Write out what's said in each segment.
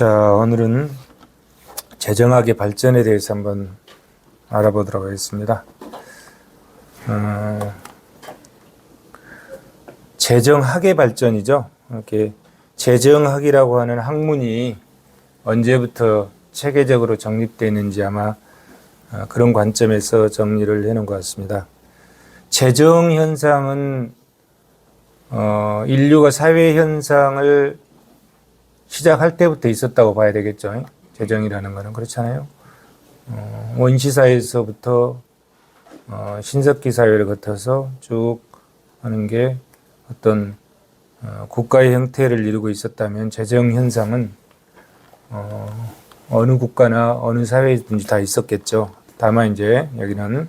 자, 오늘은 재정학의 발전에 대해서 한번 알아보도록 하겠습니다. 재정학의 발전이죠. 이렇게 재정학이라고 하는 학문이 언제부터 체계적으로 정립되는지 아마 그런 관점에서 정리를 해놓은 것 같습니다. 재정 현상은 인류가 사회 현상을 시작할 때부터 있었다고 봐야 되겠죠. 재정이라는 거는 그렇잖아요. 원시사회에서부터 신석기 사회를 거쳐서 쭉 하는 게 어떤 국가의 형태를 이루고 있었다면 재정 현상은 어느 국가나 어느 사회든지 다 있었겠죠. 다만 이제 여기는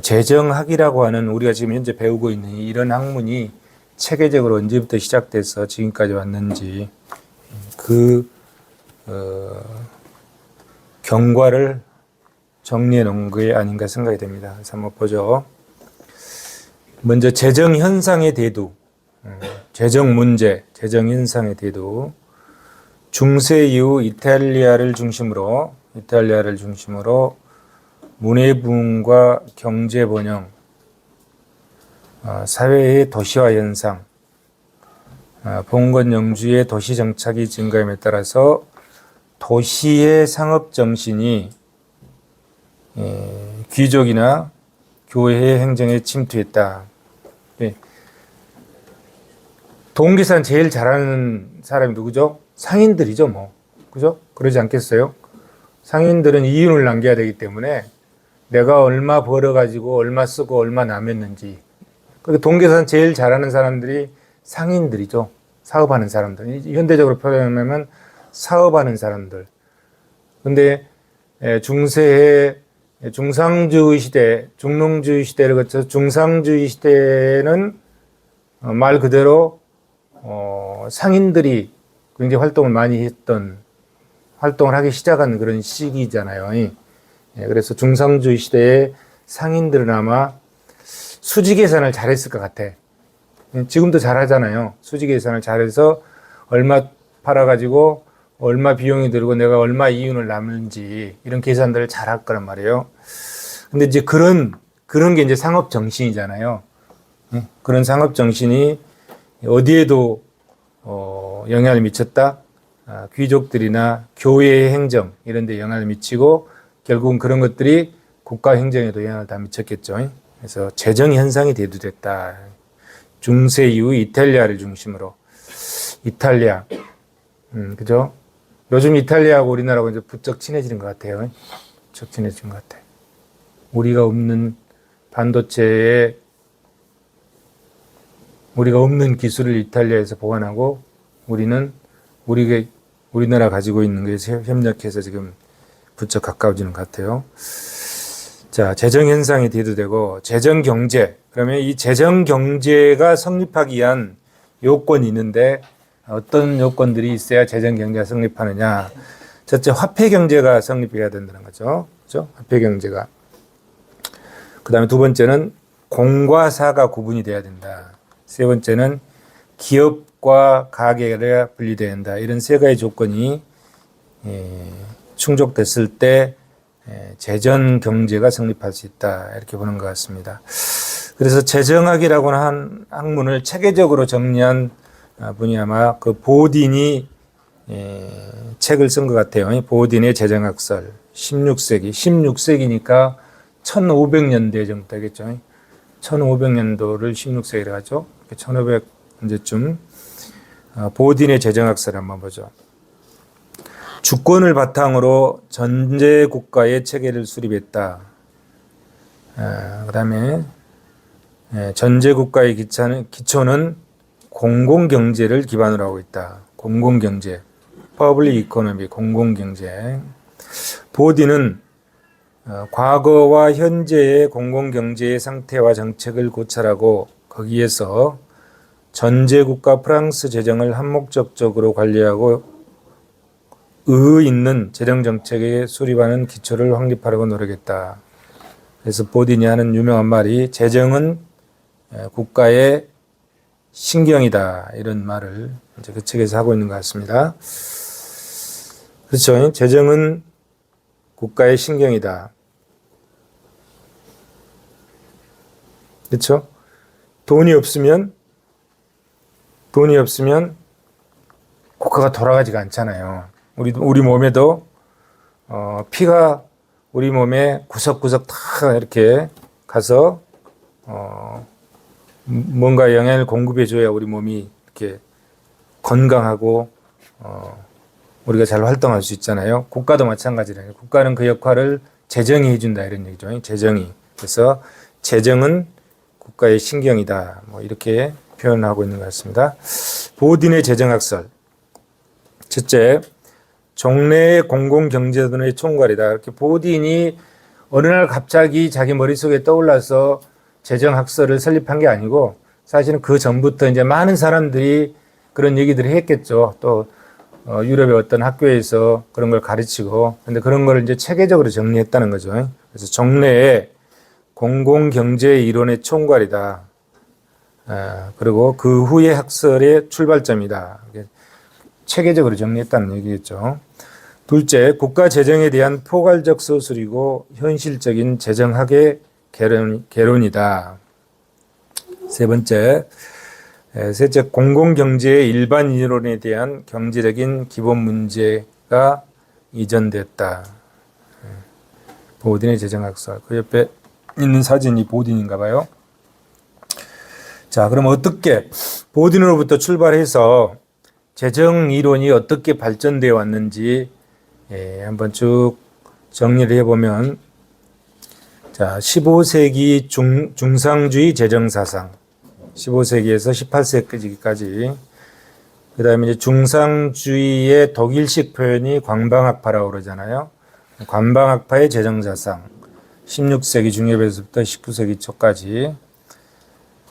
재정학이라고 하는 우리가 지금 현재 배우고 있는 이런 학문이 체계적으로 언제부터 시작돼서 지금까지 왔는지 그 경과를 정리해 놓은 게 아닌가 생각이 됩니다. 그래서 한번 보죠. 먼저 재정 현상의 대두, 재정 문제, 재정 현상의 대두. 중세 이후 이탈리아를 중심으로 문해부흥과 경제 번영, 사회의 도시화 현상, 봉건 영주의 도시 정착이 증가함에 따라서 도시의 상업 정신이 귀족이나 교회의 행정에 침투했다. 동계산 제일 잘하는 사람이 누구죠? 상인들이죠, 뭐. 그죠? 그러지 않겠어요? 상인들은 이윤을 남겨야 되기 때문에 내가 얼마 벌어가지고 얼마 쓰고 얼마 남았는지. 그러니까 동계산 제일 잘하는 사람들이 상인들이죠. 사업하는 사람들. 현대적으로 표현하면 사업하는 사람들. 근데 중세의 중상주의 시대, 중농주의 시대를 거쳐 중상주의 시대는 말 그대로 상인들이 굉장히 활동을 하기 시작한 그런 시기잖아요. 그래서 중상주의 시대에 상인들은 아마 수지 계산을 잘했을 것 같아. 지금도 잘하잖아요. 수지 계산을 잘해서 얼마 팔아가지고 얼마 비용이 들고 내가 얼마 이윤을 남는지 이런 계산들을 잘할 거란 말이에요. 근데 이제 그런 게 이제 상업 정신이잖아요. 그런 상업 정신이 어디에도 영향을 미쳤다. 귀족들이나 교회의 행정 이런 데 영향을 미치고 결국은 그런 것들이 국가 행정에도 영향을 다 미쳤겠죠. 그래서 재정 현상이 대두됐다. 중세 이후 이탈리아를 중심으로. 이탈리아. 그죠? 요즘 이탈리아하고 우리나라하고 이제 부쩍 친해지는 것 같아요. 부쩍 친해진 것 같아요. 우리가 없는 반도체에 우리가 없는 기술을 이탈리아에서 보관하고 우리나라 가지고 있는 것에 협력해서 지금 부쩍 가까워지는 것 같아요. 자, 재정 현상이 대두되고 재정 경제. 그러면 이 재정 경제가 성립하기 위한 요건이 있는데 어떤 요건들이 있어야 재정 경제가 성립하느냐? 첫째, 화폐 경제가 성립해야 된다는 거죠. 그렇죠? 화폐 경제가. 그다음에 두 번째는 공과 사가 구분이 돼야 된다. 세 번째는 기업과 가계가 분리돼야 된다. 이런 세 가지 조건이 충족됐을 때 재정 경제가 성립할 수 있다. 이렇게 보는 것 같습니다. 그래서 재정학이라고 하는 학문을 체계적으로 정리한 분이 아마 그 보딘이 책을 쓴 것 같아요. 보딘의 재정학설. 16세기니까 1500년대 정도 되겠죠. 1500년도를 16세기라고 하죠. 1500 언제쯤 보딘의 재정학설 한번 보죠. 주권을 바탕으로 전제 국가의 체계를 수립했다. 그다음에 전제 국가의 기초는 공공경제를 기반으로 하고 있다. 공공경제, 퍼블릭 이코노미, 공공경제. 보딘은 과거와 현재의 공공경제의 상태와 정책을 고찰하고 거기에서 전제국가 프랑스 재정을 한목적적으로 관리하고 의 있는 재정정책에 수립하는 기초를 확립하려고 노력했다. 그래서 보딘이 하는 유명한 말이 재정은 국가의 신경이다. 이런 말을 이제 그 책에서 하고 있는 것 같습니다. 그렇죠. 재정은 국가의 신경이다. 그렇죠? 돈이 없으면 국가가 돌아가지가 않잖아요. 우리 몸에도 피가 우리 몸에 구석구석 다 이렇게 가서 뭔가 영양을 공급해 줘야 우리 몸이 이렇게 건강하고 우리가 잘 활동할 수 있잖아요. 국가도 마찬가지라요. 국가는 그 역할을 재정이 해준다 이런 얘기죠. 재정이. 그래서 재정은 국가의 신경이다. 뭐 이렇게 표현하고 있는 것 같습니다. 보딘의 재정학설. 첫째, 종래의 공공경제론의 총괄이다. 이렇게 보딘이 어느 날 갑자기 자기 머릿속에 떠올라서 재정학설을 설립한 게 아니고 사실은 그 전부터 이제 많은 사람들이 그런 얘기들을 했겠죠. 또 유럽의 어떤 학교에서 그런 걸 가르치고 근데 그런 걸 이제 체계적으로 정리했다는 거죠. 그래서 종래의 공공경제 이론의 총괄이다. 그리고 그 후의 학설의 출발점이다. 체계적으로 정리했다는 얘기겠죠. 둘째, 국가 재정에 대한 포괄적 서술이고 현실적인 재정학의 개론이다. 셋째, 공공경제의 일반 이론에 대한 경제적인 기본 문제가 이전됐다. 보딘의 재정학설. 그 옆에 있는 사진이 보딘인가 봐요. 자, 그럼 어떻게 보딘으로부터 출발해서 재정 이론이 어떻게 발전되어 왔는지 한번 쭉 정리를 해보면, 자, 15세기 중상주의 재정 사상, 15세기에서 18세기까지, 그 다음에 이제 중상주의의 독일식 표현이 관방학파라고 그러잖아요. 관방학파의 재정 사상, 16세기 중엽에서부터 19세기 초까지.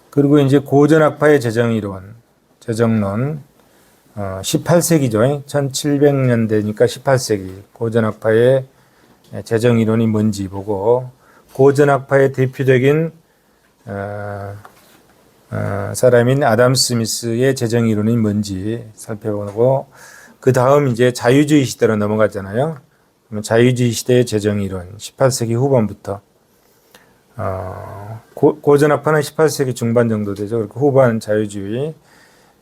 그리고 이제 고전학파의 재정이론, 재정론, 18세기죠. 1700년대니까 18세기. 고전학파의 재정이론이 뭔지 보고, 고전학파의 대표적인 사람인 아담 스미스의 재정이론이 뭔지 살펴보고, 그 다음 이제 자유주의 시대로 넘어갔잖아요. 그러면 자유주의 시대의 재정이론, 18세기 후반부터. 고전학파는 18세기 중반 정도 되죠. 그리고 후반 자유주의.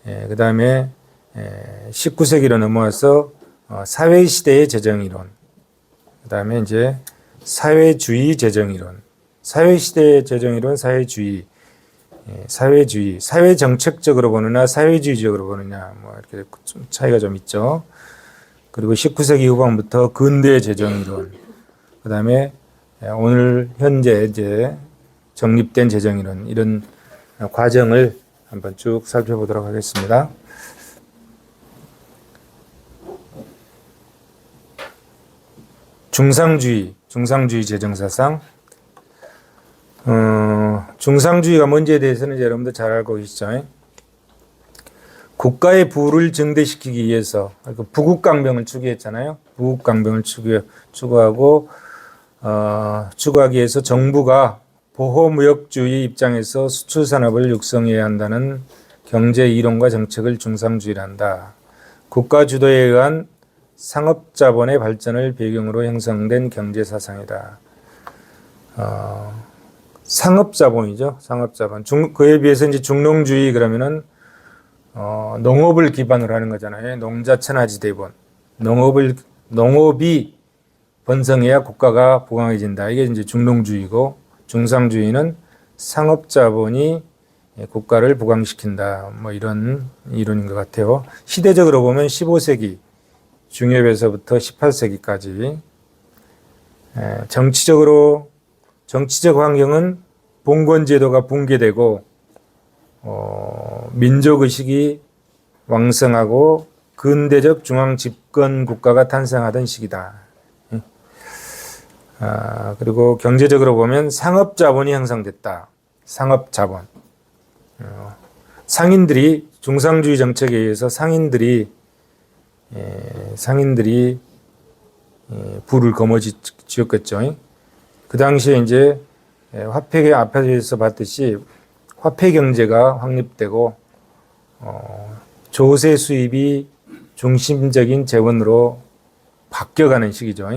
그 다음에 19세기로 넘어와서 사회시대의 재정이론, 그 다음에 이제 사회주의 재정이론, 사회시대의 재정이론, 사회주의, 사회정책적으로 보느냐, 사회주의적으로 보느냐, 뭐 이렇게 좀 차이가 좀 있죠. 그리고 19세기 후반부터 근대 재정이론, 그 다음에 오늘 현재 이제 정립된 재정이론, 이런 과정을 한번 쭉 살펴보도록 하겠습니다. 중상주의 재정사상. 중상주의가 뭔지에 대해서는 이제 여러분들 잘 알고 계시죠? 국가의 부를 증대시키기 위해서 부국강병을 추구했잖아요. 부국강병을 추구하고 추구하기 위해서 정부가 보호무역주의 입장에서 수출산업을 육성해야 한다는 경제 이론과 정책을 중상주의라 한다. 국가 주도에 의한 상업자본의 발전을 배경으로 형성된 경제사상이다. 상업자본이죠. 상업자본. 그에 비해서 이제 중농주의 그러면은 농업을 기반으로 하는 거잖아요. 농자천하지대본. 농업이 번성해야 국가가 부강해진다. 이게 이제 중농주의고, 중상주의는 상업자본이 국가를 부강시킨다. 뭐 이런 이론인 것 같아요. 시대적으로 보면 15세기 중엽에서부터 18세기까지. 정치적 환경은 봉건제도가 붕괴되고 민족의식이 왕성하고 근대적 중앙집권 국가가 탄생하던 시기다. 그리고 경제적으로 보면 상업자본이 형성됐다. 상업자본. 상인들이, 중상주의 정책에 의해서 상인들이 부를 거머쥐었겠죠. 그 당시에 이제 화폐 앞에서 봤듯이 화폐 경제가 확립되고 조세 수입이 중심적인 재원으로 바뀌어가는 시기죠.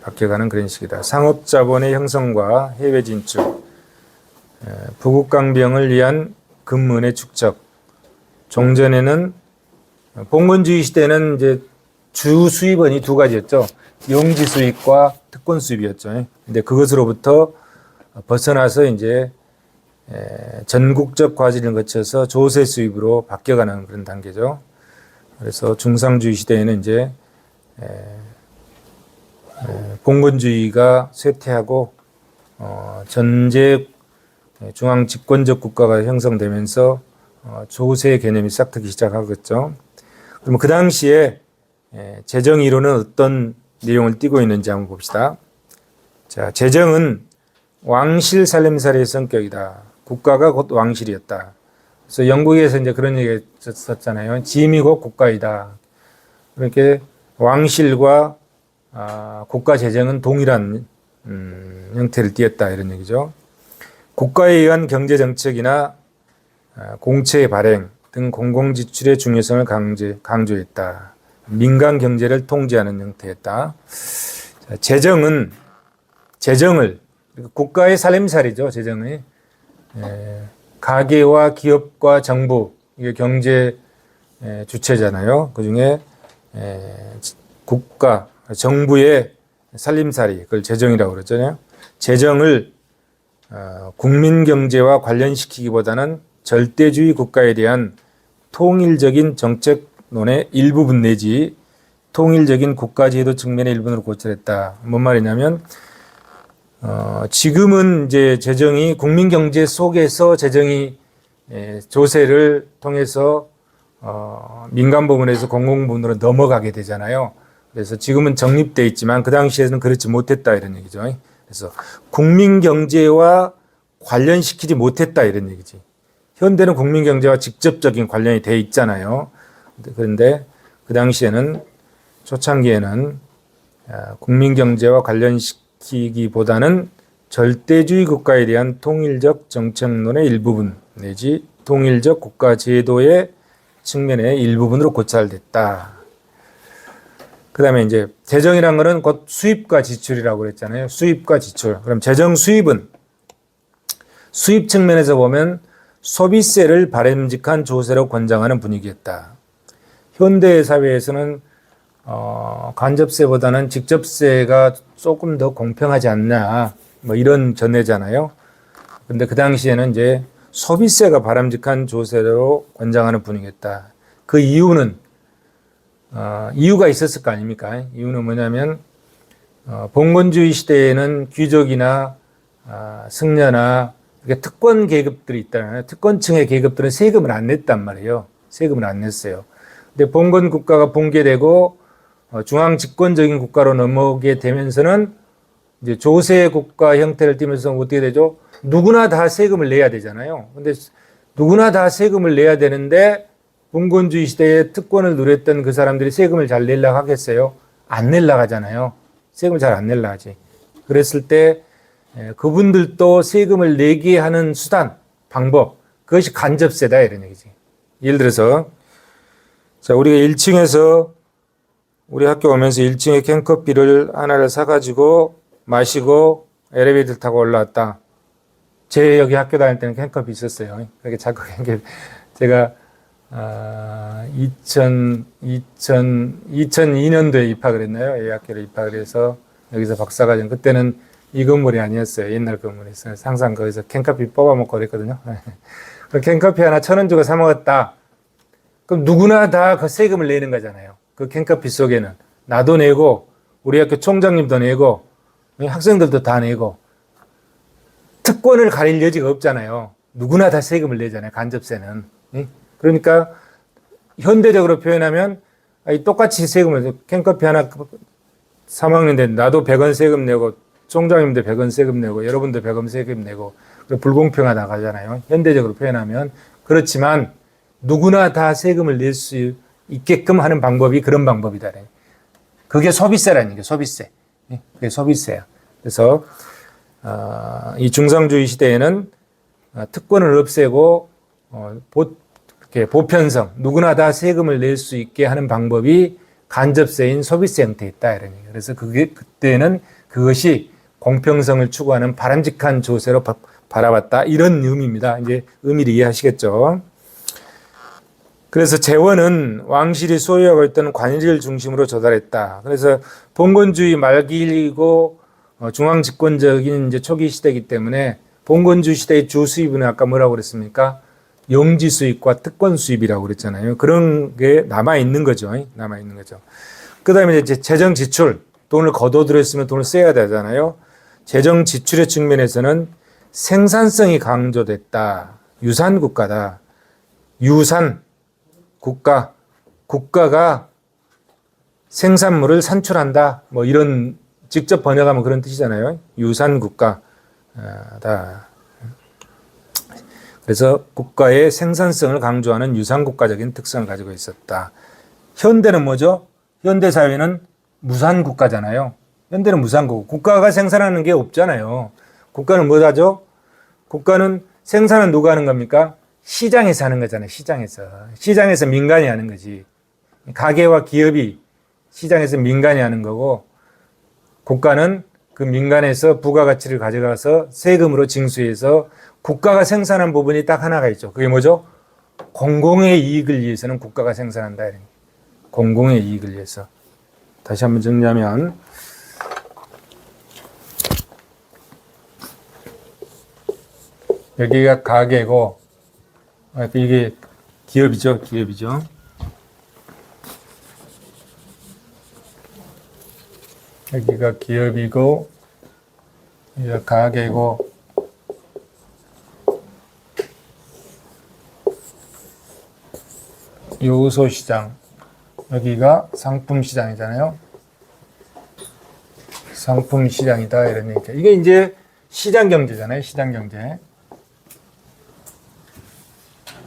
바뀌어가는 그런 시기다. 상업자본의 형성과 해외 진출, 부국강병을 위한 금문의 축적. 종전에는 봉건주의 시대는 이제 주 수입원이 두 가지였죠. 용지 수입과 특권 수입이었죠. 근데 그것으로부터 벗어나서 이제 전국적 과제를 거쳐서 조세 수입으로 바뀌어가는 그런 단계죠. 그래서 중상주의 시대에는 이제 봉건주의가 쇠퇴하고 전제 중앙 집권적 국가가 형성되면서 조세 개념이 싹 트기 시작하겠죠. 그러면 그 당시에 재정 이론은 어떤 내용을 띠고 있는지 한번 봅시다. 자, 재정은 왕실 살림살이의 성격이다. 국가가 곧 왕실이었다. 그래서 영국에서 이제 그런 얘기 썼잖아요. 짐이 곧 국가이다. 그렇게 왕실과 국가 재정은 동일한 형태를 띠었다 이런 얘기죠. 국가에 의한 경제 정책이나 공채의 발행 등 공공지출의 중요성을 강조했다. 민간 경제를 통제하는 형태였다. 자, 재정을 국가의 살림살이죠. 재정이 가계와 기업과 정부 이게 경제 주체잖아요. 그중에 국가 정부의 살림살이 그걸 재정이라고 그러잖아요. 재정을 국민 경제와 관련시키기보다는 절대주의 국가에 대한 통일적인 정책론의 일부분 내지 통일적인 국가제도 측면의 일부분으로 고찰했다. 뭔 말이냐면 지금은 이제 재정이 국민 경제 속에서 재정이 조세를 통해서 민간 부분에서 공공 부분으로 넘어가게 되잖아요. 그래서 지금은 정립돼 있지만 그 당시에는 그렇지 못했다 이런 얘기죠. 그래서 국민 경제와 관련시키지 못했다 이런 얘기지. 현대는 국민 경제와 직접적인 관련이 돼 있잖아요. 그런데 그 당시에는 초창기에는 국민 경제와 관련시키기보다는 절대주의 국가에 대한 통일적 정책론의 일부분 내지 통일적 국가 제도의 측면의 일부분으로 고찰됐다. 그 다음에 이제 재정이란 거는 곧 수입과 지출이라고 그랬잖아요. 수입과 지출. 그럼 재정 수입은 수입 측면에서 보면 소비세를 바람직한 조세로 권장하는 분위기였다. 현대 사회에서는 간접세보다는 직접세가 조금 더 공평하지 않나 뭐 이런 전례잖아요. 근데 그 당시에는 이제 소비세가 바람직한 조세로 권장하는 분위기였다. 그 이유는 이유가 있었을 거 아닙니까? 이유는 뭐냐면 봉건주의 시대에는 귀족이나 승려나 이렇게 특권 계급들이 있잖아요. 특권층의 계급들은 세금을 안 냈단 말이에요. 세금을 안 냈어요. 근데 봉건 국가가 붕괴되고 중앙 집권적인 국가로 넘어오게 되면서는 이제 조세 국가 형태를 띠면서 어떻게 되죠? 누구나 다 세금을 내야 되잖아요. 근데 누구나 다 세금을 내야 되는데 봉건주의 시대에 특권을 누렸던 그 사람들이 세금을 잘 내려고 하겠어요? 안 내려고 하잖아요. 세금을 잘 안 내려고 하지. 그랬을 때 그분들도 세금을 내게 하는 수단, 방법, 그것이 간접세다 이런 얘기지. 예를 들어서 자 우리가 1층에서 우리 학교 오면서 1층에 캔커피를 하나를 사가지고 마시고 엘리베이터를 타고 올라왔다. 제 여기 학교 다닐 때는 캔커피 있었어요. 그렇게 자꾸 제가 2002년도에 입학을 했나요? 이 학교를 입학을 해서 여기서 박사과정 그때는 이 건물이 아니었어요. 옛날 건물이었어요. 항상 거기서 캔커피 뽑아먹고 그랬거든요. 캔커피 하나 1,000원 주고 사 먹었다. 그럼 누구나 다 그 세금을 내는 거잖아요. 그 캔커피 속에는 나도 내고 우리 학교 총장님도 내고 학생들도 다 내고 특권을 가릴 여지가 없잖아요. 누구나 다 세금을 내잖아요. 간접세는. 그러니까 현대적으로 표현하면 똑같이 세금을 내고 캔커피 하나 사 먹는데 나도 100원 세금 내고 총장님도 100원 세금 내고 여러분도 100원 세금 내고 불공평하다 가잖아요. 현대적으로 표현하면. 그렇지만 누구나 다 세금을 낼 수 있게끔 하는 방법이 그런 방법이다. 그게 소비세라는 게 소비세. 그게 소비세야. 그래서 이 중상주의 시대에는 특권을 없애고 이렇게 보편성, 누구나 다 세금을 낼 수 있게 하는 방법이 간접세인 소비세 형태에 있다 이런 얘기예요. 그래서 그때는 그것이 공평성을 추구하는 바람직한 조세로 바라봤다 이런 의미입니다. 이제 의미를 이해하시겠죠. 그래서 재원은 왕실이 소유하고 있던 관리를 중심으로 조달했다. 그래서 봉건주의 말기이고 중앙 집권적인 이제 초기 시대이기 때문에 봉건주의 시대의 주 수입은 아까 뭐라고 그랬습니까? 영지 수입과 특권 수입이라고 그랬잖아요. 그런 게 남아 있는 거죠. 남아 있는 거죠. 그다음에 이제 재정 지출, 돈을 거둬들였으면 돈을 써야 되잖아요. 재정 지출의 측면에서는 생산성이 강조됐다. 유산 국가다. 유산 국가가 생산물을 산출한다. 뭐 이런 직접 번역하면 그런 뜻이잖아요. 유산 국가다. 그래서 국가의 생산성을 강조하는 유산 국가적인 특성을 가지고 있었다. 현대는 뭐죠? 현대 사회는 무산 국가잖아요. 현대는 무산 국가. 국가가 생산하는 게 없잖아요. 국가는 뭐 하죠? 국가는 생산은 누가 하는 겁니까? 시장에서 하는 거잖아요. 시장에서 민간이 하는 거지. 가게와 기업이 시장에서 민간이 하는 거고 국가는 그 민간에서 부가가치를 가져가서 세금으로 징수해서 국가가 생산한 부분이 딱 하나가 있죠. 그게 뭐죠? 공공의 이익을 위해서는 국가가 생산한다. 공공의 이익을 위해서. 다시 한번 정리하면 여기가 가게고 이게 기업이죠. 여기가 기업이고 여기가 가게고 요소시장 여기가 상품시장이잖아요. 상품시장이다 이런 얘기죠. 이게 이제 시장경제잖아요.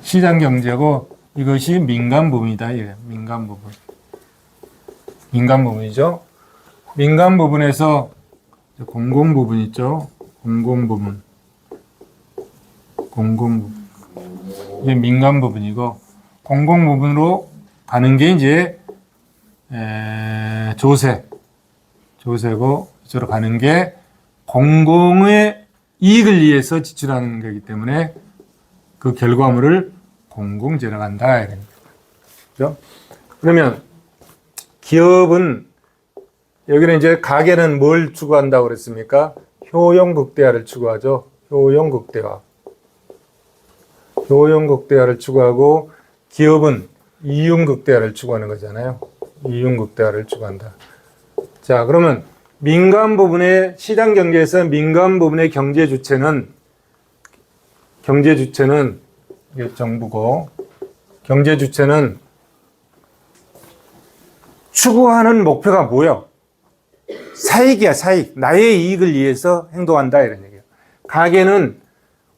시장경제고 이것이 민간 부분이다. 민간 부분이죠. 민간 부분에서 공공 부분 있죠. 공공 부분. 이게 민간 부분이고 공공 부분으로 가는 게 이제 조세고 이쪽으로 가는 게 공공의 이익을 위해서 지출하는 거기 때문에 그 결과물을 공공재로 간다. 그렇죠? 그러면 기업은 여기는 이제 가게는 뭘 추구한다고 그랬습니까? 효용 극대화를 추구하죠. 효용 극대화를 추구하고 기업은 이윤 극대화를 추구하는 거잖아요. 이윤 극대화를 추구한다. 자, 그러면 민간 부분의 시장 경제에서 민간 부분의 경제 주체는 이게 정부고 경제 주체는 추구하는 목표가 뭐예요? 사익이야, 사익. 나의 이익을 위해서 행동한다 이런 얘기예요. 가게는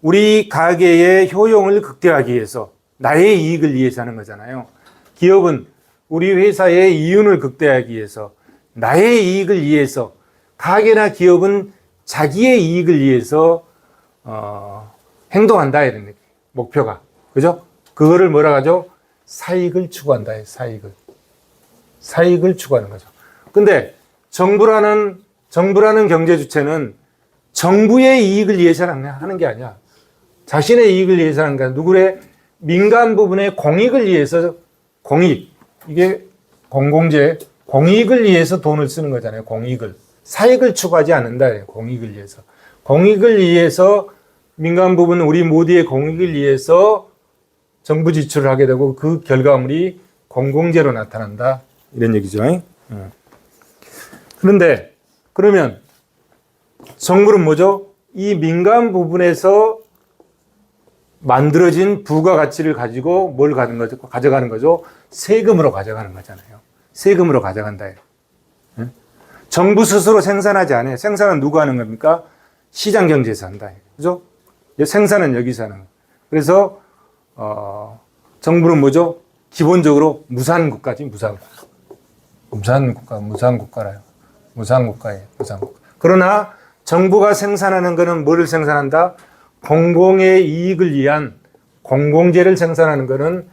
우리 가게의 효용을 극대화하기 위해서 나의 이익을 위해서 하는 거잖아요. 기업은 우리 회사의 이윤을 극대화하기 위해서 나의 이익을 위해서 가게나 기업은 자기의 이익을 위해서 행동한다 이런 얘기. 목표가 그죠? 그거를 뭐라 하죠? 사익을 추구한다. 사익을 추구하는 거죠. 근데 정부라는 경제 주체는 정부의 이익을 위해서 하는 게 아니야. 자신의 이익을 위해서 하는 게 아니라 누구의 민간 부분의 공익을 위해서 이게 공공재 공익을 위해서 돈을 쓰는 거잖아요. 공익을 사익을 추구하지 않는다. 공익을 위해서 민간 부분 우리 모두의 공익을 위해서 정부 지출을 하게 되고 그 결과물이 공공재로 나타난다. 이런 얘기죠. 그런데 그러면 정부는 뭐죠? 이 민간 부분에서 만들어진 부가가치를 가지고 뭘 가져가는 거죠? 세금으로 가져가는 거잖아요. 세금으로 가져간다. 정부 스스로 생산하지 않아요. 생산은 누가 하는 겁니까? 시장 경제에서 한다. 그죠? 생산은 여기서 하는 거예요. 그래서 정부는 뭐죠? 기본적으로 무산국가지, 무산국가라요. 무산국가예요. 그러나 정부가 생산하는 거는 뭐를 생산한다? 공공의 이익을 위한 공공재를 생산하는 거는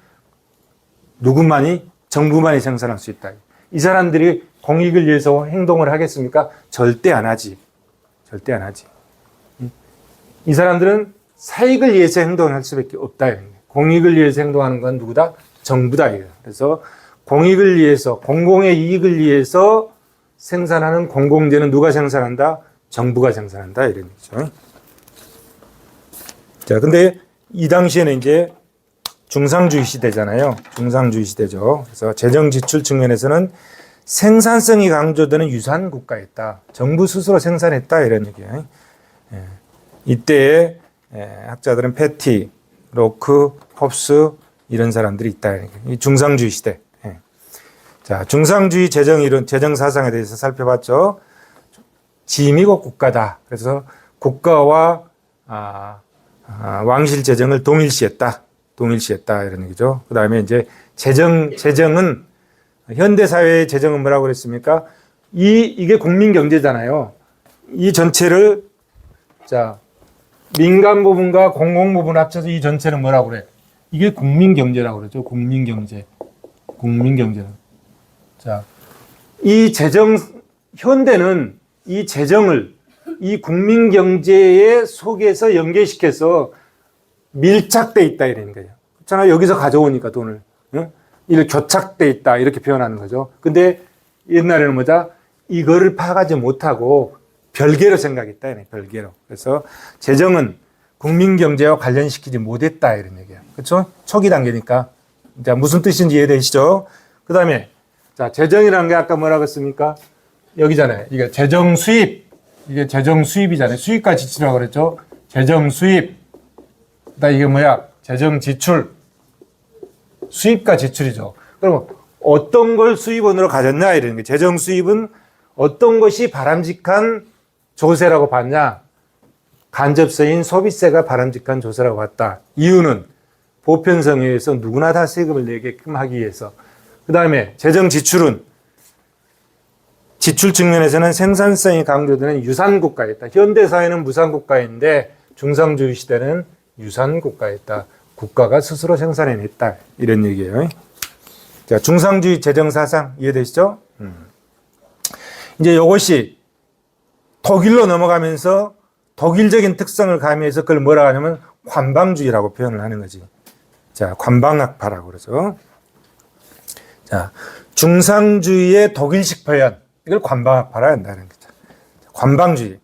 누구만이? 정부만이 생산할 수 있다. 이 사람들이 공익을 위해서 행동을 하겠습니까? 절대 안 하지. 절대 안 하지. 이 사람들은 사익을 위해서 행동할 수밖에 없다. 공익을 위해서 행동하는 건 누구다? 정부다. 그래서 공익을 위해서, 공공의 이익을 위해서 생산하는 공공재는 누가 생산한다? 정부가 생산한다. 이런 얘기죠. 자, 근데 이 당시에는 이제 중상주의 시대잖아요. 중상주의 시대죠. 그래서 재정 지출 측면에서는 생산성이 강조되는 유산 국가였다. 정부 스스로 생산했다. 이런 얘기예요. 이때에 학자들은 패티, 로크, 홉스 이런 사람들이 있다. 이 중상주의 시대. 자, 중상주의 재정 이론, 재정 사상에 대해서 살펴봤죠. 지미국 국가다. 그래서 국가와 왕실 재정을 동일시했다. 동일시했다. 이런 얘기죠. 그 다음에 이제 재정은 현대 사회의 재정은 뭐라고 그랬습니까? 이게 국민 경제잖아요. 이 전체를 자 민간 부분과 공공 부분 합쳐서 이 전체는 뭐라고 그래? 이게 국민 경제라고 그러죠. 국민 경제. 국민 경제는. 자, 이 재정 현대는 이 재정을 이 국민 경제의 속에서 연계시켜서 밀착돼 있다 이러는 거예요. 그렇잖아요. 여기서 가져오니까 돈을. 응? 이렇게 교착돼 있다 이렇게 표현하는 거죠. 근데 옛날에는 뭐다? 이거를 파악하지 못하고 별개로 생각했다. 별개로. 그래서 재정은 국민 경제와 관련시키지 못했다 이런 얘기예요. 그렇죠? 초기 단계니까. 자, 무슨 뜻인지 이해되시죠? 그 다음에 자, 재정이라는 게 아까 뭐라고 했습니까? 여기잖아요. 이게 재정 수입. 이게 재정 수입이잖아요. 수입과 지출이라고 그랬죠? 재정 수입. 그다음 이게 뭐야? 재정 지출. 수입과 지출이죠. 그럼 어떤 걸 수입원으로 가졌냐 이러는 게 재정 수입은 어떤 것이 바람직한 조세라고 봤냐? 간접세인 소비세가 바람직한 조세라고 봤다. 이유는 보편성에 의해서 누구나 다 세금을 내게끔 하기 위해서. 그 다음에 재정 지출은 지출 측면에서는 생산성이 강조되는 유산국가였다. 현대사회는 무산국가인데 중상주의 시대는 유산국가였다. 국가가 스스로 생산해냈다. 이런 얘기예요. 자, 중상주의 재정사상 이해되시죠? 이제 이것이 독일로 넘어가면서 독일적인 특성을 가미해서 그걸 뭐라 하냐면 관방주의라고 표현을 하는 거지. 자, 관방학파라고 그러죠. 자, 중상주의의 독일식 표현. 이걸 관방학파라 한다는 거죠. 관방주의.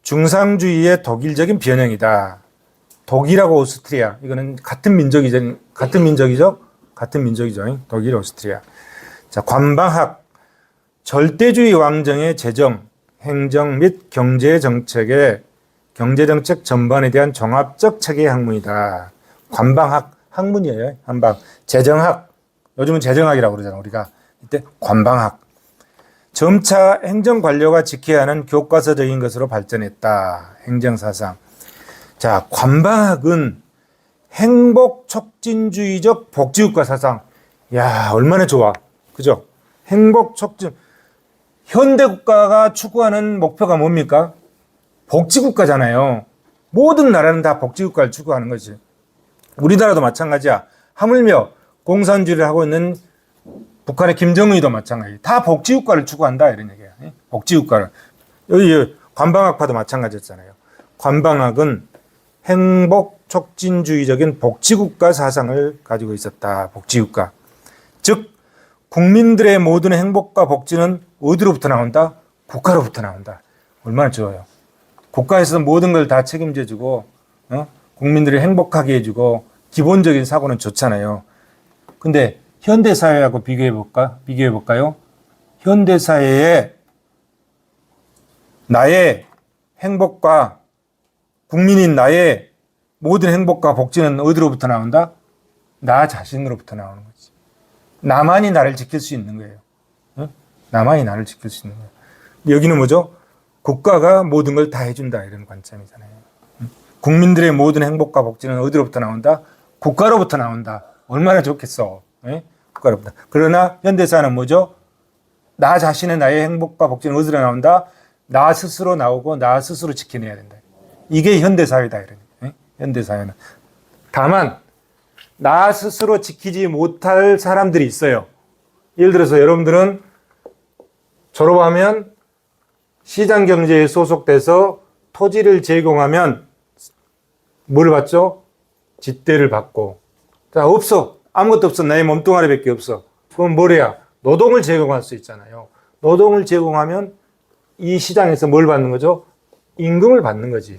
중상주의의 독일적인 변형이다. 독일하고 오스트리아. 이거는 같은 민족이죠. 같은 민족이죠. 독일, 오스트리아. 자, 관방학. 절대주의 왕정의 재정, 행정 및 경제정책 전반에 대한 종합적 체계 학문이다. 관방학 학문이에요. 한방. 재정학. 요즘은 재정학이라고 그러잖아, 우리가. 이때 관방학. 점차 행정관료가 지켜야 하는 교과서적인 것으로 발전했다. 행정사상. 자, 관방학은 행복촉진주의적 복지국가 사상. 야, 얼마나 좋아. 그죠? 행복촉진. 현대국가가 추구하는 목표가 뭡니까? 복지국가잖아요. 모든 나라는 다 복지국가를 추구하는 거지. 우리나라도 마찬가지야. 하물며 공산주의를 하고 있는 북한의 김정은이도 마찬가지. 다 복지국가를 추구한다 이런 얘기야. 복지국가를. 여기 관방학파도 마찬가지였잖아요. 관방학은 행복촉진주의적인 복지국가 사상을 가지고 있었다. 복지국가. 즉 국민들의 모든 행복과 복지는 어디로부터 나온다? 국가로부터 나온다. 얼마나 좋아요. 국가에서 모든 걸 다 책임져주고 국민들을 행복하게 해주고 기본적인 사고는 좋잖아요. 근데 현대사회하고 비교해볼까요? 현대사회에 나의 행복과 국민인 나의 모든 행복과 복지는 어디로부터 나온다? 나 자신으로부터 나오는 거지. 나만이 나를 지킬 수 있는 거예요. 나만이 나를 지킬 수 있는 거예요. 여기는 뭐죠? 국가가 모든 걸 다 해준다 이런 관점이잖아요. 국민들의 모든 행복과 복지는 어디로부터 나온다? 국가로부터 나온다. 얼마나 좋겠어. 국가로부터. 그러나 현대사는 뭐죠? 나 자신의 나의 행복과 복지는 어디로 나온다? 나 스스로 나오고 나 스스로 지켜내야 된다. 이게 현대사회다. 이런. 현대사회는. 다만 나 스스로 지키지 못할 사람들이 있어요. 예를 들어서 여러분들은 졸업하면 시장 경제에 소속돼서 토지를 제공하면 뭘 받죠? 집대를 받고. 자, 없어. 아무것도 없어. 내 몸뚱아리밖에 없어. 그럼 뭘 해야? 노동을 제공할 수 있잖아요. 노동을 제공하면 이 시장에서 뭘 받는 거죠? 임금을 받는 거지.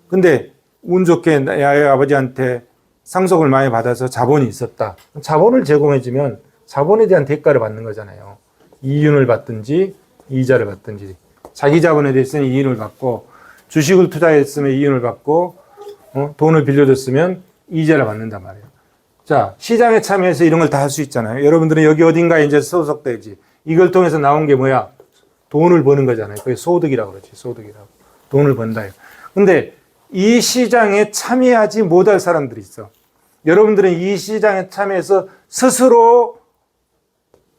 근데 운 좋게 나의 아버지한테 상속을 많이 받아서 자본이 있었다. 자본을 제공해주면 자본에 대한 대가를 받는 거잖아요. 이윤을 받든지 이자를 받든지. 자기 자본에 대해서는 이윤을 받고, 주식을 투자했으면 이윤을 받고, 돈을 빌려줬으면 이자를 받는단 말이에요. 자, 시장에 참여해서 이런 걸 다 할 수 있잖아요. 여러분들은 여기 어딘가에 이제 소속되지. 이걸 통해서 나온 게 뭐야? 돈을 버는 거잖아요. 그게 소득이라고 그러지. 소득이라고. 돈을 번다. 근데 이 시장에 참여하지 못할 사람들이 있어. 여러분들은 이 시장에 참여해서 스스로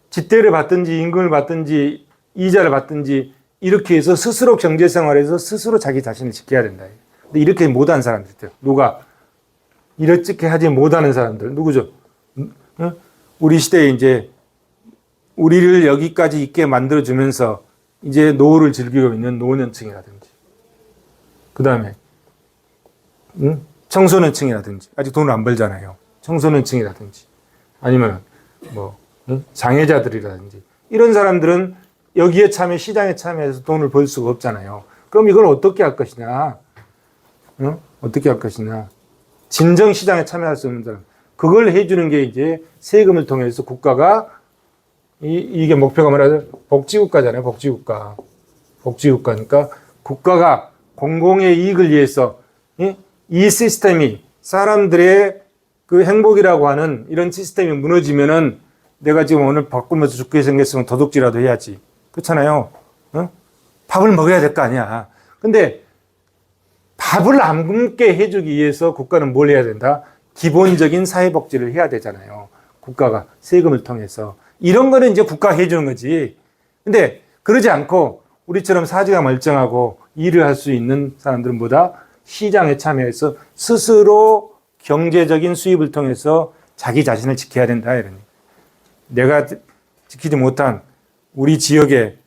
집대를 받든지 임금을 받든지 이자를 받든지 이렇게 해서 스스로 경제생활에서 스스로 자기 자신을 지켜야 된다. 근데 이렇게 못한 사람들 있대요. 누가? 이렇게 하지 못하는 사람들. 누구죠? 우리 시대에 이제 우리를 여기까지 있게 만들어주면서 이제 노후를 즐기고 있는 노년층이라든지, 그 다음에 청소년층이라든지, 아직 돈을 안 벌잖아요. 청소년층이라든지, 아니면 뭐 장애자들이라든지, 이런 사람들은 여기에 참여, 시장에 참여해서 돈을 벌 수가 없잖아요. 그럼 이걸 어떻게 할 것이냐? 어떻게 할 것이냐? 진정 시장에 참여할 수 없는 사람. 그걸 해주는 게 이제 세금을 통해서 국가가, 이게 목표가 뭐라 복지국가잖아요. 복지국가. 복지국가니까 국가가 공공의 이익을 위해서 이 시스템이, 사람들의 그 행복이라고 하는 이런 시스템이 무너지면은 내가 지금 오늘 바꾸면서 죽게 생겼으면 도둑질이라도 해야지. 그렇잖아요. 밥을 먹어야 될 거 아니야. 근데 밥을 안 굶게 해주기 위해서 국가는 뭘 해야 된다? 기본적인 사회복지를 해야 되잖아요. 국가가 세금을 통해서. 이런 거는 이제 국가가 해주는 거지. 근데 그러지 않고 우리처럼 사지가 멀쩡하고 일을 할 수 있는 사람들은 뭐다? 시장에 참여해서 스스로 경제적인 수입을 통해서 자기 자신을 지켜야 된다. 이런. 내가 지키지 못한 우리 지역의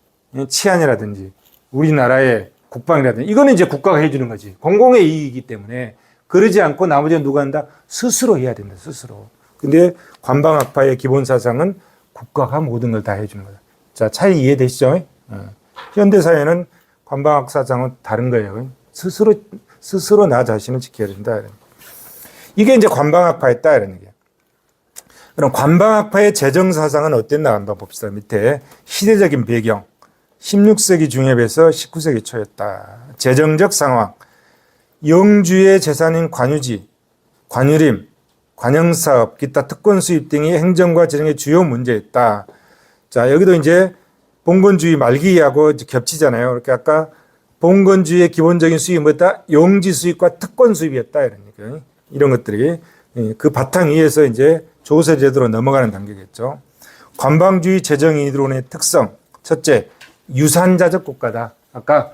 치안이라든지 우리나라의 국방이라든지 이거는 이제 국가가 해주는 거지. 공공의 이익이기 때문에 그러지 않고 나머지는 누가 한다? 스스로 해야 된다. 스스로. 근데 관방학파의 기본 사상은 국가가 모든 걸 다 해주는 거다. 자, 차이 이해되시죠? 현대사회는 관방학 사상은 다른 거예요. 스스로 나 자신을 지켜야 된다. 이게 이제 관방학파였다. 이런 얘기야. 그럼 관방학파의 재정 사상은 어땠나 한번 봅시다. 밑에 시대적인 배경. 16세기 중엽에서 19세기 초였다. 재정적 상황. 영주의 재산인 관유지, 관유림, 관영사업, 기타 특권 수입 등이 행정과 재정의 주요 문제였다. 자, 여기도 이제 봉건주의 말기하고 겹치잖아요. 이렇게 아까 봉건주의의 기본적인 수입이 뭐였다? 용지 수입과 특권 수입이었다. 이런 얘기. 이런 것들이 그 바탕 위에서 이제 조세제도로 넘어가는 단계겠죠. 관방주의 재정 이론의 특성. 첫째, 유산자적 국가다. 아까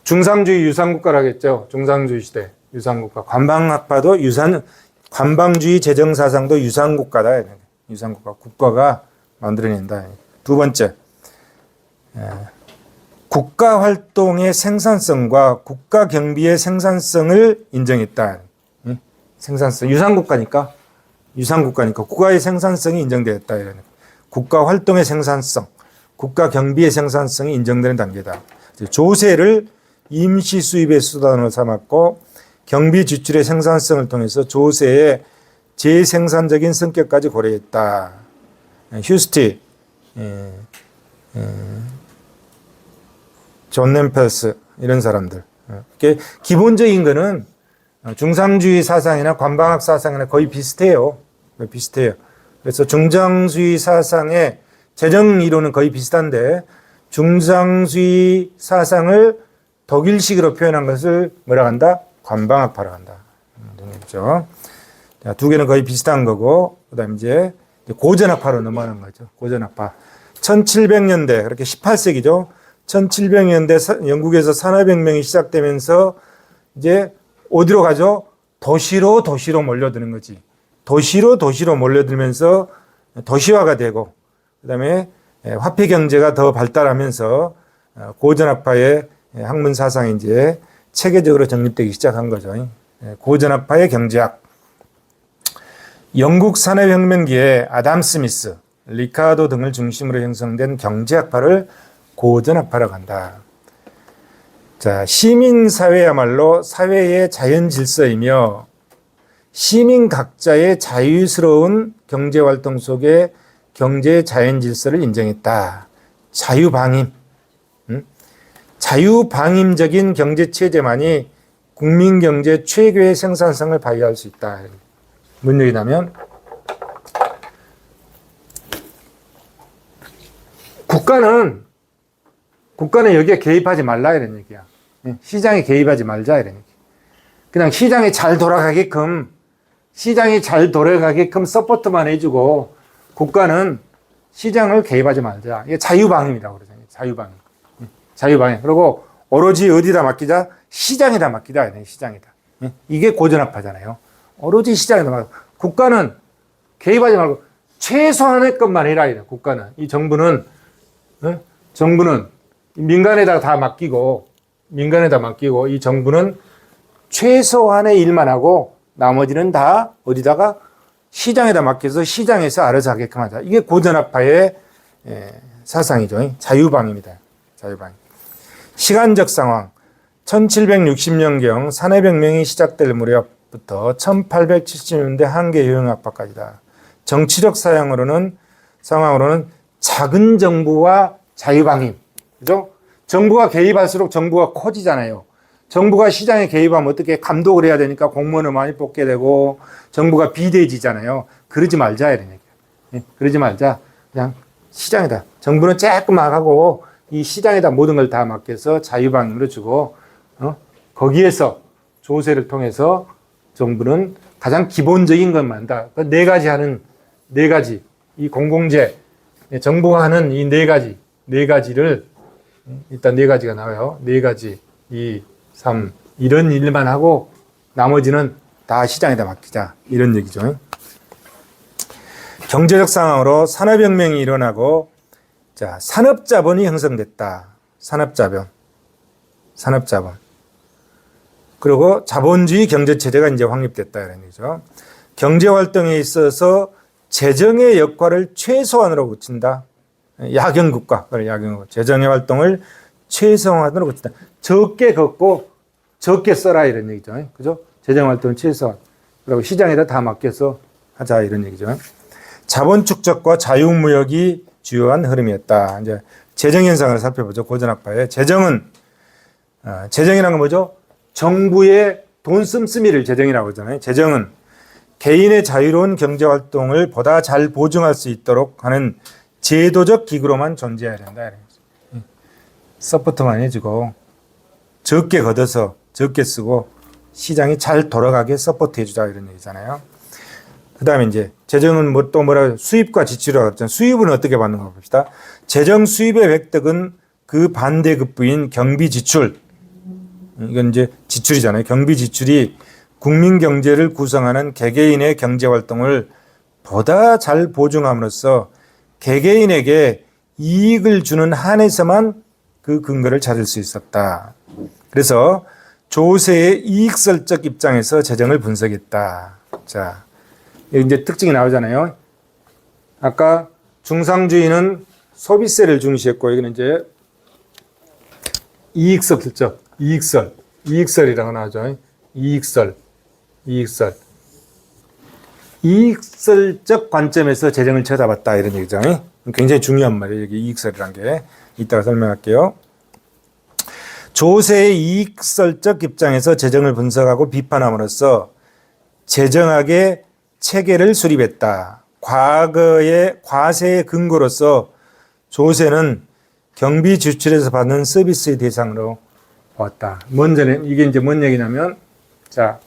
중상주의 유산국가라고 했죠. 중상주의 시대 유산국가. 관방학파도 관방주의 재정사상도 유산국가다. 유산국가. 국가가 만들어낸다. 두 번째, 국가활동의 생산성과 국가경비의 생산성을 인정했다. 생산성. 유산국가니까 국가의 생산성이 인정되었다. 국가활동의 생산성, 국가경비의 생산성이 인정되는 단계다. 조세를 임시 수입의 수단으로 삼았고 경비 지출의 생산성을 통해서 조세의 재생산적인 성격까지 고려했다. 휴스티, 존 램펠스 이런 사람들. 기본적인 거는 중상주의 사상이나 관방학 사상이나 거의 비슷해요. 그래서 중상주의 사상의 재정 이론은 거의 비슷한데 중상주의 사상을 독일식으로 표현한 것을 뭐라고 한다? 관방학파라고 한다. 그렇죠? 자, 두 개는 거의 비슷한 거고, 그 다음에 이제 고전학파로 넘어가는 거죠. 고전학파. 1700년대, 그렇게 18세기죠. 1700년대 영국에서 산업혁명이 시작되면서 이제 어디로 가죠? 도시로 몰려드는 거지. 도시로 몰려들면서 도시화가 되고 그다음에 화폐 경제가 더 발달하면서 고전학파의 학문 사상이 이제 체계적으로 정립되기 시작한 거죠. 고전학파의 경제학. 영국 산업혁명기에 아담 스미스, 리카도 등을 중심으로 형성된 경제학파를 고전학파라고 한다. 자, 시민사회야말로 사회의 자연 질서이며 시민 각자의 자유스러운 경제활동 속에 경제의 자연 질서를 인정했다. 자유방임. 자유방임적인 경제체제만이 국민경제 최고의 생산성을 발휘할 수 있다. 뭔 얘기냐면 국가는 여기에 개입하지 말라 이런 얘기야. 시장에 개입하지 말자 이런 얘기. 그냥 시장이 잘 돌아가게끔 서포트만 해주고 국가는 시장을 개입하지 말자. 이게 자유방임이라고 그러잖아요. 자유방임. 그리고 오로지 어디다 맡기자? 시장에다 맡기자. 시장에다. 이게 고전학파잖아요. 오로지 시장에다 맡기자. 국가는 개입하지 말고 최소한의 것만 해라. 이래. 국가는. 이 정부는 민간에다 다 맡기고 이 정부는 최소한의 일만 하고 나머지는 다 어디다가 시장에다 맡겨서 시장에서 알아서 하게끔 하자. 이게 고전학파의 사상이죠. 자유방임이다. 자유방임. 시간적 상황. 1760년경 산업혁명이 시작될 무렵부터 1870년대 한계 효용 압박까지다. 정치적 상황으로는 작은 정부와 자유방임. 그죠? 정부가 개입할수록 정부가 커지잖아요. 정부가 시장에 개입하면 어떻게 감독을 해야 되니까 공무원을 많이 뽑게 되고 정부가 비대해지잖아요. 그러지 말자 이런 얘기야. 그러지 말자. 그냥 시장에다. 정부는 조금만 하고 이 시장에다 모든 걸 다 맡겨서 자유방임으로 주고 거기에서 조세를 통해서 정부는 가장 기본적인 것만 다. 그 네 가지 이 공공재 정부가 하는 이 네 가지를 일단 네 가지가 나와요. 4가지, 2, 3 이런 일만 하고 나머지는 다 시장에다 맡기자 이런 얘기죠. 경제적 상황으로 산업혁명이 일어나고 자 산업자본이 형성됐다. 산업자본. 그리고 자본주의 경제체제가 이제 확립됐다 이런 얘기죠. 경제활동에 있어서 재정의 역할을 최소한으로 고친다. 야경국가, 재정의 활동을 최소한으로 고친다. 적게 걷고 적게 써라 이런 얘기죠. 그죠? 재정 활동을 최소한. 그리고 시장에다 다 맡겨서 하자 이런 얘기죠. 자본 축적과 자유무역이 주요한 흐름이었다. 이제 재정 현상을 살펴보죠. 고전학파의 재정이라는 건 뭐죠? 정부의 돈 씀씀이를 재정이라고 하잖아요. 재정은 개인의 자유로운 경제 활동을 보다 잘 보증할 수 있도록 하는 제도적 기구로만 존재해야 된다. 서포트만 해주고 적게 걷어서 적게 쓰고 시장이 잘 돌아가게 서포트 해주자 이런 얘기잖아요. 그 다음에 이제 재정은 수입과 지출이라고 했잖아요. 수입은 어떻게 받는가 봅시다. 재정 수입의 획득은 그 반대급부인 경비 지출. 이건 이제 지출이잖아요. 경비 지출이 국민 경제를 구성하는 개개인의 경제 활동을 보다 잘 보증함으로써 개개인에게 이익을 주는 한에서만 그 근거를 찾을 수 있었다. 그래서 조세의 이익설적 입장에서 재정을 분석했다. 자, 여기 이제 특징이 나오잖아요. 아까 중상주의는 소비세를 중시했고, 여기는 이제 이익설적, 이익설이라고 나오죠. 이익설적 관점에서 재정을 쳐다봤다 이런 얘기죠. 굉장히 중요한 말이에요. 여기 이익설이란 게 이따가 설명할게요. 조세의 이익설적 입장에서 재정을 분석하고 비판함으로써 재정학의 체계를 수립했다. 과거의 과세의 근거로서 조세는 경비 지출에서 받는 서비스의 대상으로 보았다. 이게 이제 뭔 얘기냐면, 자,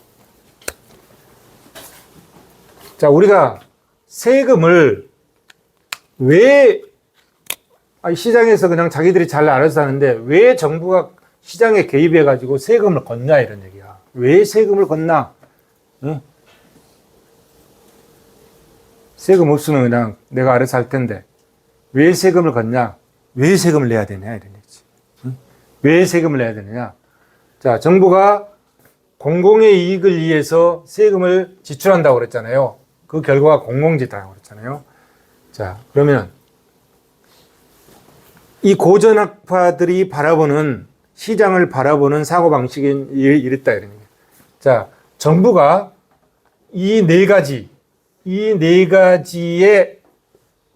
우리가 세금을 왜 시장에서 그냥 자기들이 잘 알아서 하는데 왜 정부가 시장에 개입해가지고 세금을 걷냐 이런 얘기야. 왜 세금을 걷나? 응? 세금 없으면 그냥 내가 알아서 할 텐데 왜 세금을 걷냐? 왜 세금을 내야 되냐 이런 얘기지. 응? 왜 세금을 내야 되느냐? 자, 정부가 공공의 이익을 위해서 세금을 지출한다고 그랬잖아요. 그 결과가 공공지다라고 그랬잖아요. 자, 그러면 이 고전학파들이 바라보는 시장을 바라보는 사고방식이 이랬다 이런 얘기예요. 자, 정부가 이 네 가지의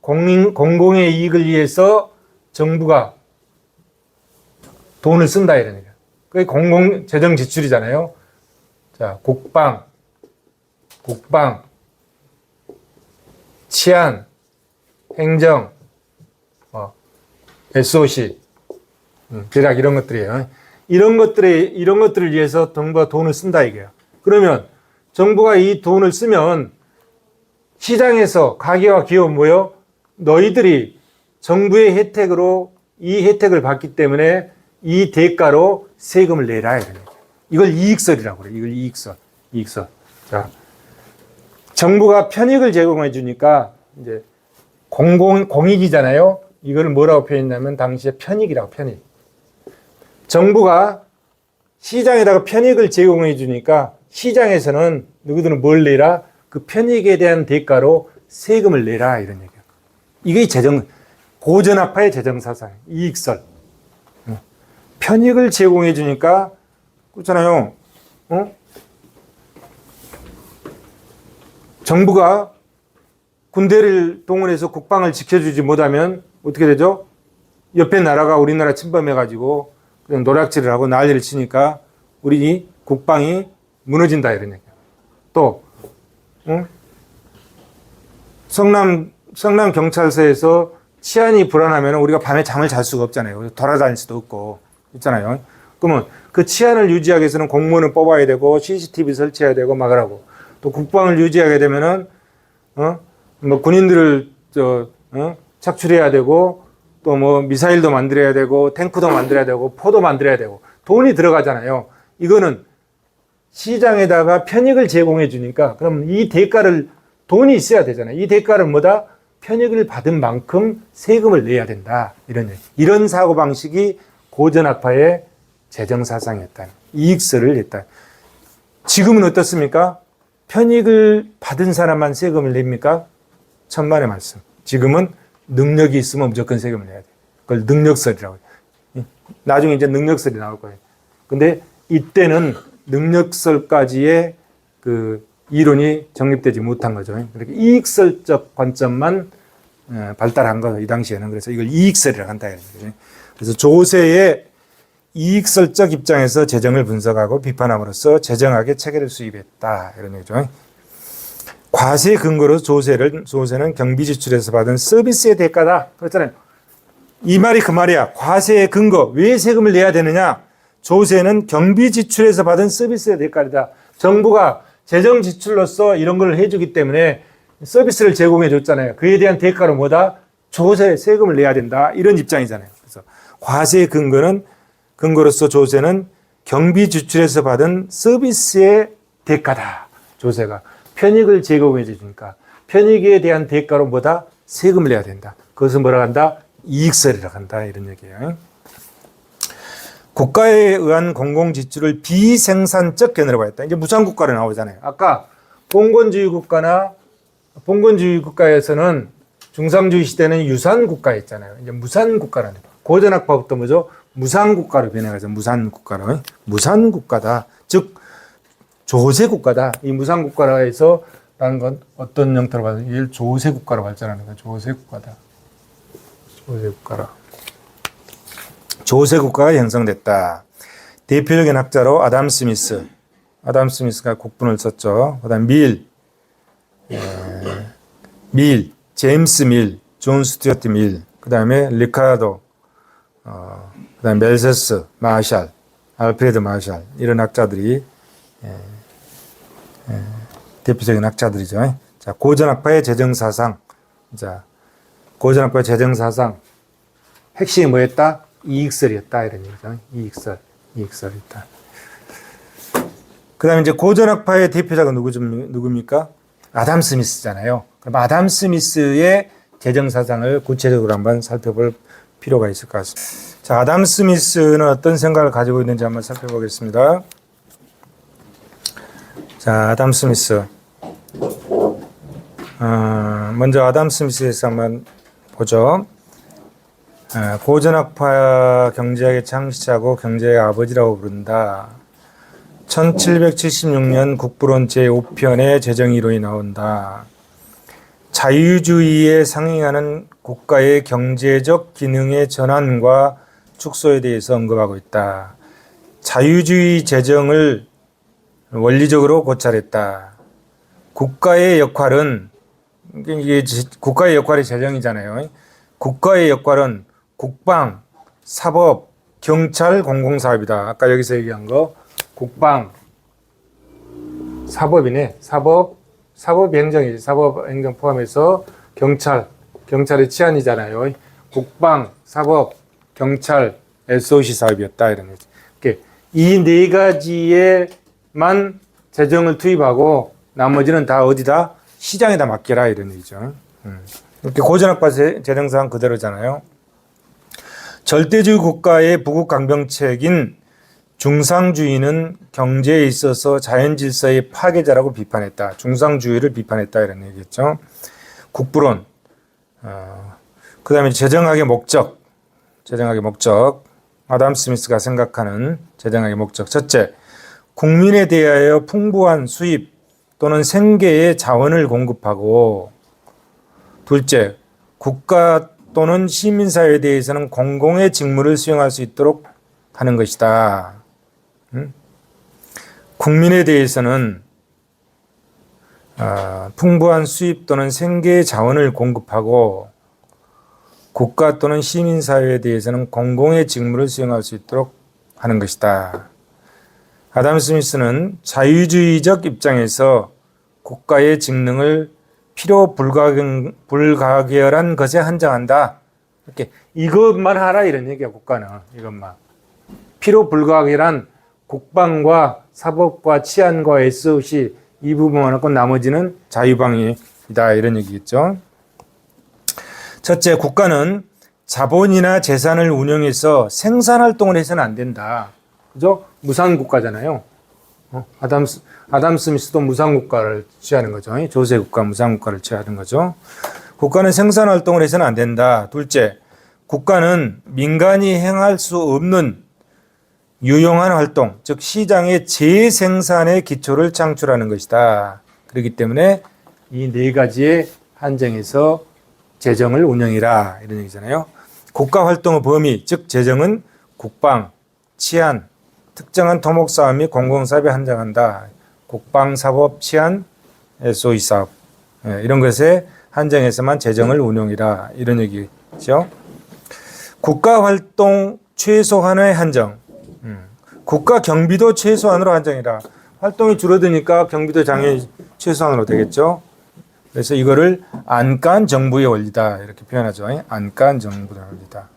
공공의 이익을 위해서 정부가 돈을 쓴다 이런 얘기예요. 그게 공공 재정 지출이잖아요. 자, 국방, 치안, 행정, SOC, 대략 이런 것들이에요. 이런 것들을 위해서 정부가 돈을 쓴다 이게요. 그러면 정부가 이 돈을 쓰면 시장에서 가게와 기업 뭐요? 너희들이 정부의 혜택으로 이 혜택을 받기 때문에 이 대가로 세금을 내라 이런 거예요. 이걸 이익설이라고 그래요. 이걸 이익설. 자, 정부가 편익을 제공해 주니까 이제 공익이잖아요. 이걸 뭐라고 표현했냐면 당시에 편익이라고 편익. 정부가 시장에다가 편익을 제공해 주니까 시장에서는 누구들은 뭘 내라? 그 편익에 대한 대가로 세금을 내라 이런 얘기예요. 이게 고전학파의 재정사상, 이익설. 편익을 제공해 주니까 그렇잖아요. 정부가 군대를 동원해서 국방을 지켜주지 못하면 어떻게 되죠? 옆에 나라가 우리나라 침범해가지고 그냥 노략질을 하고 난리를 치니까 우리 국방이 무너진다 이런 얘기야. 또 성남 경찰서에서 치안이 불안하면 우리가 밤에 잠을 잘 수가 없잖아요. 돌아다닐 수도 없고 있잖아요. 그러면 그 치안을 유지하기 위해서는 공무원을 뽑아야 되고 CCTV 설치해야 되고 막으라고. 또 국방을 유지하게 되면은 뭐 군인들을 착출해야 되고 또 뭐 미사일도 만들어야 되고 탱크도 만들어야 되고 포도 만들어야 되고 돈이 들어가잖아요. 이거는 시장에다가 편익을 제공해 주니까 그럼 이 대가를 돈이 있어야 되잖아요. 이 대가를 뭐다? 편익을 받은 만큼 세금을 내야 된다. 이런 사고방식이 고전학파의 재정사상이었다. 이익설을 냈다. 지금은 어떻습니까? 편익을 받은 사람만 세금을 냅니까? 천만의 말씀. 지금은 능력이 있으면 무조건 세금을 내야 돼. 그걸 능력설이라고 해요. 나중에 이제 능력설이 나올 거예요. 근데 이때는 능력설까지의 그 이론이 정립되지 못한 거죠. 그렇게 이익설적 관점만 발달한 거예요. 이 당시에는. 그래서 이걸 이익설이라고 한다. 그래서 조세의 이익설적 입장에서 재정을 분석하고 비판함으로써 재정학의 체계를 수립했다. 이런 얘기죠. 과세 근거로 조세는 경비 지출에서 받은 서비스의 대가다. 그렇잖아요. 이 말이 그 말이야. 과세의 근거. 왜 세금을 내야 되느냐? 조세는 경비 지출에서 받은 서비스의 대가다. 정부가 재정 지출로서 이런 걸 해주기 때문에 서비스를 제공해 줬잖아요. 그에 대한 대가로 뭐다? 조세, 세금을 내야 된다. 이런 입장이잖아요. 그래서 과세의 근거로서 조세는 경비 지출에서 받은 서비스의 대가다. 조세가. 편익을 제공해 주니까 편익에 대한 대가로 뭐다? 세금을 내야 된다. 그것을 뭐라고 한다? 이익설이라고 한다. 이런 얘기예요. 국가에 의한 공공지출을 비생산적 견해라고 했다. 이제 무상국가로 나오잖아요. 아까 봉건주의 국가에서는 중상주의 시대는 유산국가였잖아요. 이제 무산국가라는 거예요. 고전학파부터 뭐죠? 무상국가로 변해가서 무산국가로. 무산국가다. 즉 조세국가다. 이 무상국가에서 라는 건 어떤 형태로 봐서 이걸 조세국가로 발전하는 거야. 조세국가다. 조세국가라. 조세국가가 형성됐다. 대표적인 학자로 아담 스미스가 국분을 썼죠. 그 다음 제임스 밀, 존 스튜어트 밀, 그 다음에 리카르도, 그 다음에 멜세스, 마샬, 알프레드 마샬, 이런 학자들이 대표적인 학자들이죠. 자, 고전학파의 재정사상. 자, 고전학파의 재정사상. 핵심이 뭐였다? 이익설이었다. 이런 얘기죠. 이익설이었다. 그 다음에 이제 고전학파의 대표자가 누굽니까? 아담 스미스잖아요. 그럼 아담 스미스의 재정 사상을 구체적으로 한번 살펴볼 필요가 있을 것 같습니다. 자, 아담 스미스는 어떤 생각을 가지고 있는지 한번 살펴보겠습니다. 자, 아담 스미스. 먼저 아담 스미스에서 한번 보죠. 고전학파 경제학의 창시자고 경제의 아버지라고 부른다. 1776년 국부론 제5편의 재정이론이 나온다. 자유주의에 상응하는 국가의 경제적 기능의 전환과 축소에 대해서 언급하고 있다. 자유주의 재정을 원리적으로 고찰했다. 국가의 역할은, 이게 국가의 역할이 재정이잖아요. 국가의 역할은 국방, 사법, 경찰, 공공사업이다. 아까 여기서 얘기한 거 국방, 사법이네. 사법 행정이지. 사법 행정 포함해서 경찰의 치안이잖아요. 국방, 사법, 경찰, SOC 사업이었다. 이런 거지. 이 네 가지에만 재정을 투입하고 나머지는 다 어디다? 시장에다 맡겨라. 이런 얘기죠. 이렇게 고전학파 재정사항 그대로잖아요. 절대주의 국가의 부국 강병책인 중상주의는 경제에 있어서 자연질서의 파괴자라고 비판했다. 중상주의를 비판했다. 이런 얘기겠죠. 국부론. 그 다음에 재정학의 목적. 아담 스미스가 생각하는 재정학의 목적. 첫째, 국민에 대하여 풍부한 수입 또는 생계의 자원을 공급하고, 둘째, 국가 또는 시민사회에 대해서는 공공의 직무를 수행할 수 있도록 하는 것이다. 국민에 대해서는 풍부한 수입 또는 생계의 자원을 공급하고, 국가 또는 시민사회에 대해서는 공공의 직무를 수행할 수 있도록 하는 것이다. 아담 스미스는 자유주의적 입장에서 국가의 직능을 필요 불가결한 것에 한정한다. 이렇게 이것만 하라 이런 얘기야. 국가는 이것만 필요 불가결한 국방과 사법과 치안과 SOC 이 부분만 하고 나머지는 자유방위이다 이런 얘기겠죠. 첫째, 국가는 자본이나 재산을 운영해서 생산활동을 해서는 안 된다. 그죠? 무상국가잖아요. 아담 스미스도 무상국가를 취하는 거죠. 조세국가, 무상국가를 취하는 거죠. 국가는 생산활동을 해서는 안 된다. 둘째, 국가는 민간이 행할 수 없는 유용한 활동, 즉 시장의 재생산의 기초를 창출하는 것이다. 그렇기 때문에 이 네 가지의 한정에서 재정을 운영해라 이런 얘기잖아요. 국가 활동의 범위, 즉 재정은 국방, 치안, 특정한 토목사업 및 공공사업에 한정한다. 국방, 사법, 치안, SOE 사업 이런 것에 한정해서만 재정을 운영해라 이런 얘기죠. 국가 활동 최소한의 한정, 국가 경비도 최소한으로 한정해라. 활동이 줄어드니까 경비도 당연히 최소한으로 되겠죠. 그래서 이거를 안간 정부의 원리다 이렇게 표현하죠. 안간 정부의 원리다.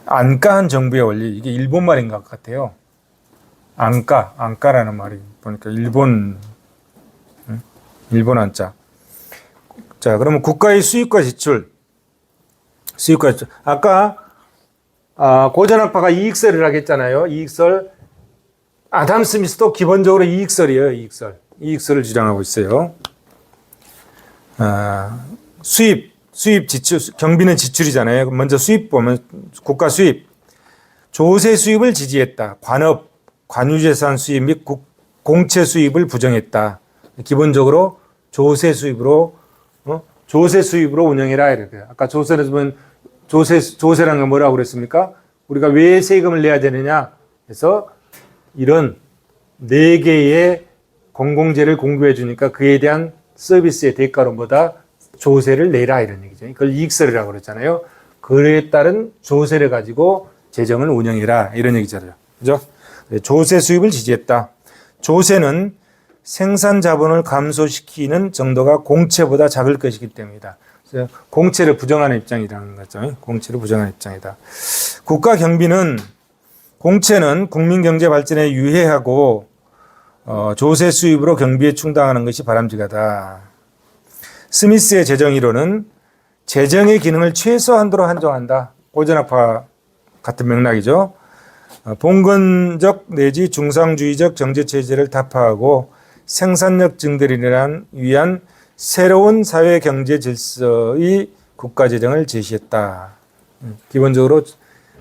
안간 정부의 원리, 이게 일본 말인 것 같아요. 안가라는 말이 보니까 일본 한자. 자, 그러면 국가의 수입과 지출. 아까 고전학파가 이익설이라고 했잖아요. 이익설. 아담 스미스도 기본적으로 이익설이에요. 이익설을 주장하고 있어요. 수입 지출, 경비는 지출이잖아요. 먼저 수입 보면 국가 수입, 조세 수입을 지지했다. 관업, 관유재산 수입 및 공채 수입을 부정했다. 기본적으로 조세 수입으로 운영해라 이렇게. 아까 조세를 보면 조세라는 건 뭐라고 그랬습니까? 우리가 왜 세금을 내야 되느냐 해서 이런 네 개의 공공재를 공급해 주니까 그에 대한 서비스의 대가로 뭐다? 조세를 내라 이런 얘기죠. 그걸 이익설이라고 그랬잖아요. 그에 따른 조세를 가지고 재정을 운영해라 이런 얘기잖아요. 그죠? 조세 수입을 지지했다. 조세는 생산 자본을 감소시키는 정도가 공채보다 작을 것이기 때문이다. 그래서 공채를 부정하는 입장이라는 거죠. 공채를 부정하는 입장이다. 국가 경비는 공채는 국민 경제 발전에 유해하고 조세 수입으로 경비에 충당하는 것이 바람직하다. 스미스의 재정 이론은 재정의 기능을 최소한도로 한정한다. 고전학파 같은 맥락이죠. 봉건적 내지 중상주의적 경제체제를 타파하고 생산력 증대를 위한 새로운 사회 경제 질서의 국가재정을 제시했다. 기본적으로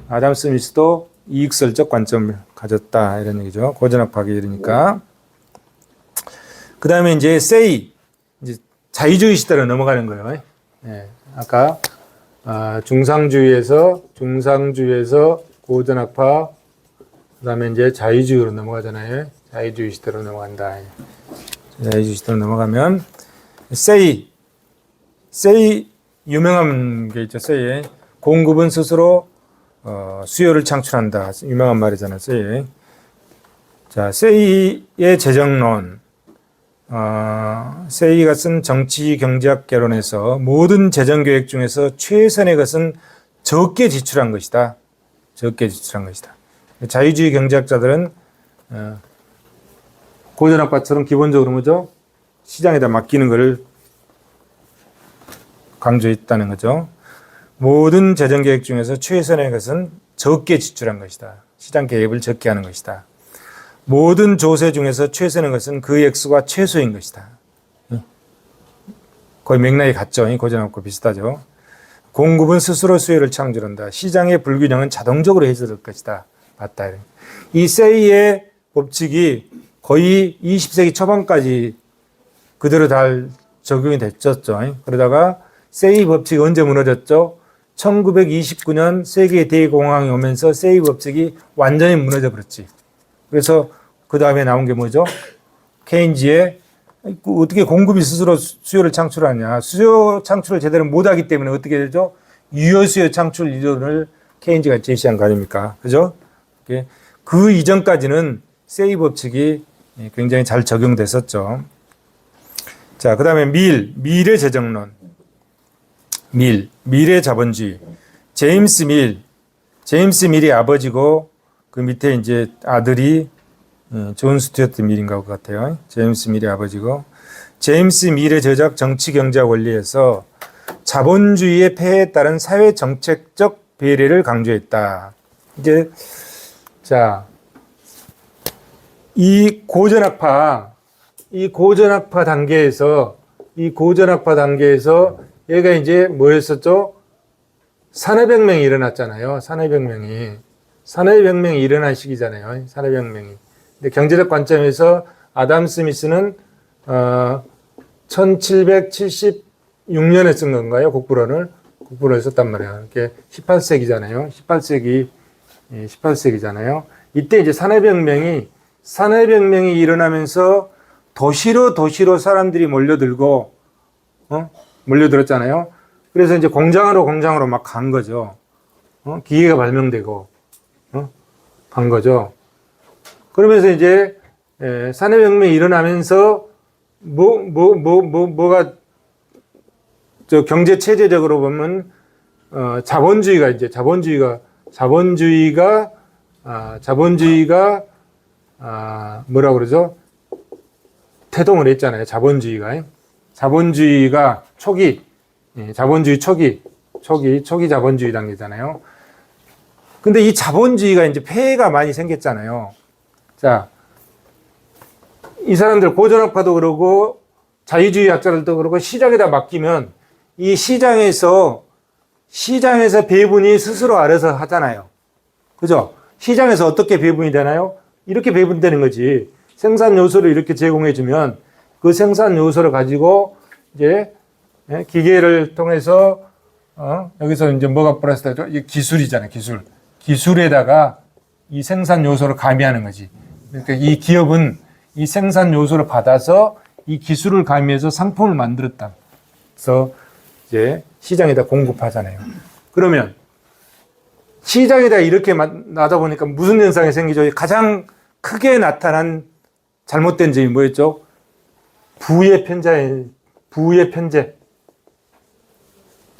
아담 스미스도 이익설적 관점을 가졌다 이런 얘기죠. 고전학파가 이러니까. 그 다음에 이제 say 이제 자유주의 시대로 넘어가는 거예요. 예, 아까 중상주의에서 고전학파, 그다음에 이제 자유주의로 넘어가잖아요. 자유주의 시대로 넘어간다. 자유주의 시대로 넘어가면 say 유명한 게 있죠. say 공급은 스스로 수요를 창출한다. 유명한 말이잖아요. say. 자, say의 재정론. 세이가 쓴 정치 경제학 개론에서 모든 재정 계획 중에서 최선의 것은 적게 지출한 것이다. 적게 지출한 것이다. 자유주의 경제학자들은 고전학파처럼 기본적으로 뭐죠? 시장에다 맡기는 것을 강조했다는 거죠. 모든 재정 계획 중에서 최선의 것은 적게 지출한 것이다. 시장 개입을 적게 하는 것이다. 모든 조세 중에서 최선의 것은 그 액수가 최소인 것이다. 거의 맥락이 같죠. 고전학과 비슷하죠. 공급은 스스로 수요를 창출한다. 시장의 불균형은 자동적으로 해소될 것이다. 맞다. 이 세이의 법칙이 거의 20세기 초반까지 그대로 잘 적용이 됐었죠. 그러다가 세이 법칙이 언제 무너졌죠? 1929년 세계 대공황이 오면서 세이 법칙이 완전히 무너져 버렸지. 그래서 그 다음에 나온 게 뭐죠? 케인즈의 어떻게 공급이 스스로 수요를 창출하냐. 수요 창출을 제대로 못하기 때문에 어떻게 되죠? 유효수요 창출 이론을 케인즈가 제시한 거 아닙니까? 그죠? 그 이전까지는 세이 법칙이 굉장히 잘 적용됐었죠. 자, 그 다음에 밀의 재정론. 밀의 자본주의. 제임스 밀이 아버지고 그 밑에 이제 아들이 존 스튜어트 밀인가 것 같아요. 제임스 밀의 아버지고. 제임스 밀의 저작 정치경제학 원리에서 자본주의의 폐해에 따른 사회 정책적 배려를 강조했다. 이제 자, 이 고전학파 단계에서 얘가 이제 뭐였었죠? 산업혁명이 일어났잖아요. 산업혁명이 일어난 시기잖아요. 산업혁명이. 근데 경제적 관점에서 아담 스미스는 1776년에 쓴 건가요? 국부론을 썼단 말이에요. 이렇게 18세기잖아요. 18세기잖아요. 이때 이제 산업혁명이 일어나면서 도시로 사람들이 몰려들었잖아요. 그래서 이제 공장으로 막 간 거죠. 기계가 발명되고, 간 거죠. 그러면서 이제, 산업혁명이 일어나면서, 뭐가, 경제체제적으로 보면, 자본주의가, 뭐라 그러죠? 태동을 했잖아요. 자본주의가 초기 자본주의 단계잖아요. 근데 이 자본주의가 이제 폐해가 많이 생겼잖아요. 자, 이 사람들 고전학파도 그러고 자유주의 학자들도 그러고 시장에다 맡기면 이 시장에서 배분이 스스로 알아서 하잖아요. 그죠? 시장에서 어떻게 배분이 되나요? 이렇게 배분되는 거지. 생산 요소를 이렇게 제공해주면 그 생산 요소를 가지고 이제 기계를 통해서 여기서 이제 뭐가 플러스 되죠? 이게 기술이잖아요. 기술에다가 이 생산 요소를 가미하는 거지. 그러니까 이 기업은 이 생산 요소를 받아서 이 기술을 가미해서 상품을 만들었다. 그래서 이제 시장에다 공급하잖아요. 그러면 시장에다 이렇게 놔다 보니까 무슨 현상이 생기죠? 가장 크게 나타난 잘못된 점이 뭐였죠? 부의 편제.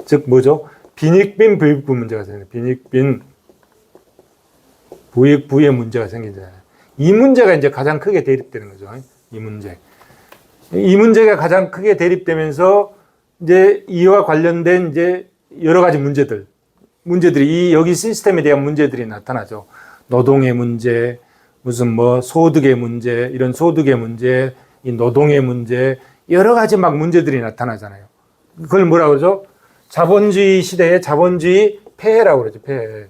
즉 뭐죠? 빈익빈 부익부 문제가 생겨요. 부의 문제가 생기잖아요. 이 문제가 이제 가장 크게 대립되는 거죠. 이 문제. 이 문제가 가장 크게 대립되면서 이제 이와 관련된 이제 여러 가지 문제들이 여기 시스템에 대한 문제들이 나타나죠. 노동의 문제, 무슨 뭐 소득의 문제, 이런 소득의 문제, 이 노동의 문제, 여러 가지 막 문제들이 나타나잖아요. 그걸 뭐라고 그러죠? 자본주의 시대의 자본주의 폐해라고 그러죠. 폐해.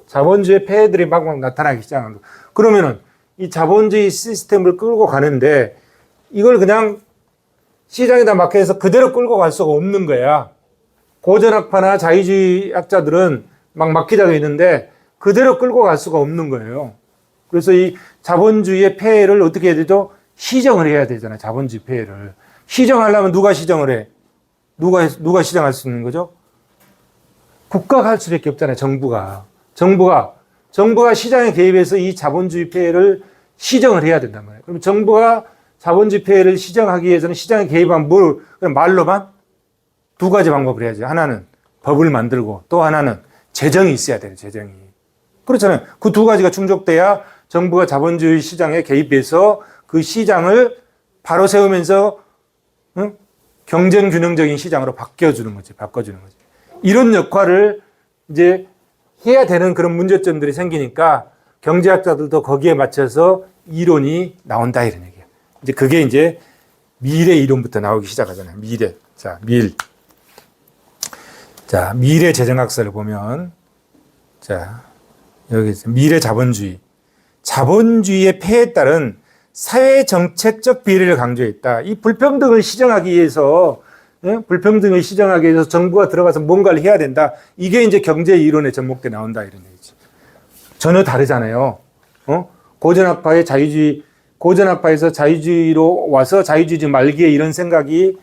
자본주의 폐해들이 막 나타나기 시작한 거. 그러면은 이 자본주의 시스템을 끌고 가는데 이걸 그냥 시장에다 맡겨서 그대로 끌고 갈 수가 없는 거야. 고전학파나 자유주의 학자들은 막 맡기자고 있는데 그대로 끌고 갈 수가 없는 거예요. 그래서 이 자본주의의 폐해를 어떻게 해야 되죠? 시정을 해야 되잖아요. 자본주의 폐해를. 시정하려면 누가 시정을 해? 누가 시정할 수 있는 거죠? 국가가 할 수밖에 없잖아요. 정부가 시장에 개입해서 이 자본주의 폐해를 시정을 해야 된단 말이에요. 그럼 정부가 자본주의 폐해를 시정하기 위해서는 시장에 개입하면 그냥 말로만 두 가지 방법을 해야죠. 하나는 법을 만들고 또 하나는 재정이 있어야 돼요. 재정이. 그렇잖아요. 그 두 가지가 충족돼야 정부가 자본주의 시장에 개입해서 그 시장을 바로 세우면서 경쟁 균형적인 시장으로 바꿔주는 거지. 이런 역할을 이제 해야 되는 그런 문제점들이 생기니까 경제학자들도 거기에 맞춰서 이론이 나온다 이런 얘기예요. 이제 그게 이제 미래 이론부터 나오기 시작하잖아요. 미래. 자, 미래 재정학설을 보면 여기 미래 자본주의. 자본주의의 폐해에 따른 사회 정책적 비례를 강조했다. 이 불평등을 시정하기 위해서 정부가 들어가서 뭔가를 해야 된다. 이게 이제 경제 이론의 접목돼 나온다 이런 얘기지. 전혀 다르잖아요. 고전학파에서 자유주의로 와서 자유주의 말기에 이런 생각이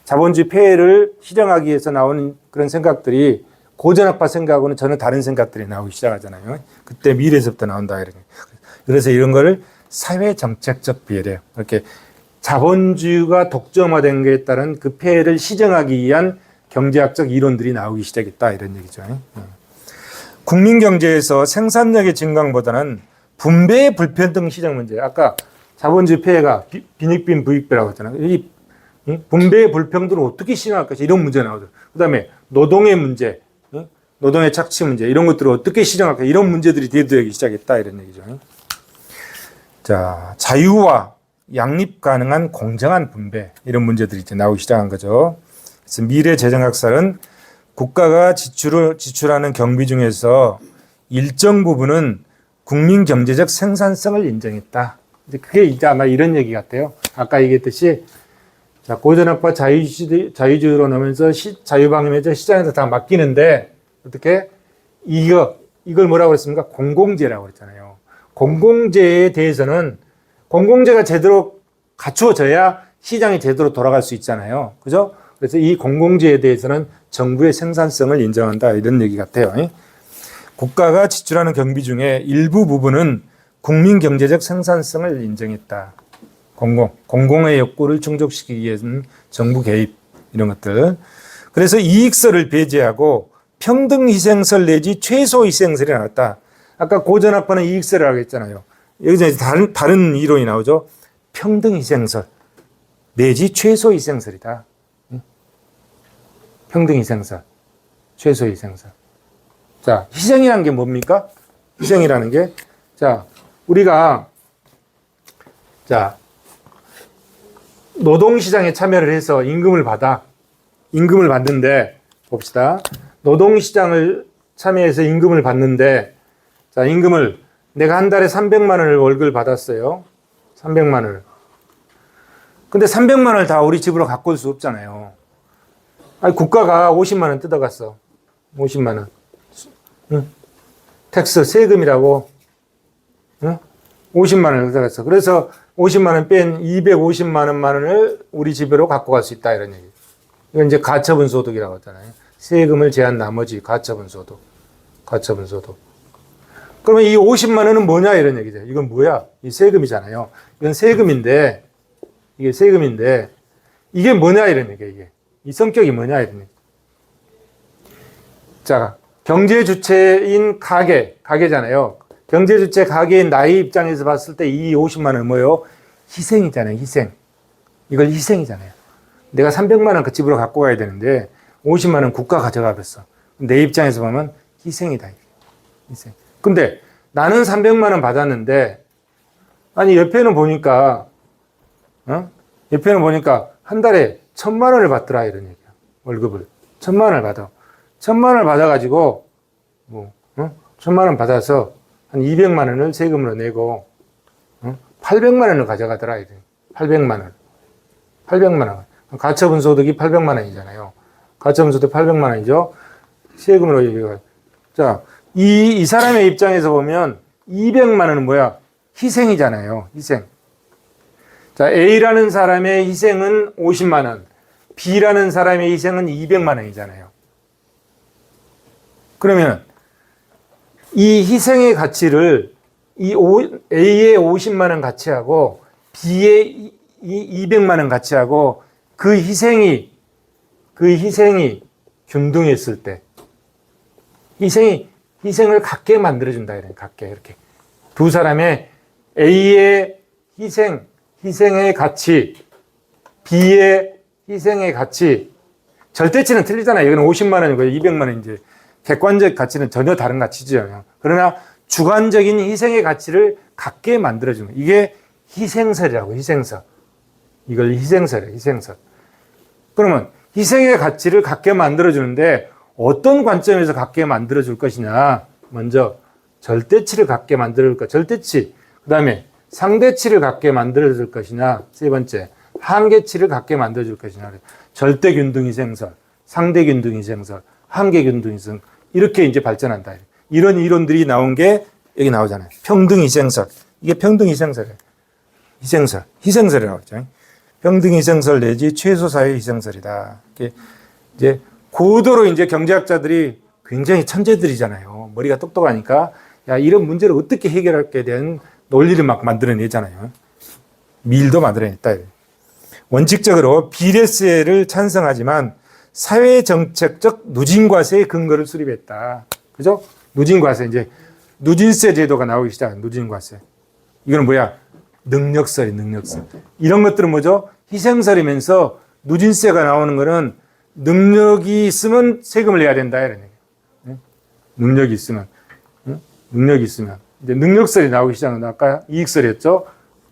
자본주의 폐해를 시정하기 위해서 나오는 그런 생각들이 고전학파 생각하고는 전혀 다른 생각들이 나오기 시작하잖아요. 그때 미래에서부터 나온다 이런. 그래서 이런 거를 사회 정책적 비례 이렇게 자본주의가 독점화된 것에 따른 그 폐해를 시정하기 위한 경제학적 이론들이 나오기 시작했다 이런 얘기죠. 국민 경제에서 생산력의 증강보다는 분배의 불평등 시장 문제. 아까 자본주의 폐해가 빈익빈 부익배라고 했잖아요. 이 분배의 불평등을 어떻게 시정할 것이 이런 문제가 나오죠. 그다음에 노동의 문제, 노동의 착취 문제 이런 것들을 어떻게 시정할 까 이런 문제들이 대두되기 시작했다 이런 얘기죠. 자, 자유와 양립 가능한 공정한 분배 이런 문제들이 이제 나오기 시작한 거죠. 그래서 미래 재정학설은 국가가 지출하는 경비 중에서 일정 부분은 국민 경제적 생산성을 인정했다. 이제 그게 이제 아마 이런 얘기 같아요. 아까 얘기했듯이 자, 고전학파 자유주의로 나오면서 자유방임에서 시장에서 다 맡기는데 어떻게 이걸 뭐라고 그랬습니까? 공공재라고 그랬잖아요. 공공재에 대해서는 공공재가 제대로 갖추어져야 시장이 제대로 돌아갈 수 있잖아요. 그죠? 그래서 이 공공재에 대해서는 정부의 생산성을 인정한다. 이런 얘기 같아요. 국가가 지출하는 경비 중에 일부 부분은 국민 경제적 생산성을 인정했다. 공공의 욕구를 충족시키기 위해서는 정부 개입 이런 것들. 그래서 이익설을 배제하고 평등희생설 내지 최소희생설이 나왔다. 아까 고전학파는 이익설을 하겠잖아요. 여기서 이제 다른 이론이 나오죠. 평등희생설 내지 최소희생설이다. 평등희생설, 최소희생설. 자, 희생이라는 게 뭡니까? 희생이라는 게, 자, 우리가, 노동시장에 참여를 해서 임금을 받는데, 봅시다. 노동시장을 참여해서 임금을 받는데, 자, 임금을, 내가 한 달에 300만 원을 월급을 받았어요. 300만 원을. 근데 300만 원을 다 우리 집으로 갖고 올 수 없잖아요. 아니, 국가가 50만 원 뜯어갔어. 50만 원. 응? 텍스, 세금이라고. 응? 50만 원을 뜯어갔어. 그래서 50만 원 뺀 250만 원을 우리 집으로 갖고 갈 수 있다. 이런 얘기. 이건 이제 가처분 소득이라고 하잖아요. 세금을 제한 나머지 가처분 소득. 그러면 이 50만 원은 뭐냐? 이런 얘기죠. 이건 뭐야? 이 세금이잖아요. 이건 세금인데, 이게 뭐냐? 이런 얘기예요, 이게. 이 성격이 뭐냐? 이런 얘기. 자, 경제 주체인 가게잖아요. 경제주체 가계인 나의 입장에서 봤을 때 이 50만 원은 뭐예요? 희생이잖아요, 희생. 이걸 희생이잖아요. 내가 300만 원 그 집으로 갖고 가야 되는데 50만 원 국가 가져가 버렸어. 내 입장에서 보면 희생이다. 희생. 근데 나는 300만 원 받았는데 아니 옆에는 보니까 옆에는 보니까 한 달에 1,000만 원을 받더라 이런 얘기야. 월급을 1,000만 원을 받아. 1,000만 원을 받아가지고 1,000만 원 받아서 한 200만 원을 세금으로 내고 800만 원을 가져가더라 이래. 800만 원. 800만 원. 가처분 소득이 800만 원이잖아요. 가처분 소득 800만 원이죠. 세금으로 얘기가. 자, 이 사람의 입장에서 보면 200만 원은 뭐야? 희생이잖아요. 희생. 자, A라는 사람의 희생은 50만 원. B라는 사람의 희생은 200만 원이잖아요. 그러면 이 희생의 가치를 A의 50만 원 가치하고 B의 200만 원 가치하고 그 희생이 균등했을 때 희생을 같게 만들어준다. 같게 이렇게 두 사람의 A의 희생의 가치, B의 희생의 가치, 절대치는 틀리잖아요. 이건 50만 원이고 200만 원인지 객관적 가치는 전혀 다른 가치죠. 그러나 주관적인 희생의 가치를 같게 만들어주는 이게 희생설이라고. 희생설. 이걸 희생설이에요. 희생설. 그러면 희생의 가치를 갖게 만들어주는데 어떤 관점에서 갖게 만들어줄 것이냐. 먼저 절대치를 갖게 만들어줄 것. 절대치. 그 다음에 상대치를 갖게 만들어줄 것이냐. 세 번째, 한계치를 갖게 만들어줄 것이냐. 절대균등희생설, 상대균등희생설, 한계균등희생 이렇게 이제 발전한다. 이런 이론들이 나온 게 여기 나오잖아요. 평등희생설. 이게 평등희생설이에요. 희생설이라고 하죠. 평등희생설 내지 최소사회희생설이다. 이게 이제 고도로 이제 경제학자들이 굉장히 천재들이잖아요. 머리가 똑똑하니까 야 이런 문제를 어떻게 해결할게 대한 논리를 막 만들어내잖아요. 밀도 만들어냈다. 원칙적으로 비례세를 찬성하지만 사회정책적 누진과세의 근거를 수립했다. 그죠? 누진과세 이제 누진세 제도가 나오기 시작한 누진과세. 이거는 뭐야? 능력설. 이런 것들은 뭐죠? 희생설이면서 누진세가 나오는 거는 능력이 있으면 세금을 내야 된다 이런 얘기예요. 능력이 있으면 이제 능력설이 나오기 시작한다. 아까 이익설이었죠?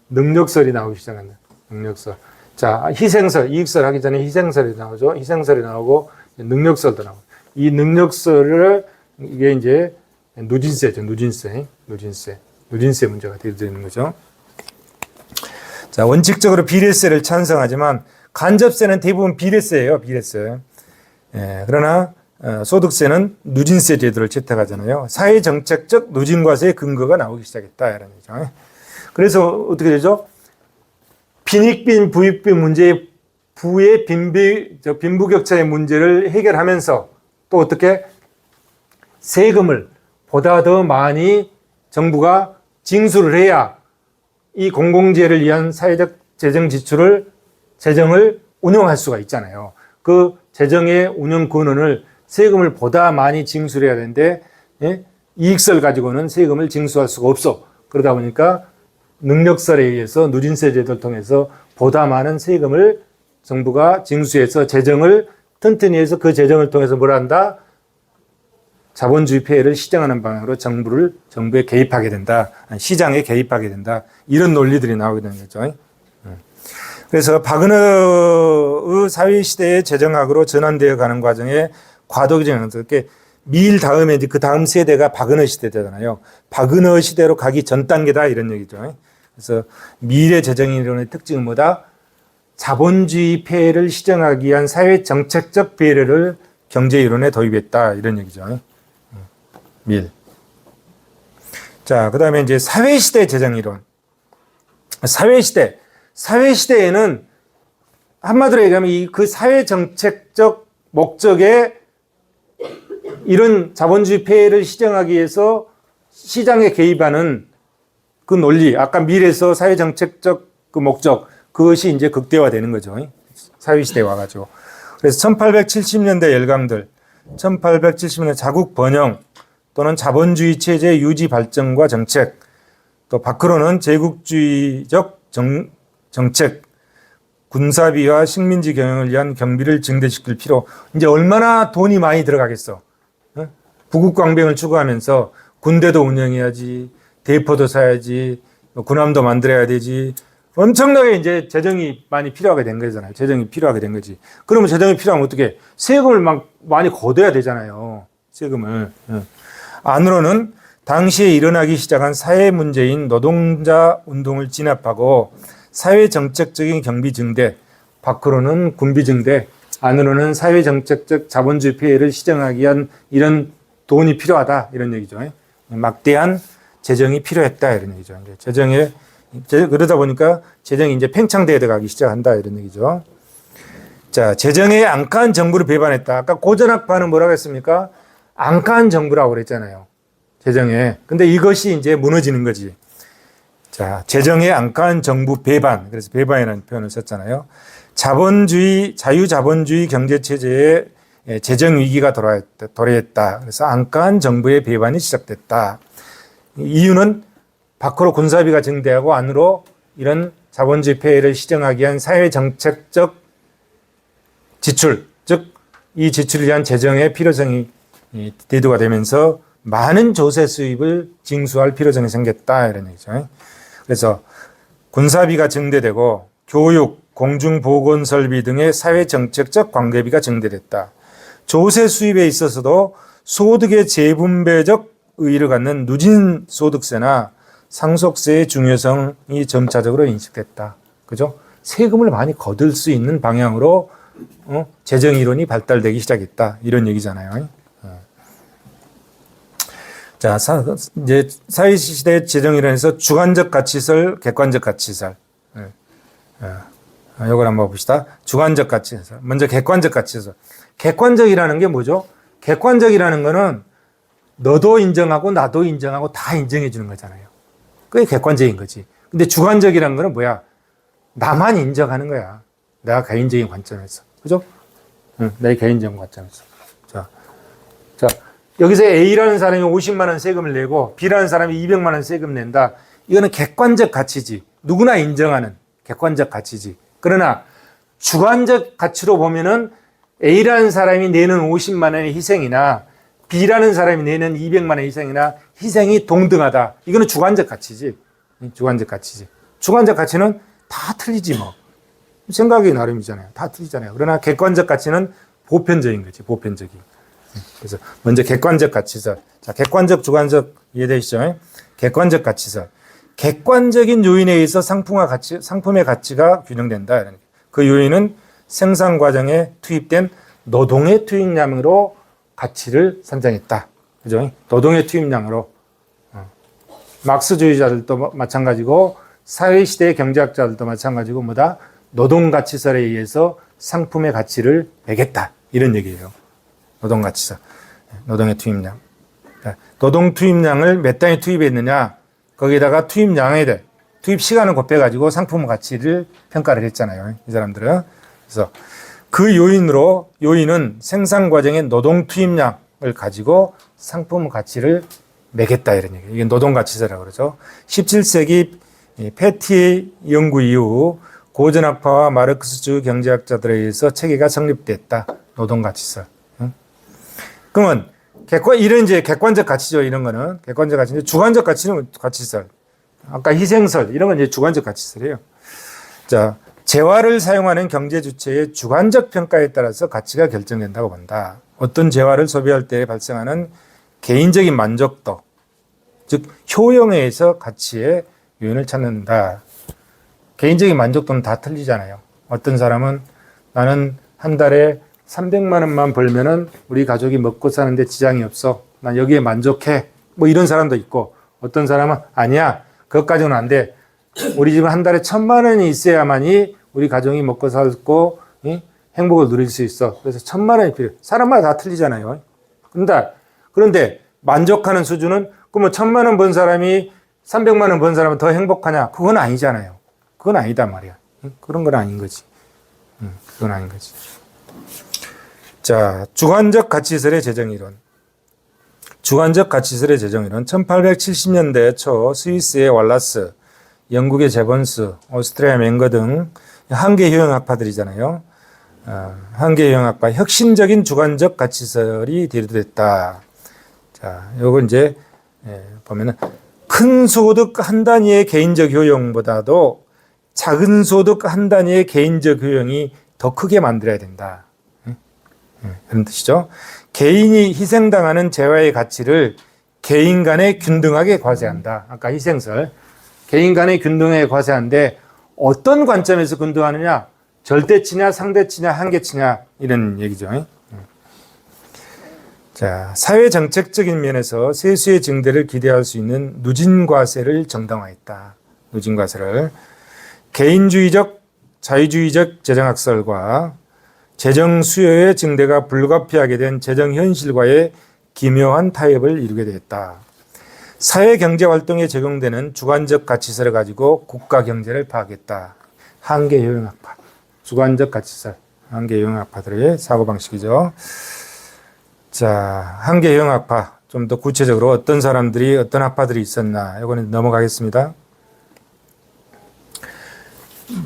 능력설이 나오기 시작한다. 능력설. 자, 희생설, 이익설 하기 전에 희생설이 나오죠. 희생설이 나오고 능력설도 나오고. 이 능력설을 이게 이제 누진세죠. 누진세 문제가 되는 거죠. 자, 원칙적으로 비례세를 찬성하지만 간접세는 대부분 비례세예요. 비례세. 예, 그러나 소득세는 누진세 제도를 채택하잖아요. 사회정책적 누진과세의 근거가 나오기 시작했다. 이런 얘기죠. 그래서 어떻게 되죠? 빈익빈 부익빈 문제의 부의 빈부격차의 문제를 해결하면서 또 어떻게 세금을 보다 더 많이 정부가 징수를 해야 이 공공재를 위한 사회적 재정을 운영할 수가 있잖아요. 그 재정의 운영 권한을 세금을 보다 많이 징수를 해야 되는데 이익설 가지고는 세금을 징수할 수가 없어. 그러다 보니까 능력설에 의해서 누진세 제도를 통해서 보다 많은 세금을 정부가 징수해서 재정을 튼튼히 해서 그 재정을 통해서 뭘 한다? 자본주의 폐해를 시정하는 방향으로 정부에 개입하게 된다. 시장에 개입하게 된다. 이런 논리들이 나오게 되는 거죠. 그래서 박은호의 사회시대의 재정학으로 전환되어 가는 과정에 과도기적인 그렇게 미일 다음에 이제 그 다음 세대가 박은호 시대잖아요. 박은호 시대로 가기 전 단계다 이런 얘기죠. 그래서 미래 재정이론의 특징은 뭐다? 자본주의 폐해를 시정하기 위한 사회 정책적 배려를 경제 이론에 도입했다 이런 얘기죠. 밀. 자, 그다음에 이제 사회시대 재정 이론. 사회시대에는 한마디로 얘기하면 그 사회 정책적 목적에 이런 자본주의 폐해를 시정하기 위해서 시장에 개입하는 그 논리, 아까 밀에서 사회 정책적 그 목적, 그것이 이제 극대화되는 거죠. 사회시대에 와가지고. 그래서 1870년대 열강들, 1870년대 자국 번영, 또는 자본주의 체제 유지 발전과 정책, 또 밖으로는 제국주의적 정책, 군사비와 식민지 경영을 위한 경비를 증대시킬 필요. 이제 얼마나 돈이 많이 들어가겠어. 부국강병을 추구하면서 군대도 운영해야지, 대포도 사야지, 군함도 만들어야 되지. 엄청나게 이제 재정이 많이 필요하게 된 거잖아요. 재정이 필요하게 된 거지. 그러면 재정이 필요하면 어떻게? 세금을 막 많이 걷어야 되잖아요. 세금을. 안으로는 당시에 일어나기 시작한 사회 문제인 노동자 운동을 진압하고 사회 정책적인 경비 증대, 밖으로는 군비 증대, 안으로는 사회 정책적 자본주의 폐해를 시정하기 위한 이런 돈이 필요하다 이런 얘기죠. 막대한 재정이 필요했다 이런 얘기죠. 그러다 보니까 재정이 이제 팽창대에 들어가기 시작한다 이런 얘기죠. 자, 재정에 안카한 정부를 배반했다. 아까 고전학파는 뭐라고 했습니까? 안카한 정부라고 그랬잖아요. 재정에. 근데 이것이 이제 무너지는 거지. 자, 재정에 안카한 정부 배반. 그래서 배반이라는 표현을 썼잖아요. 자유자본주의 경제체제에 재정 위기가 도래했다. 그래서 안카한 정부의 배반이 시작됐다. 이유는 밖으로 군사비가 증대하고 안으로 이런 자본주의 폐해를 시정하기 위한 사회정책적 지출, 즉 이 지출을 위한 재정의 필요성이 대두가 되면서 많은 조세 수입을 징수할 필요성이 생겼다 이런 얘기죠. 그래서 군사비가 증대되고 교육, 공중보건설비 등의 사회정책적 관계비가 증대됐다. 조세 수입에 있어서도 소득의 재분배적 의의를 갖는 누진소득세나 상속세의 중요성이 점차적으로 인식됐다. 그죠? 세금을 많이 거둘 수 있는 방향으로 재정 이론이 발달되기 시작했다. 이런 얘기잖아요. 자, 이제 사회시대 재정 이론에서 주관적 가치설, 객관적 가치설. 이걸 한번 봅시다. 주관적 가치설. 먼저 객관적 가치설. 객관적이라는 게 뭐죠? 객관적이라는 거는 너도 인정하고 나도 인정하고 다 인정해 주는 거잖아요. 그게 객관적인 거지. 근데 주관적이라는 거는 뭐야? 나만 인정하는 거야. 내가 개인적인 관점에서. 그죠? 내 개인적인 관점에서. 자, 여기서 A라는 사람이 50만 원 세금을 내고 B라는 사람이 200만 원 세금 낸다. 이거는 객관적 가치지. 누구나 인정하는 객관적 가치지. 그러나 주관적 가치로 보면은 A라는 사람이 내는 50만 원의 희생이나 B라는 사람이 내는 200만 원의 희생이나 희생이 동등하다. 이거는 주관적 가치지. 주관적 가치지. 주관적 가치는 다 틀리지 뭐. 생각이 나름이잖아요. 다 틀리잖아요. 그러나 객관적 가치는 보편적인 거지. 보편적인. 그래서 먼저 객관적 가치설. 자, 객관적, 주관적 이해되시죠? 객관적 가치설. 객관적인 요인에 의해서 상품의 가치가 규정된다. 그 요인은 생산 과정에 투입된 노동의 투입량으로 가치를 산정했다. 그죠? 노동의 투입량으로. 막스주의자들도 마찬가지고 사회시대의 경제학자들도 마찬가지고 뭐다? 노동가치설에 의해서 상품의 가치를 매겼다. 이런 얘기예요. 노동가치설. 노동의 투입량. 노동 투입량을 몇 단위 투입했느냐? 거기다가 투입량에 대해 투입 시간을 곱해가지고 상품 가치를 평가를 했잖아요. 이 사람들은. 그래서 그 요인은 생산 과정의 노동 투입량을 가지고 상품 가치를 매겼다. 이런 얘기예요. 이게 노동가치설이라고 그러죠. 17세기 패티의 연구 이후 고전학파와 마르크스주의 경제학자들에 의해서 체계가 성립됐다. 노동가치설. 그러면 이런 이제 객관적 가치죠. 이런 거는 객관적 가치인데 주관적 가치는 가치설. 아까 희생설 이런 건 이제 주관적 가치설이에요. 자, 재화를 사용하는 경제 주체의 주관적 평가에 따라서 가치가 결정된다고 본다. 어떤 재화를 소비할 때 발생하는 개인적인 만족도, 즉 효용에 의해서 가치의 요인을 찾는다. 개인적인 만족도는 다 틀리잖아요. 어떤 사람은 나는 한 달에 300만 원만 벌면은 우리 가족이 먹고 사는데 지장이 없어. 난 여기에 만족해. 뭐 이런 사람도 있고, 어떤 사람은 아니야. 그것까지는 안 돼. 우리 집은 한 달에 1,000만 원이 있어야만이 우리 가족이 먹고 살고 행복을 누릴 수 있어. 그래서 1,000만 원이 필요해. 사람마다 다 틀리잖아요. 그런데 만족하는 수준은 그러면 1,000만 원 번 사람이 300만 원 번 사람은 더 행복하냐? 그건 아니잖아요. 그건 아니단 말이야. 그런 건 아닌 거지. 그건 아닌 거지. 자, 주관적 가치설의 재정이론. 주관적 가치설의 재정이론. 1870년대 초 스위스의 왈라스, 영국의 제본스, 오스트리아 맹거 등 한계효용학파들이잖아요. 한계효용학파 혁신적인 주관적 가치설이 대두됐다. 자, 요거 이제 보면은 큰 소득 한 단위의 개인적 효용보다도 작은 소득 한 단위의 개인적 효용이 더 크게 만들어야 된다. 그런 뜻이죠. 개인이 희생당하는 재화의 가치를 개인 간에 균등하게 과세한다. 아까 희생설. 개인 간에 균등하게 과세하는데 어떤 관점에서 균등하느냐? 절대치냐, 상대치냐, 한계치냐 이런 얘기죠. 자, 사회 정책적인 면에서 세수의 증대를 기대할 수 있는 누진과세를 정당화했다. 누진과세를 개인주의적, 자유주의적 재정학설과 재정 수요의 증대가 불가피하게 된 재정 현실과의 기묘한 타협을 이루게 되었다. 사회 경제 활동에 적용되는 주관적 가치설을 가지고 국가 경제를 파악했다. 한계효용학파, 주관적 가치설, 한계효용학파들의 사고방식이죠. 자, 한계효용학파, 좀 더 구체적으로 어떤 사람들이, 어떤 학파들이 있었나, 이거는 넘어가겠습니다.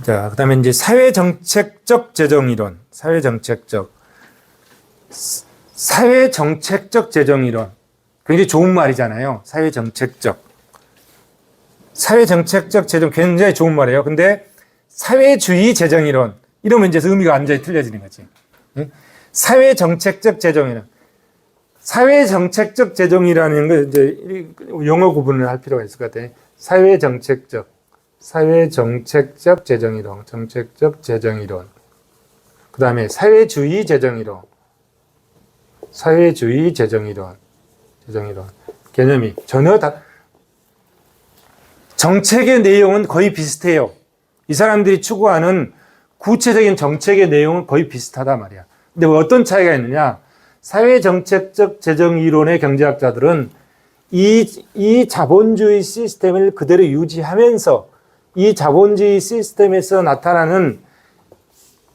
자, 그 다음에 이제 사회정책적 재정이론, 사회정책적 재정이론. 굉장히 좋은 말이잖아요. 사회정책적 재정 굉장히 좋은 말이에요. 근데 사회주의 재정이론, 이러면 이제 의미가 완전히 틀려지는 거지. 사회정책적 재정이론. 사회정책적 재정이라는 거 이제 영어 구분을 할 필요가 있을 것 같아요. 사회정책적 재정이론, 정책적 재정이론. 그 다음에 사회주의 재정이론. 개념이 전혀 다, 정책의 내용은 거의 비슷해요. 이 사람들이 추구하는 구체적인 정책의 내용은 거의 비슷하단 말이야. 근데 어떤 차이가 있느냐? 사회정책적 재정이론의 경제학자들은 이 자본주의 시스템을 그대로 유지하면서 이 자본주의 시스템에서 나타나는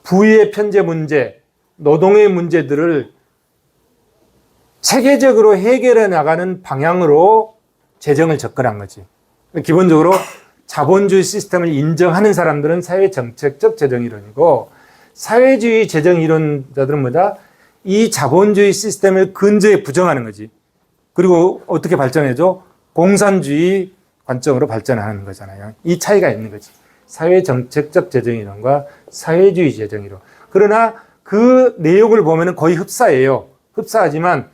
부의 편제 문제, 노동의 문제들을 체계적으로 해결해 나가는 방향으로 재정을 접근한 거지. 기본적으로 자본주의 시스템을 인정하는 사람들은 사회정책적 재정이론이고, 사회주의 재정이론자들은 뭐다? 이 자본주의 시스템을 근저에 부정하는 거지. 그리고 어떻게 발전해줘? 공산주의 관점으로 발전하는 거잖아요. 이 차이가 있는 거지. 사회정책적 재정이론과 사회주의 재정이론. 그러나 그 내용을 보면 거의 흡사해요. 흡사하지만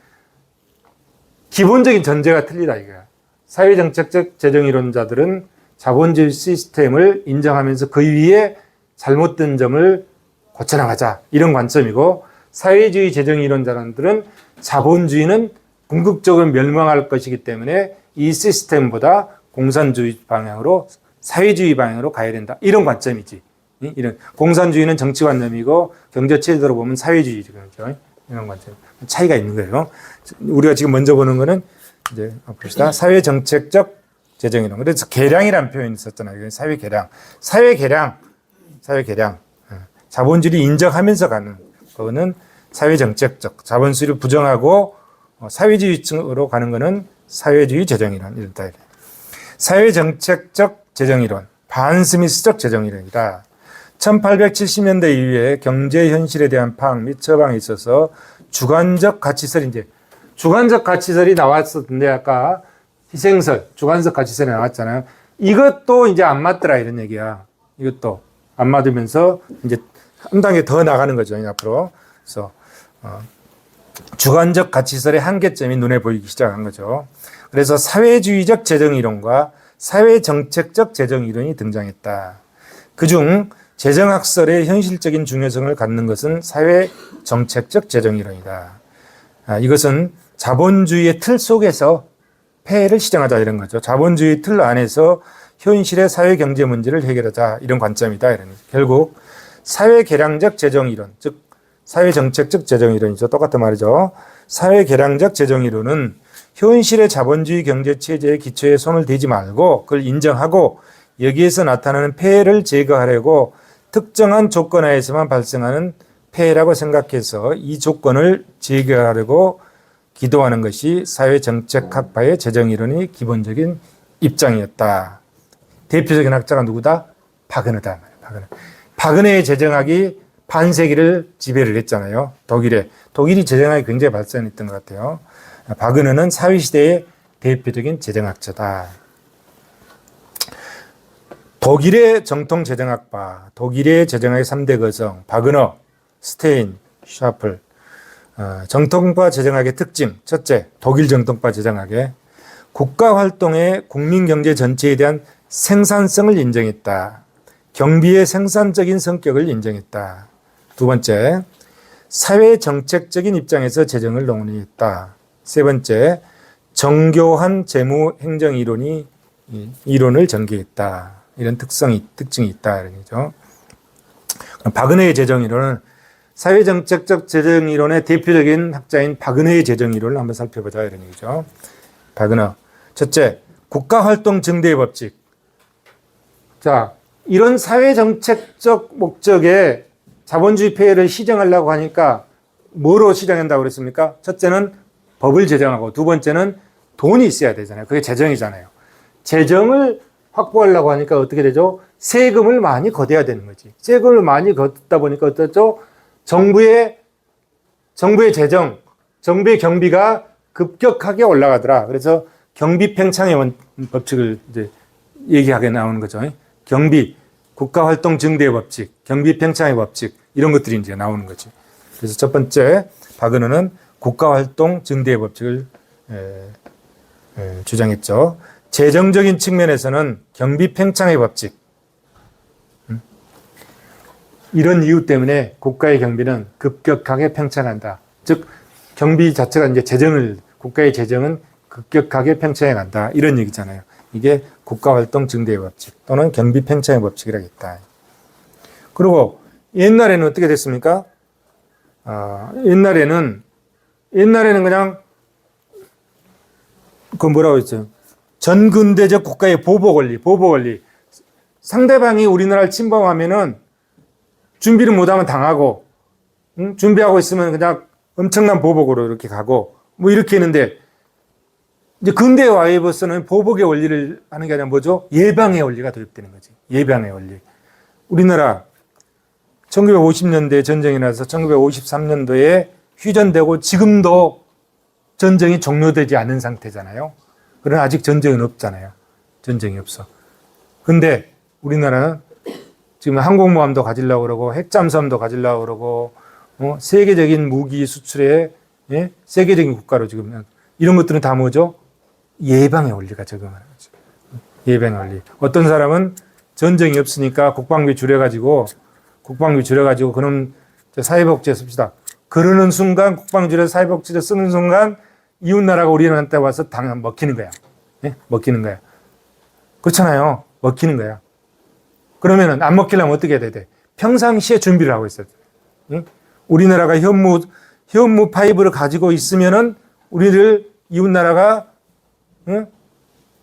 기본적인 전제가 틀리다 이거야. 사회정책적 재정이론자들은 자본주의 시스템을 인정하면서 그 위에 잘못된 점을 고쳐나가자, 이런 관점이고, 사회주의 재정이론자들은 자본주의는 궁극적으로 멸망할 것이기 때문에 이 시스템보다 공산주의 방향으로, 사회주의 방향으로 가야 된다, 이런 관점이지. 이런 공산주의는 정치관념이고 경제체제로 보면 사회주의죠. 이런 관점. 차이가 있는 거예요. 우리가 지금 먼저 보는 거는 이제 봅시다. 사회정책적 재정이론. 그래서 계량이라는 표현이 있었잖아요. 사회계량. 자본주의를 인정하면서 가는 거는 사회정책적. 자본주의를 부정하고 사회주의층으로 가는 거는 사회주의 재정이론. 이런 타입. 사회정책적 재정이론. 반스미스적 재정이론이다. 1870년대 이후에 경제 현실에 대한 파악 및 처방에 있어서 주관적 가치설이 나왔었는데, 아까 희생설, 주관적 가치설이 나왔잖아요. 이것도 이제 안 맞더라, 이런 얘기야. 이것도 안 맞으면서 이제 한 단계 더 나가는 거죠, 앞으로. 그래서, 주관적 가치설의 한계점이 눈에 보이기 시작한 거죠. 그래서 사회주의적 재정이론과 사회정책적 재정이론이 등장했다. 그중 재정학설의 현실적인 중요성을 갖는 것은 사회정책적 재정이론이다. 이것은 자본주의의 틀 속에서 폐해를 시정하자, 이런 거죠. 자본주의 틀 안에서 현실의 사회경제 문제를 해결하자, 이런 관점이다. 이런 거죠. 결국 사회계량적 재정이론, 즉 사회정책적 재정이론이죠. 똑같은 말이죠. 사회계량적 재정이론은 현실의 자본주의 경제체제의 기초에 손을 대지 말고 그걸 인정하고 여기에서 나타나는 폐해를 제거하려고 특정한 조건 하에서만 발생하는 폐해라고 생각해서 이 조건을 제거하려고 기도하는 것이 사회정책학파의 재정이론의 기본적인 입장이었다. 대표적인 학자가 누구다? 바그너다. 바그너의 재정학이 반세기를 지배를 했잖아요. 독일이 재정학이 굉장히 발전했던 것 같아요. 바그너는 사회시대의 대표적인 재정학자다. 독일의 정통 재정학파, 독일의 재정학의 3대 거성, 바그너, 스테인, 샤플. 정통파 재정학의 특징. 첫째, 독일 정통파 재정학의 국가활동의 국민경제 전체에 대한 생산성을 인정했다. 경비의 생산적인 성격을 인정했다. 두 번째, 사회정책적인 입장에서 재정을 논의했다. 세 번째, 정교한 재무행정이론을 전개했다. 이런 특징이 있다. 이런 거죠. 바그너의 재정이론은 사회정책적 재정이론의 대표적인 학자인 바그너의 재정이론을 한번 살펴보자. 이런 얘기죠. 바그너. 첫째, 국가활동 증대의 법칙. 자, 이런 사회정책적 목적의 자본주의 폐해를 시정하려고 하니까 뭐로 시정한다고 그랬습니까? 첫째는 법을 제정하고 두 번째는 돈이 있어야 되잖아요. 그게 재정이잖아요. 재정을 확보하려고 하니까 어떻게 되죠? 세금을 많이 걷어야 되는 거지. 세금을 많이 걷다 보니까 어떻죠? 정부의 재정, 정부의 경비가 급격하게 올라가더라. 그래서 경비 팽창의 법칙을 이제 얘기하게 나오는 거죠. 경비, 국가활동 증대의 법칙, 경비 팽창의 법칙, 이런 것들이 이제 나오는 거지. 그래서 첫 번째, 바그너는 국가활동 증대의 법칙을 주장했죠. 재정적인 측면에서는 경비 팽창의 법칙. 이런 이유 때문에 국가의 경비는 급격하게 팽창한다. 즉, 경비 자체가 이제 국가의 재정은 급격하게 팽창해 간다. 이런 얘기잖아요. 이게 국가활동 증대의 법칙 또는 경비 팽창의 법칙이라고 했다. 그리고 옛날에는 어떻게 됐습니까? 옛날에는 그냥 그 뭐라고 했죠? 전근대적 국가의 보복 원리. 상대방이 우리나라를 침범하면은 준비를 못하면 당하고, 준비하고 있으면 그냥 엄청난 보복으로 이렇게 가고, 뭐 이렇게 했는데, 이제 근대 와이버스는 보복의 원리를 하는 게 아니라 뭐죠? 예방의 원리가 도입되는 거지. 예방의 원리. 우리나라 1950년대 전쟁이 나서 1953년도에 휴전되고 지금도 전쟁이 종료되지 않은 상태잖아요. 그러나 아직 전쟁은 없잖아요. 전쟁이 없어. 근데 우리나라는 지금 항공모함도 가지려고 그러고 핵잠수함도 가지려고 그러고 세계적인 무기 수출에 세계적인 국가로 지금 이런 것들은 다 뭐죠? 예방의 원리가 적용하는 거죠. 예방의 원리. 어떤 사람은 전쟁이 없으니까 국방비 줄여가지고 그럼 사회복지에 씁시다. 그러는 순간 국방비 줄여서 사회복지에 쓰는 순간 이웃나라가 우리나라한테 와서 먹히는 거야. 먹히는 거야. 그렇잖아요. 먹히는 거야. 그러면은 안 먹히려면 어떻게 해야 돼? 평상시에 준비를 하고 있어야 돼. 우리나라가 현무 파이브를 가지고 있으면은 우리를 이웃나라가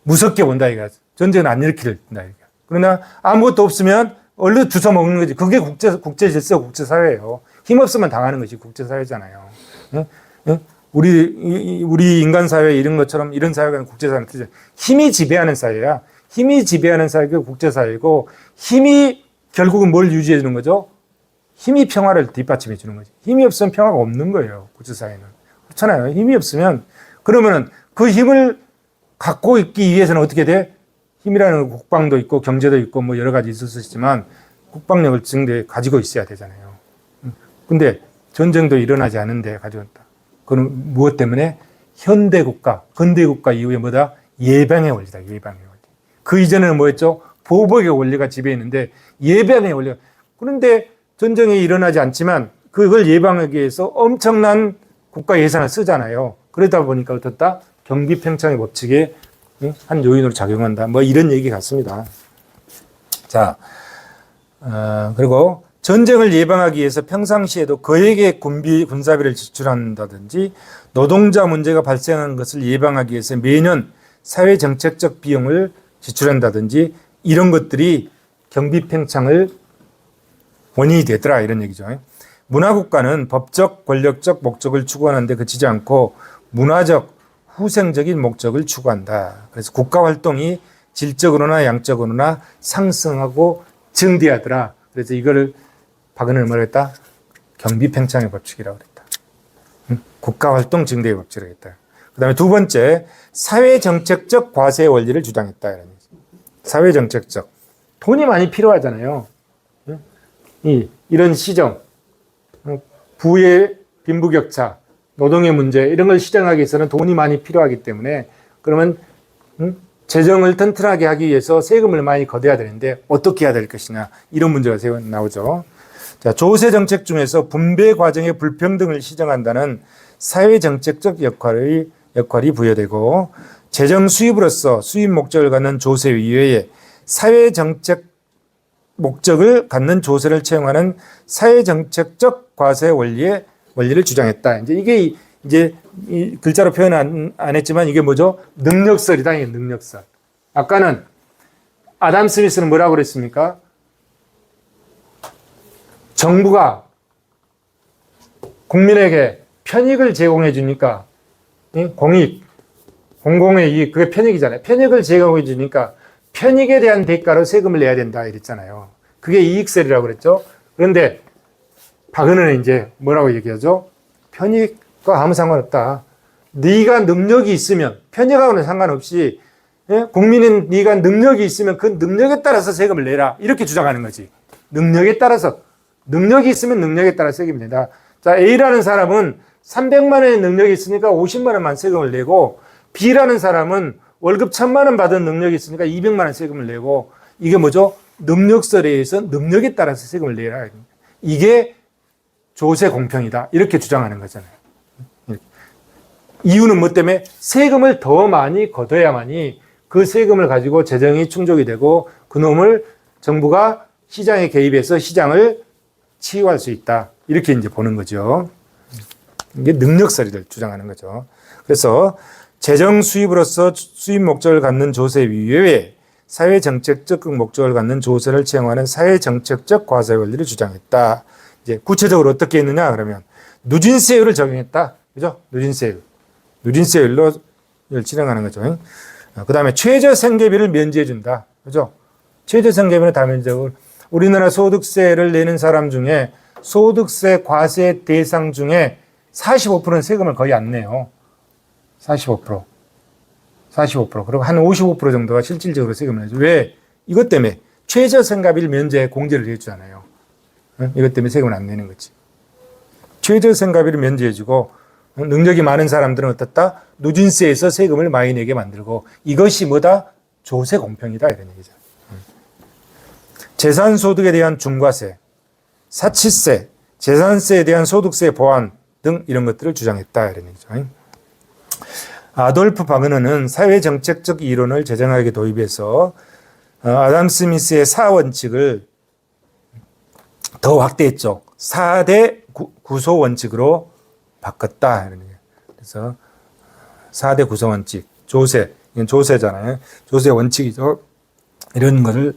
무섭게 본다 이거야. 전쟁은 안 일으킨다 이거야. 그러나 아무것도 없으면 얼른 주워 먹는 거지. 그게 국제 질서, 국제 사회예요. 힘 없으면 당하는 것이 국제 사회잖아요. 우리 인간 사회 이런 것처럼 이런 사회가 국제 사회는 힘이 지배하는 사회야. 힘이 지배하는 사회가 국제 사회고 힘이 결국은 뭘 유지해 주는 거죠? 힘이 평화를 뒷받침해 주는 거지. 힘이 없으면 평화가 없는 거예요. 국제 사회는. 그렇잖아요. 힘이 없으면 그러면은 그 힘을 갖고 있기 위해서는 어떻게 돼? 힘이라는 국방도 있고 경제도 있고 뭐 여러 가지 있을 수 있지만 국방력을 가지고 있어야 되잖아요. 근데 전쟁도 일어나지 않은데 가져왔다. 그건 무엇 때문에? 현대국가, 근대국가 이후에 뭐다? 예방의 원리다. 예방의 원리. 그 이전에는 뭐였죠? 보복의 원리가 지배했는데 예방의 원리가. 그런데 전쟁이 일어나지 않지만 그걸 예방하기 위해서 엄청난 국가 예산을 쓰잖아요. 그러다 보니까 어떻다? 경비 팽창의 법칙에 한 요인으로 작용한다. 뭐 이런 얘기 같습니다. 자, 그리고 전쟁을 예방하기 위해서 평상시에도 거액의 군사비를 지출한다든지 노동자 문제가 발생하는 것을 예방하기 위해서 매년 사회정책적 비용을 지출한다든지 이런 것들이 경비 팽창을 원인이 되더라 이런 얘기죠. 문화국가는 법적, 권력적 목적을 추구하는 데 그치지 않고 문화적, 후생적인 목적을 추구한다. 그래서 국가 활동이 질적으로나 양적으로나 상승하고 증대하더라. 그래서 이거를 박은혜는 뭐라 했다? 경비팽창의 법칙이라고 그랬다. 국가 활동 증대의 법칙이라고 했다. 그 다음에 두 번째, 사회정책적 과세의 원리를 주장했다. 이런 얘기죠. 사회정책적. 돈이 많이 필요하잖아요. 이런 시정, 부의 빈부격차, 노동의 문제 이런 걸 시정하기 위해서는 돈이 많이 필요하기 때문에 그러면 재정을 튼튼하게 하기 위해서 세금을 많이 걷어야 되는데 어떻게 해야 될 것이냐 이런 문제가 나오죠. 자, 조세 정책 중에서 분배 과정의 불평등을 시정한다는 사회정책적 역할이 부여되고 재정 수입으로서 수입 목적을 갖는 조세 이외에 사회정책 목적을 갖는 조세를 채용하는 사회정책적 과세 원리를 주장했다. 이게 이 글자로 표현 안 했지만 이게 뭐죠? 능력설이다. 이게 능력설. 아까는 아담 스미스는 뭐라고 그랬습니까? 정부가 국민에게 편익을 제공해 주니까 공익, 공공의 이익, 그게 편익이잖아요. 편익을 제공해 주니까 편익에 대한 대가로 세금을 내야 된다 이랬잖아요. 그게 이익설이라고 그랬죠. 그런데 박은혜는 이제 뭐라고 얘기하죠? 편익과 아무 상관없다. 네가 능력이 있으면 편익하고는 상관없이 국민은 네가 능력이 있으면 그 능력에 따라서 세금을 내라 이렇게 주장하는 거지. 능력에 따라서 능력이 있으면 능력에 따라 세금을 낸다. 자, A라는 사람은 300만 원의 능력이 있으니까 50만 원만 세금을 내고 B라는 사람은 월급 1000만 원 받은 능력이 있으니까 200만 원 세금을 내고 이게 뭐죠? 능력설에 의해서 능력에 따라서 세금을 내라. 이게 조세 공평이다. 이렇게 주장하는 거잖아요. 이유는 뭐 때문에 세금을 더 많이 걷어야만이 그 세금을 가지고 재정이 충족이 되고 그놈을 정부가 시장에 개입해서 시장을 치유할 수 있다. 이렇게 이제 보는 거죠. 이게 능력설이를 주장하는 거죠. 그래서 재정 수입으로서 수입 목적을 갖는 조세 이외에 사회정책적 목적을 갖는 조세를 채용하는 사회정책적 과세 원리를 주장했다. 이제 구체적으로 어떻게 했느냐 그러면 누진세율을 적용했다. 그죠? 누진세율로 진행하는 거죠. 그 다음에 최저생계비를 면제해 준다. 그죠? 최저생계비는 다 면제하고 우리나라 소득세를 내는 사람 중에 소득세 과세 대상 중에 45%는 세금을 거의 안 내요. 45%. 그리고 한 55% 정도가 실질적으로 세금을 내죠. 왜? 이것 때문에 최저생계비를 면제 공제를 해주잖아요. 이것 때문에 세금을 안 내는 거지. 최저생계비를 면제해주고 능력이 많은 사람들은 어떻다? 누진세에서 세금을 많이 내게 만들고 이것이 뭐다? 조세 공평이다 이런 얘기죠. 재산소득에 대한 중과세, 사치세, 재산세에 대한 소득세 보완 등 이런 것들을 주장했다 이런 얘기죠. 아돌프 박은혜는 사회정책적 이론을 재정학에 도입해서 아담 스미스의 4원칙을 더 확대했죠. 4대 구소 원칙으로 바꿨다. 이런 얘기예요. 그래서 4대 구소 원칙, 조세, 이건 조세잖아요. 조세 원칙이죠. 이런 거를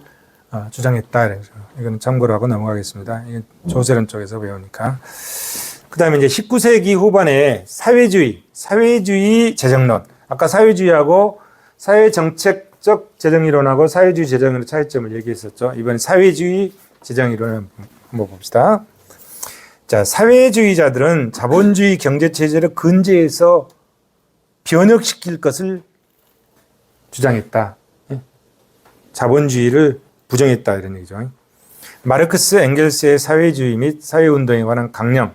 주장했다. 그래서 이건 참고로 하고 넘어가겠습니다. 이건 조세론 쪽에서 배우니까. 그 다음에 이제 19세기 후반에 사회주의 재정론. 아까 사회주의하고 사회정책적 재정이론하고 사회주의 재정의 차이점을 얘기했었죠. 이번에 사회주의 재정이론을 한번 봅시다. 자, 사회주의자들은 자본주의 경제체제를 근제해서 변혁시킬 것을 주장했다. 자본주의를 부정했다. 이런 얘기죠. 마르크스 엥겔스의 사회주의 및 사회운동에 관한 강령.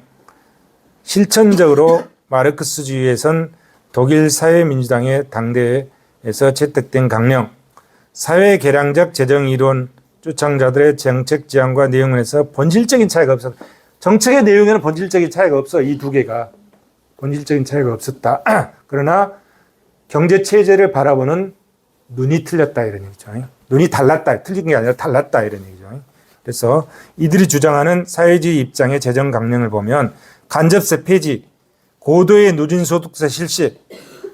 실천적으로 마르크스주의에선 독일 사회민주당의 당대에서 채택된 강령, 사회개량적 재정이론 주창자들의 정책 지향과 내용에서 본질적인 차이가 없었다. 정책의 내용에는 본질적인 차이가 없어. 이 두 개가. 본질적인 차이가 없었다. 그러나 경제체제를 바라보는 눈이 틀렸다. 이런 얘기죠. 눈이 달랐다. 틀린 게 아니라 달랐다. 이런 얘기죠. 그래서 이들이 주장하는 사회주의 입장의 재정 강령을 보면 간접세 폐지, 고도의 누진소득세 실시,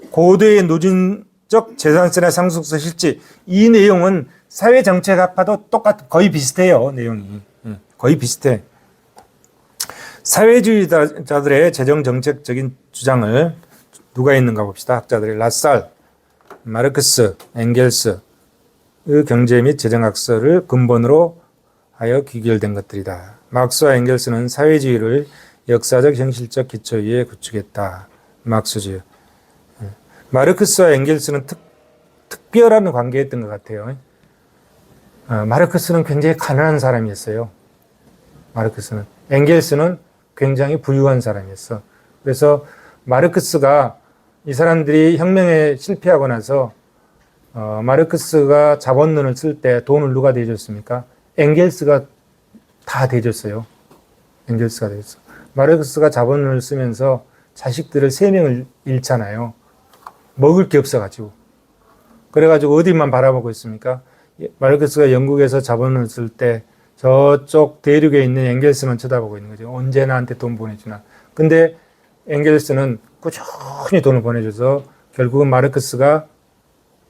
고도의 누진적 재산세나 상속세 실시 이 내용은 사회정책 합파도 거의 비슷해요. 내용이. 거의 비슷해. 사회주의자들의 재정정책적인 주장을 누가 있는가 봅시다. 학자들이 라살, 마르크스, 엥겔스 의 경제 및 재정학설을 근본으로 하여 귀결된 것들이다. 막스와 엥겔스는 사회주의를 역사적 형식적 기초 위에 구축했다. 막스주의. 마르크스와 엥겔스는 특별한 관계였던 것 같아요. 마르크스는 굉장히 가난한 사람이었어요. 마르크스는. 엥겔스는 굉장히 부유한 사람이었어. 그래서 마르크스가 이 사람들이 혁명에 실패하고 나서 마르크스가 자본론을 쓸 때 돈을 누가 대줬습니까? 엥겔스가 다 대줬어요. 엥겔스가 대줬어. 마르크스가 자본론을 쓰면서 자식들을 3명을 잃잖아요. 먹을 게 없어가지고. 그래가지고 어디만 바라보고 있습니까? 마르크스가 영국에서 자본론을 쓸 때 저쪽 대륙에 있는 엥겔스만 쳐다보고 있는 거죠. 언제 나한테 돈 보내주나. 근데 엥겔스는 꾸준히 돈을 보내줘서 결국은 마르크스가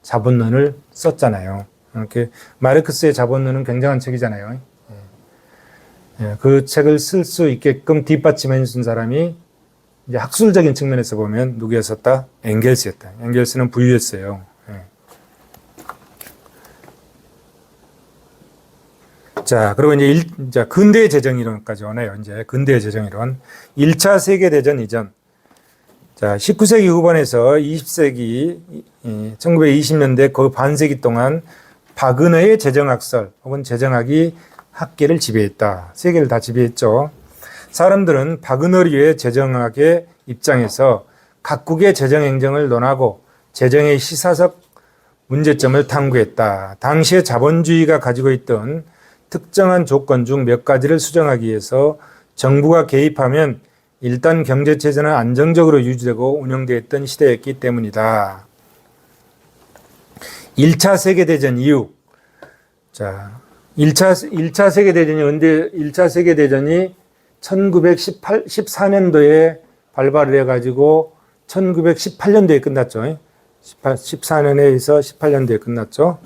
자본론을 썼잖아요. 이렇게 마르크스의 자본론은 굉장한 책이잖아요. 그 책을 쓸 수 있게끔 뒷받침해 준 사람이 이제 학술적인 측면에서 보면 누구였었다? 엥겔스였다. 엥겔스는 부유했어요. 자, 그리고 이제 근대 재정이론까지 오네요. 이제 근대 재정이론. 1차 세계대전 이전. 자, 19세기 후반에서 20세기, 1920년대 그 반세기 동안 바그너의 재정학설 혹은 재정학이 학계를 지배했다. 세계를 다 지배했죠. 사람들은 바그너류의 재정학의 입장에서 각국의 재정 행정을 논하고 재정의 시사적 문제점을 탐구했다. 당시의 자본주의가 가지고 있던 특정한 조건 중 몇 가지를 수정하기 위해서 정부가 개입하면 일단 경제체제는 안정적으로 유지되고 운영되었던 시대였기 때문이다. 1차 세계대전 이후. 자, 1차 세계대전이 언제, 1차 세계대전이 1914년도에 발발을 해가지고 1918년도에 끝났죠. 14년에서 18년도에 끝났죠.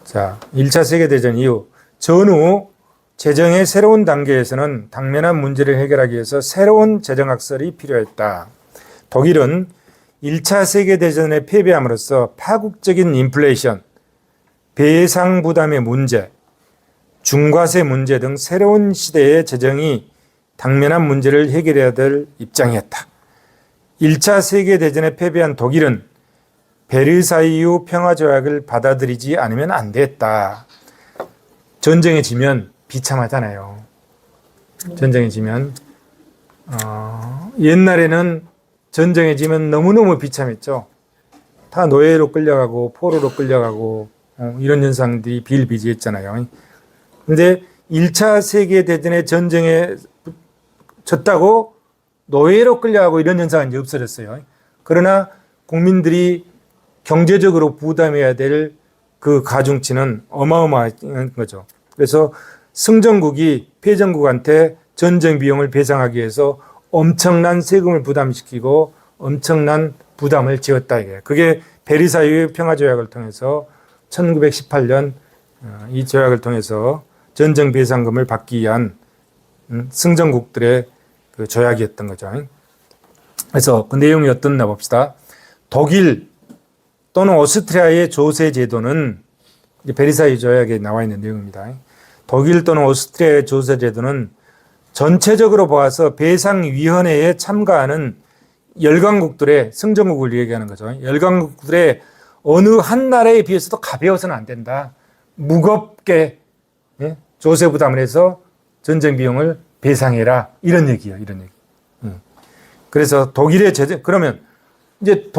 자, 1차 세계대전 이후 전후 재정의 새로운 단계에서는 당면한 문제를 해결하기 위해서 새로운 재정학설이 필요했다. 독일은 1차 세계대전에 패배함으로써 파국적인 인플레이션, 배상 부담의 문제, 중과세 문제 등 새로운 시대의 재정이 당면한 문제를 해결해야 될 입장이었다. 1차 세계대전에 패배한 독일은 베르사유 평화조약을 받아들이지 않으면 안 됐다. 전쟁에 지면 비참하잖아요. 전쟁에 지면 옛날에는 전쟁에 지면 너무너무 비참했죠. 다 노예로 끌려가고 포로로 끌려가고 이런 현상들이 비일비재했잖아요. 그런데 1차 세계대전의 전쟁에 졌다고 노예로 끌려가고 이런 현상은 이제 없어졌어요. 그러나 국민들이 경제적으로 부담해야 될 그 가중치는 어마어마한 거죠. 그래서 승전국이 패전국한테 전쟁 비용을 배상하기 위해서 엄청난 세금을 부담시키고 엄청난 부담을 지었다. 이게. 그게 베르사유 평화조약을 통해서 1918년 이 조약을 통해서 전쟁 배상금을 받기 위한 승전국들의 그 조약이었던 거죠. 그래서 그 내용이 어떻나 봅시다. 독일 또는 오스트리아의 조세 제도는 베르사유 조약에 나와 있는 내용입니다. 독일 또는 오스트리아의 조세 제도는 전체적으로 보아서 배상위원회에 참가하는 열강국들의 승전국을 얘기하는 거죠. 열강국들의 어느 한 나라에 비해서도 가벼워서는 안 된다. 무겁게 조세 부담을 해서 전쟁 비용을 배상해라. 이런 얘기예요. 이런 얘기. 그래서 독일의 그러면 이제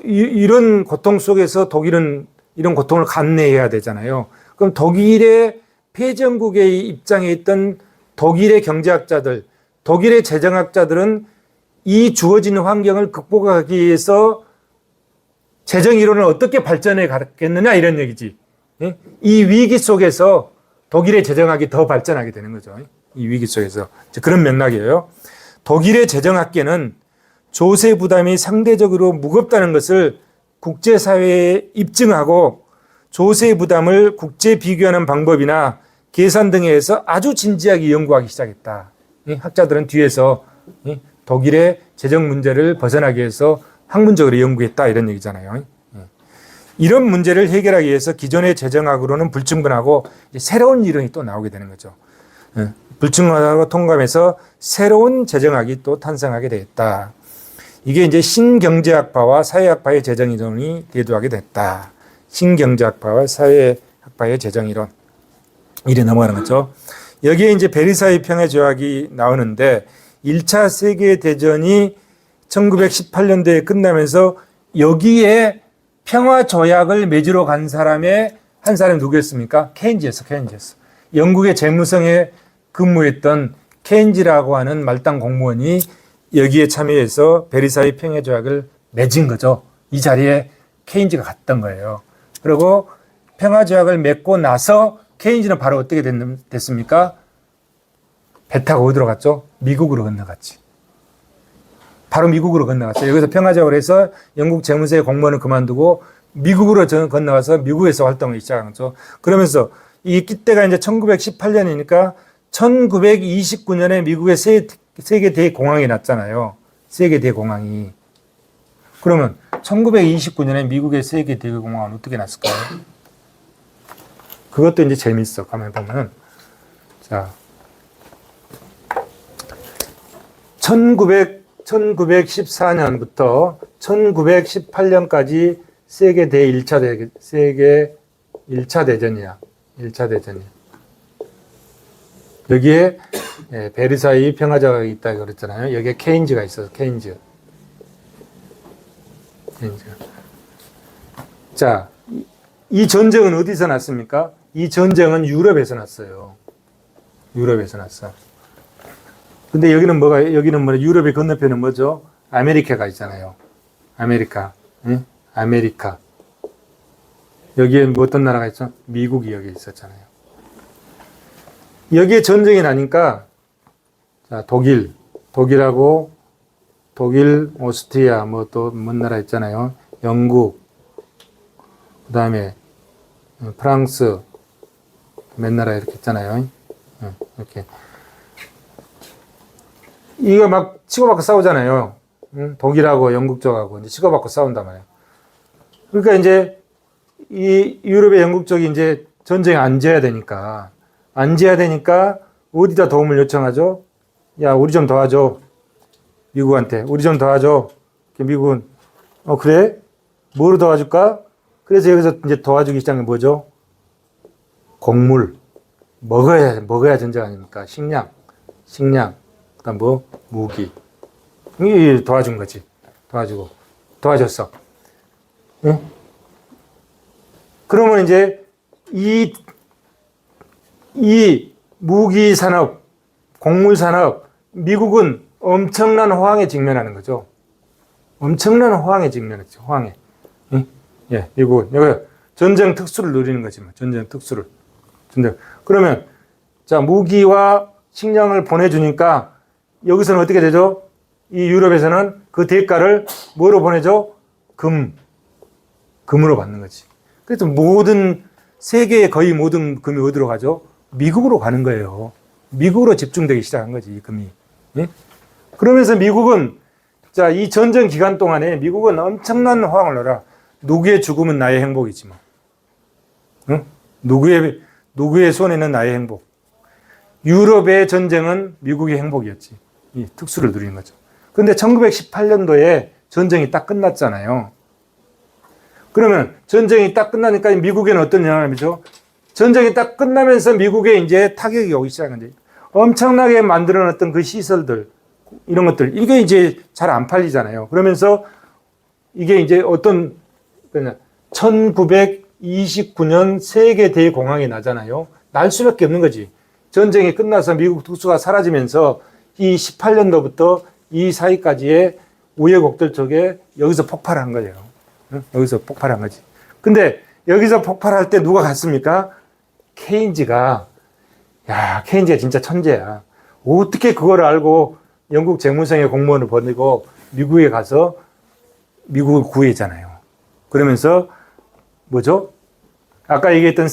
이런 고통 속에서 독일은 이런 고통을 감내해야 되잖아요. 그럼 독일의 패전국의 입장에 있던 독일의 경제학자들, 독일의 재정학자들은 이 주어지는 환경을 극복하기 위해서 재정 이론을 어떻게 발전해 가겠느냐 이런 얘기지. 이 위기 속에서 독일의 재정학이 더 발전하게 되는 거죠. 이 위기 속에서. 그런 맥락이에요. 독일의 재정학계는 조세 부담이 상대적으로 무겁다는 것을 국제사회에 입증하고 조세 부담을 국제 비교하는 방법이나 계산 등에 의해서 아주 진지하게 연구하기 시작했다. 학자들은 뒤에서 독일의 재정 문제를 벗어나기 위해서 학문적으로 연구했다 이런 얘기잖아요. 이런 문제를 해결하기 위해서 기존의 재정학으로는 불충분하고 새로운 이론이 또 나오게 되는 거죠. 불충분하고 통감해서 새로운 재정학이 또 탄생하게 되었다. 이게 이제 신경제학파와 사회학파의 재정 이론이 대두하게 됐다. 신경제학파와 사회학파의 재정 이론. 이래 넘어가는 거죠. 여기에 이제 베르사유 평화조약이 나오는데 1차 세계대전이 1918년도에 끝나면서 여기에 평화조약을 맺으러 간 사람의 한 사람이 누구였습니까? 케인즈였어. 영국의 재무성에 근무했던 케인즈라고 하는 말단 공무원이 여기에 참여해서 베르사유 평화조약을 맺은 거죠. 이 자리에 케인즈가 갔던 거예요. 그리고 평화조약을 맺고 나서 케인즈는 바로 어떻게 됐습니까? 배 타고 어디로 갔죠? 미국으로 건너갔지. 바로 미국으로 건너갔어요. 여기서 평화조약을 해서 영국 재무서의 공무원을 그만두고 미국으로 건너가서 미국에서 활동을 시작한 거죠. 그러면서 이때가 이제 1918년이니까 1929년에 미국의 세계 대공황이 났잖아요. 세계 대공황이. 그러면 1929년에 미국의 세계 대공황은 어떻게 났을까요? 그것도 이제 재밌어. 가만 보면. 자. 1914년부터 1918년까지 세계 1차 대전이야. 1차 대전이야. 여기에 베르사유 평화조약이 있다고 그랬잖아요. 여기에 케인즈가 있어서 케인즈. 자, 이 전쟁은 어디서 났습니까? 이 전쟁은 유럽에서 났어요. 유럽에서 났어. 근데 여기는 유럽의 건너편은 뭐죠? 아메리카가 있잖아요. 아메리카. 응? 아메리카. 여기에 뭐 어떤 나라가 있죠? 미국이 여기 있었잖아요. 여기에 전쟁이 나니까, 자, 독일하고, 오스트리아, 뭐 또, 뭔 나라 있잖아요. 영국, 그 다음에, 프랑스, 몇 나라 이렇게 있잖아요. 이렇게. 이거 막 치고받고 싸우잖아요. 독일하고 영국 쪽하고 이제 치고받고 싸운단 말이에요. 그러니까 이제 이 유럽의 영국 쪽이 이제 전쟁에 앉아야 되니까 어디다 도움을 요청하죠? 야, 우리 좀 도와줘. 미국한테. 우리 좀 도와줘. 미국은, 그래? 뭐로 도와줄까? 그래서 여기서 이제 도와주기 시작한 게 뭐죠? 곡물. 먹어야 전쟁 아닙니까? 식량. 그다음 뭐? 무기. 이 도와준 거지. 도와줬어. 응? 그러면 이제 이 무기 산업, 곡물 산업, 미국은 엄청난 호황에 직면하는 거죠. 엄청난 호황에 직면했죠. 호황에. 응? 예, 미국은 여기 전쟁 특수를 누리는 거지 뭐. 전쟁 특수를. 그러면 자, 무기와 식량을 보내주니까 여기서는 어떻게 되죠? 이 유럽에서는 그 대가를 뭐로 보내죠? 금으로 받는 거지. 그래서 세계의 거의 모든 금이 어디로 가죠? 미국으로 가는 거예요. 미국으로 집중되기 시작한 거지, 이 금이. 예? 그러면서 미국은, 자, 이 전쟁 기간 동안에 미국은 엄청난 호황을 넣어라. 누구의 죽음은 나의 행복이지 뭐. 응? 누구의 손에는 나의 행복. 유럽의 전쟁은 미국의 행복이었지. 이 특수를 누리는 거죠. 근데 1918년도에 전쟁이 딱 끝났잖아요. 그러면 전쟁이 딱 끝나니까 미국에는 어떤 영향을 미쳐? 전쟁이 딱 끝나면서 미국에 이제 타격이 오기 시작한 거지. 엄청나게 만들어놨던 그 시설들, 이런 것들, 이게 이제 잘 안 팔리잖아요. 그러면서 이게 이제 1929년 세계 대공황이 나잖아요. 날 수밖에 없는 거지. 전쟁이 끝나서 미국 특수가 사라지면서 이 18년도부터 이 사이까지의 우여곡절 쪽에 여기서 폭발한 거예요. 여기서 폭발한 거지. 근데 여기서 폭발할 때 누가 갔습니까? 케인즈가 진짜 천재야. 어떻게 그걸 알고 영국 재무성의 공무원을 보내고 미국에 가서 미국을 구했잖아요. 그러면서 뭐죠? 아까 얘기했던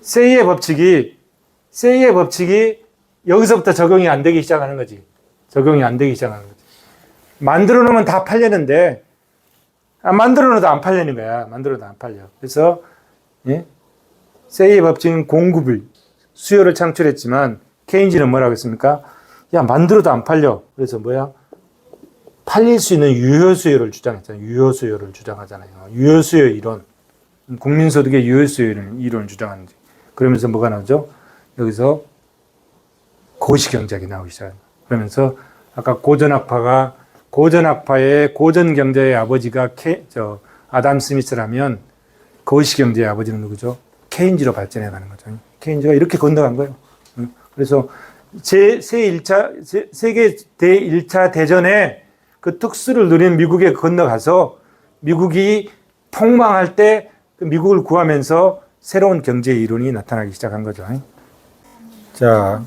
세이의 법칙이 여기서부터 적용이 안 되기 시작하는 거지. 적용이 안 되기 시작하는 거지. 만들어 놓으면 다 팔리는데, 만들어 놓어도 안 팔리는 거야. 만들어도 안 팔려. 그래서, 예? 세이의 법칙은 공급을, 수요를 창출했지만, 케인즈는 뭐라고 했습니까? 야, 만들어도 안 팔려. 그래서 뭐야? 팔릴 수 있는 유효수요를 주장했잖아요. 유효수요를 주장하잖아요. 유효수요 이론. 국민소득의 유효수요 이론을 주장하는지. 그러면서 뭐가 나오죠? 여기서 고시경제학이 나오기 시작합니다. 그러면서 아까 고전학파의 고전경제의 아버지가 아담 스미스라면 고시경제의 아버지는 누구죠? 케인즈로 발전해 가는 거죠. 케인즈가 이렇게 건너간 거예요. 그래서 세계 대1차 대전에 그 특수를 누린 미국에 건너가서 미국이 폭망할 때 그 미국을 구하면서 새로운 경제 이론이 나타나기 시작한 거죠. 자,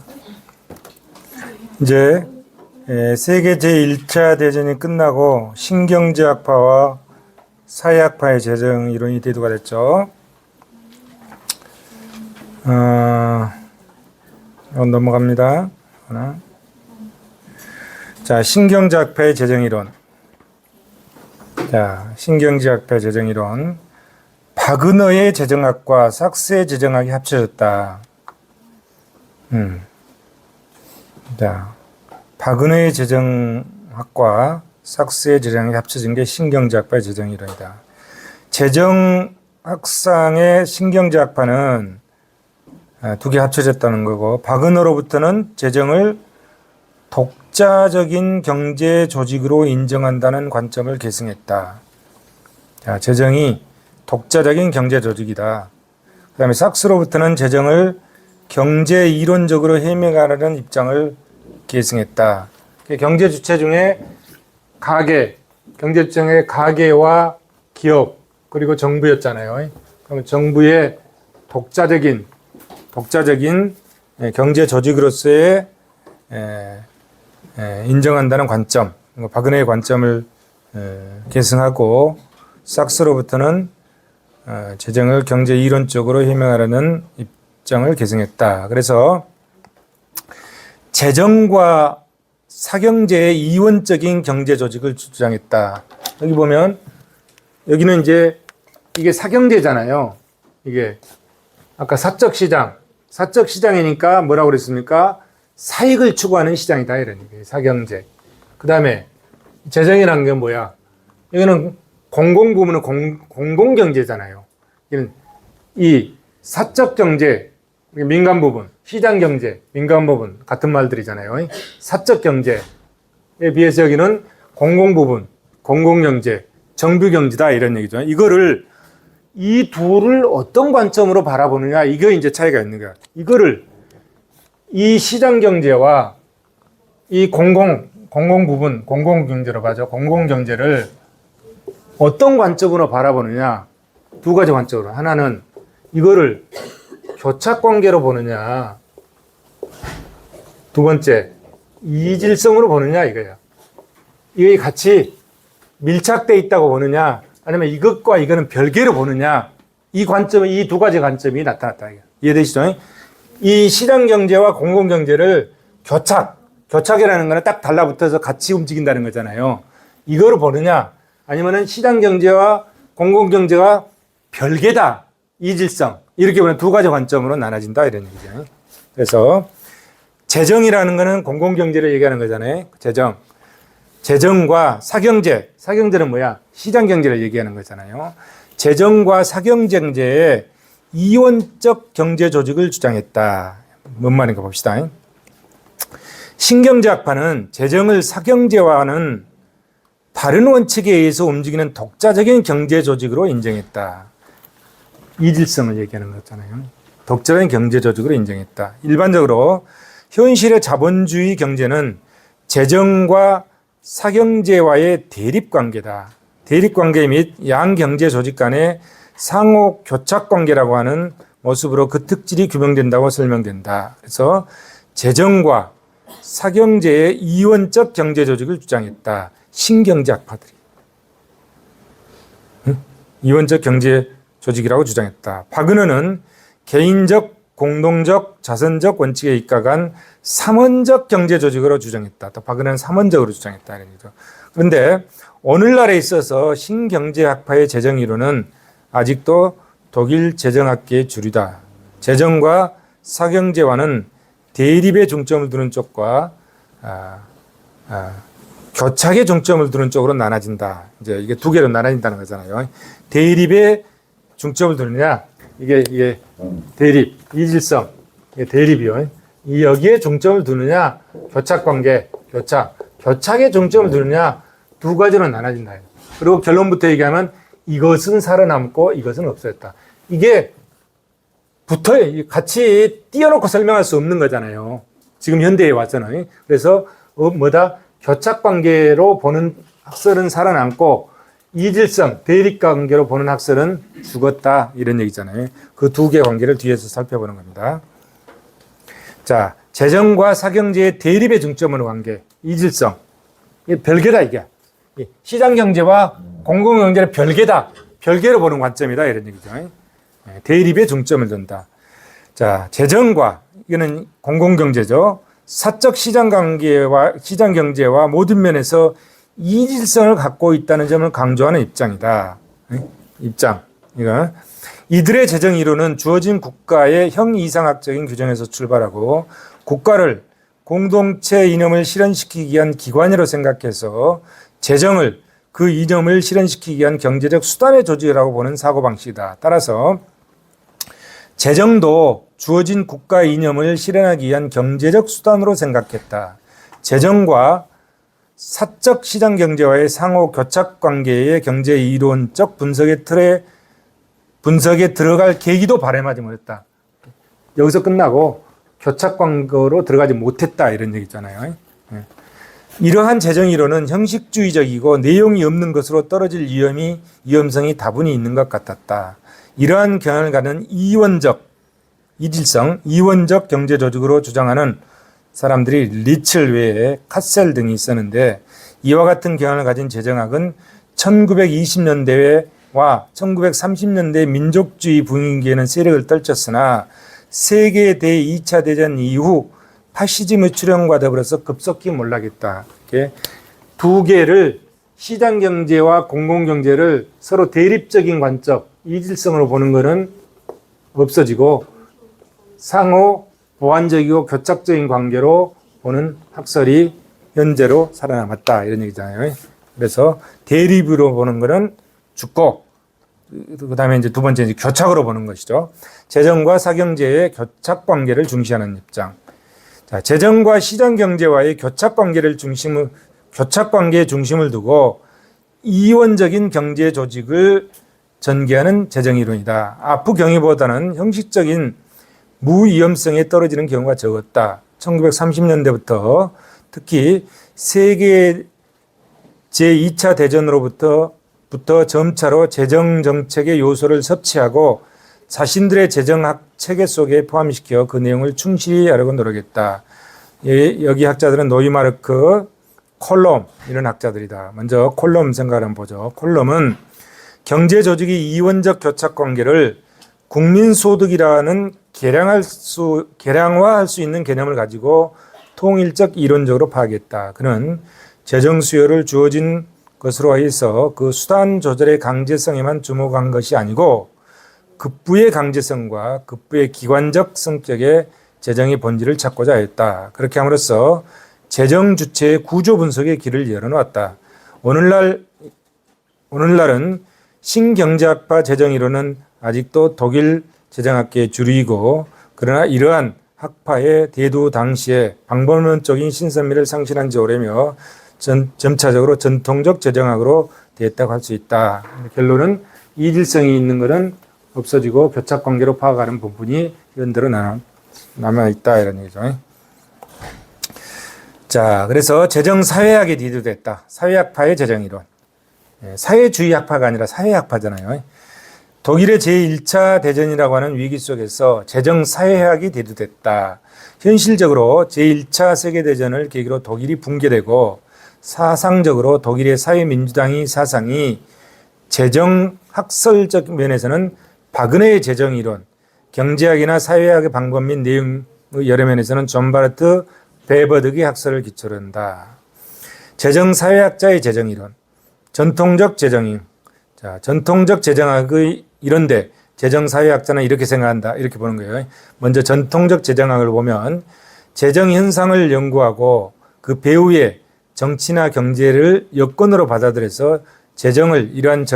이제 세계 제1차 대전이 끝나고 신경제학파와 사회학파의 재정 이론이 대두가 됐죠. 넘어갑니다. 자, 신경제학파의 재정 이론. 자, 신경제학파의 재정 이론. 바그너의 재정학과 삭스의 재정학이 합쳐졌다. 자, 바그너의 재정학과 삭스의 재정학이 합쳐진 게 신경제학파의 재정 이론이다. 재정학상의 신경제학파는 두 개 합쳐졌다는 거고, 바그너로부터는 재정을 독자적인 경제 조직으로 인정한다는 관점을 계승했다. 자, 재정이 독자적인 경제 조직이다. 그 다음에 삭스로부터는 재정을 경제 이론적으로 해명하라는 입장을 계승했다. 경제 주체 중에 경제 주체 중에 가계와 기업, 그리고 정부였잖아요. 그러면 정부의 독자적인 경제 조직으로서의 인정한다는 관점, 바그너의 관점을 계승하고, 삭스로부터는 재정을 경제 이론적으로 해명하라는 입장을 계승했다. 그래서 재정과 사경제의 이원적인 경제 조직을 주장했다. 여기 보면 여기는 이제 이게 사경제잖아요. 이게 아까 사적시장이니까 뭐라고 그랬습니까? 사익을 추구하는 시장이다 이런 얘기예요. 사경제. 그 다음에 재정이라는 게 뭐야? 이거는 공공부문은 공공경제잖아요. 이 사적경제, 민간부분, 시장경제, 민간부분 같은 말들이잖아요. 사적경제에 비해서 여기는 공공부분, 공공경제, 정부경제다 이런 얘기죠. 이 둘을 어떤 관점으로 바라보느냐, 이게 이제 차이가 있는 거야. 이 시장경제와 이 공공부분, 공공경제로 가죠. 공공경제를 어떤 관점으로 바라보느냐, 두 가지 관점으로. 하나는 이거를 교착관계로 보느냐, 두 번째 이질성으로 보느냐 이거야. 이게 같이 밀착되어 있다고 보느냐, 아니면 이것과 이거는 별개로 보느냐, 이 두 가지 관점이 나타났다. 이해되시죠? 이 시장경제와 공공경제를 교착이라는 거는 딱 달라붙어서 같이 움직인다는 거잖아요. 이거로 보느냐, 아니면은 시장경제와 공공경제가 별개다, 이질성, 이렇게 보면 두 가지 관점으로 나눠진다 이런 얘기죠. 그래서 재정이라는 거는 공공경제를 얘기하는 거잖아요. 재정과 사경제는 뭐야? 시장경제를 얘기하는 거잖아요. 재정과 사경제의 이원적 경제 조직을 주장했다. 뭔 말인가 봅시다. 신경제학파는 재정을 사경제와는 다른 원칙에 의해서 움직이는 독자적인 경제 조직으로 인정했다. 이질성을 얘기하는 거잖아요. 독자적인 경제 조직으로 인정했다. 일반적으로 현실의 자본주의 경제는 재정과 사경제와의 대립관계다. 대립관계 및 양경제 조직 간의 상호 교착관계라고 하는 모습으로 그 특질이 규명된다고 설명된다. 그래서 재정과 사경제의 이원적 경제 조직을 주장했다. 신경제학파들이. 이원적 경제 조직이라고 주장했다. 바그너는 개인적 공동적, 자선적 원칙에 입각한 삼원적 경제 조직으로 주장했다. 또 박근혜는 삼원적으로 주장했다. 이런 거죠. 그런데 오늘날에 있어서 신경제학파의 재정 이론은 아직도 독일 재정학계의 주류다. 재정과 사경제와는 대립의 중점을 두는 쪽과 교착의 중점을 두는 쪽으로 나눠진다. 이제 이게 두 개로 나눠진다는 거잖아요. 대립의 중점을 두느냐, 이게 대립, 이질성, 이게 대립이요. 이 여기에 중점을 두느냐, 교착관계, 교착의 중점을 두느냐, 두 가지로 나눠진다. 그리고 결론부터 얘기하면 이것은 살아남고 이것은 없어졌다. 이게 붙어요. 같이 띄워놓고 설명할 수 없는 거잖아요. 지금 현대에 왔잖아요. 그래서 교착관계로 보는 학설은 살아남고 이질성, 대립관계로 보는 학설은 죽었다. 이런 얘기잖아요. 그 두 개의 관계를 뒤에서 살펴보는 겁니다. 자, 재정과 사경제의 대립의 중점으로 관계, 이질성. 이게 별개다, 이게. 시장경제와 공공경제는 별개다. 별개로 보는 관점이다. 이런 얘기죠. 대립의 중점을 둔다. 자, 재정과, 이거는 공공경제죠. 사적 시장경제와 모든 면에서 이질성을 갖고 있다는 점을 강조하는 입장이다. 입장. 이들의 재정 이론은 주어진 국가의 형이상학적인 규정에서 출발하고 국가를 공동체 이념을 실현시키기 위한 기관으로 생각해서 재정을 그 이념을 실현시키기 위한 경제적 수단의 조직이라고 보는 사고방식이다. 따라서 재정도 주어진 국가 이념을 실현하기 위한 경제적 수단으로 생각했다. 재정과 사적 시장 경제와의 상호 교착 관계의 경제 이론적 분석에 들어갈 계기도 발행하지 못했다. 여기서 끝나고 교착 관계로 들어가지 못했다 이런 얘기잖아요. 이러한 재정 이론은 형식주의적이고 내용이 없는 것으로 떨어질 위험성이 다분히 있는 것 같았다. 이러한 경향을 가는 이원적 경제 조직으로 주장하는 사람들이 리첼 외에 카셀 등이 있었는데 이와 같은 경향을 가진 재정학은 1920년대와 1930년대 민족주의 분위기에는 세력을 떨쳤으나 세계 대2차 대전 이후 파시즘의 출현과 더불어서 급속히 몰락했다. 이렇게 두 개를 시장경제와 공공경제를 서로 대립적인 관점, 이질성으로 보는 것은 없어지고 상호 보완적이고 교착적인 관계로 보는 학설이 현재로 살아남았다. 이런 얘기잖아요. 그래서 대립으로 보는 것은 죽고, 그 다음에 이제 두 번째 교착으로 보는 것이죠. 재정과 사경제의 교착 관계를 중시하는 입장. 자, 재정과 시장 경제와의 교착 관계의 중심을 두고 이원적인 경제 조직을 전개하는 재정 이론이다. 앞의 경위보다는 형식적인 무위험성에 떨어지는 경우가 적었다. 1930년대부터 특히 세계 제2차 대전으로부터 점차로 재정 정책의 요소를 섭취하고 자신들의 재정학 체계 속에 포함시켜 그 내용을 충실히 하려고 노력했다. 여기 학자들은 노이마르크, 콜롬 이런 학자들이다. 먼저 콜롬 생각을 한번 보죠. 콜롬은 경제 조직의 이원적 교착 관계를 국민소득이라는 계량화할 수 있는 개념을 가지고 통일적 이론적으로 파악했다. 그는 재정 수요를 주어진 것으로 해서 그 수단 조절의 강제성에만 주목한 것이 아니고 급부의 강제성과 급부의 기관적 성격의 재정의 본질을 찾고자 했다. 그렇게 함으로써 재정 주체의 구조 분석의 길을 열어놓았다. 오늘날은 신경제학파 재정 이론은 아직도 독일 재정학계의 주류이고 그러나 이러한 학파의 대두 당시에 방법론적인 신선미를 상실한 지 오래며 점차적으로 전통적 재정학으로 되었다고 할 수 있다. 결론은 이질성이 있는 것은 없어지고 교착관계로 파악하는 부분이 현대로 남아있다 이런 얘기죠. 자, 그래서 재정 사회학이 대두됐다. 사회학파의 재정 이론. 사회주의 학파가 아니라 사회학파잖아요. 독일의 제1차 대전이라고 하는 위기 속에서 재정 사회학이 대두됐다. 현실적으로 제1차 세계대전을 계기로 독일이 붕괴되고 사상적으로 독일의 사회민주당의 사상이 재정 학설적 면에서는 박은혜의 재정 이론, 경제학이나 사회학의 방법 및 내용의 여러 면에서는 존 바르트, 베버 등의 학설을 기초로 한다. 재정사회학자의 재정이론, 전통적 재정인. 자, 전통적 재정학의 이런데 재정사회학자는 이렇게 생각한다. 이렇게 보는 거예요. 먼저 전통적 재정학을 보면 재정 현상을 연구하고 그 배후에 정치나 경제를 여건으로 받아들여서 재정을 이러한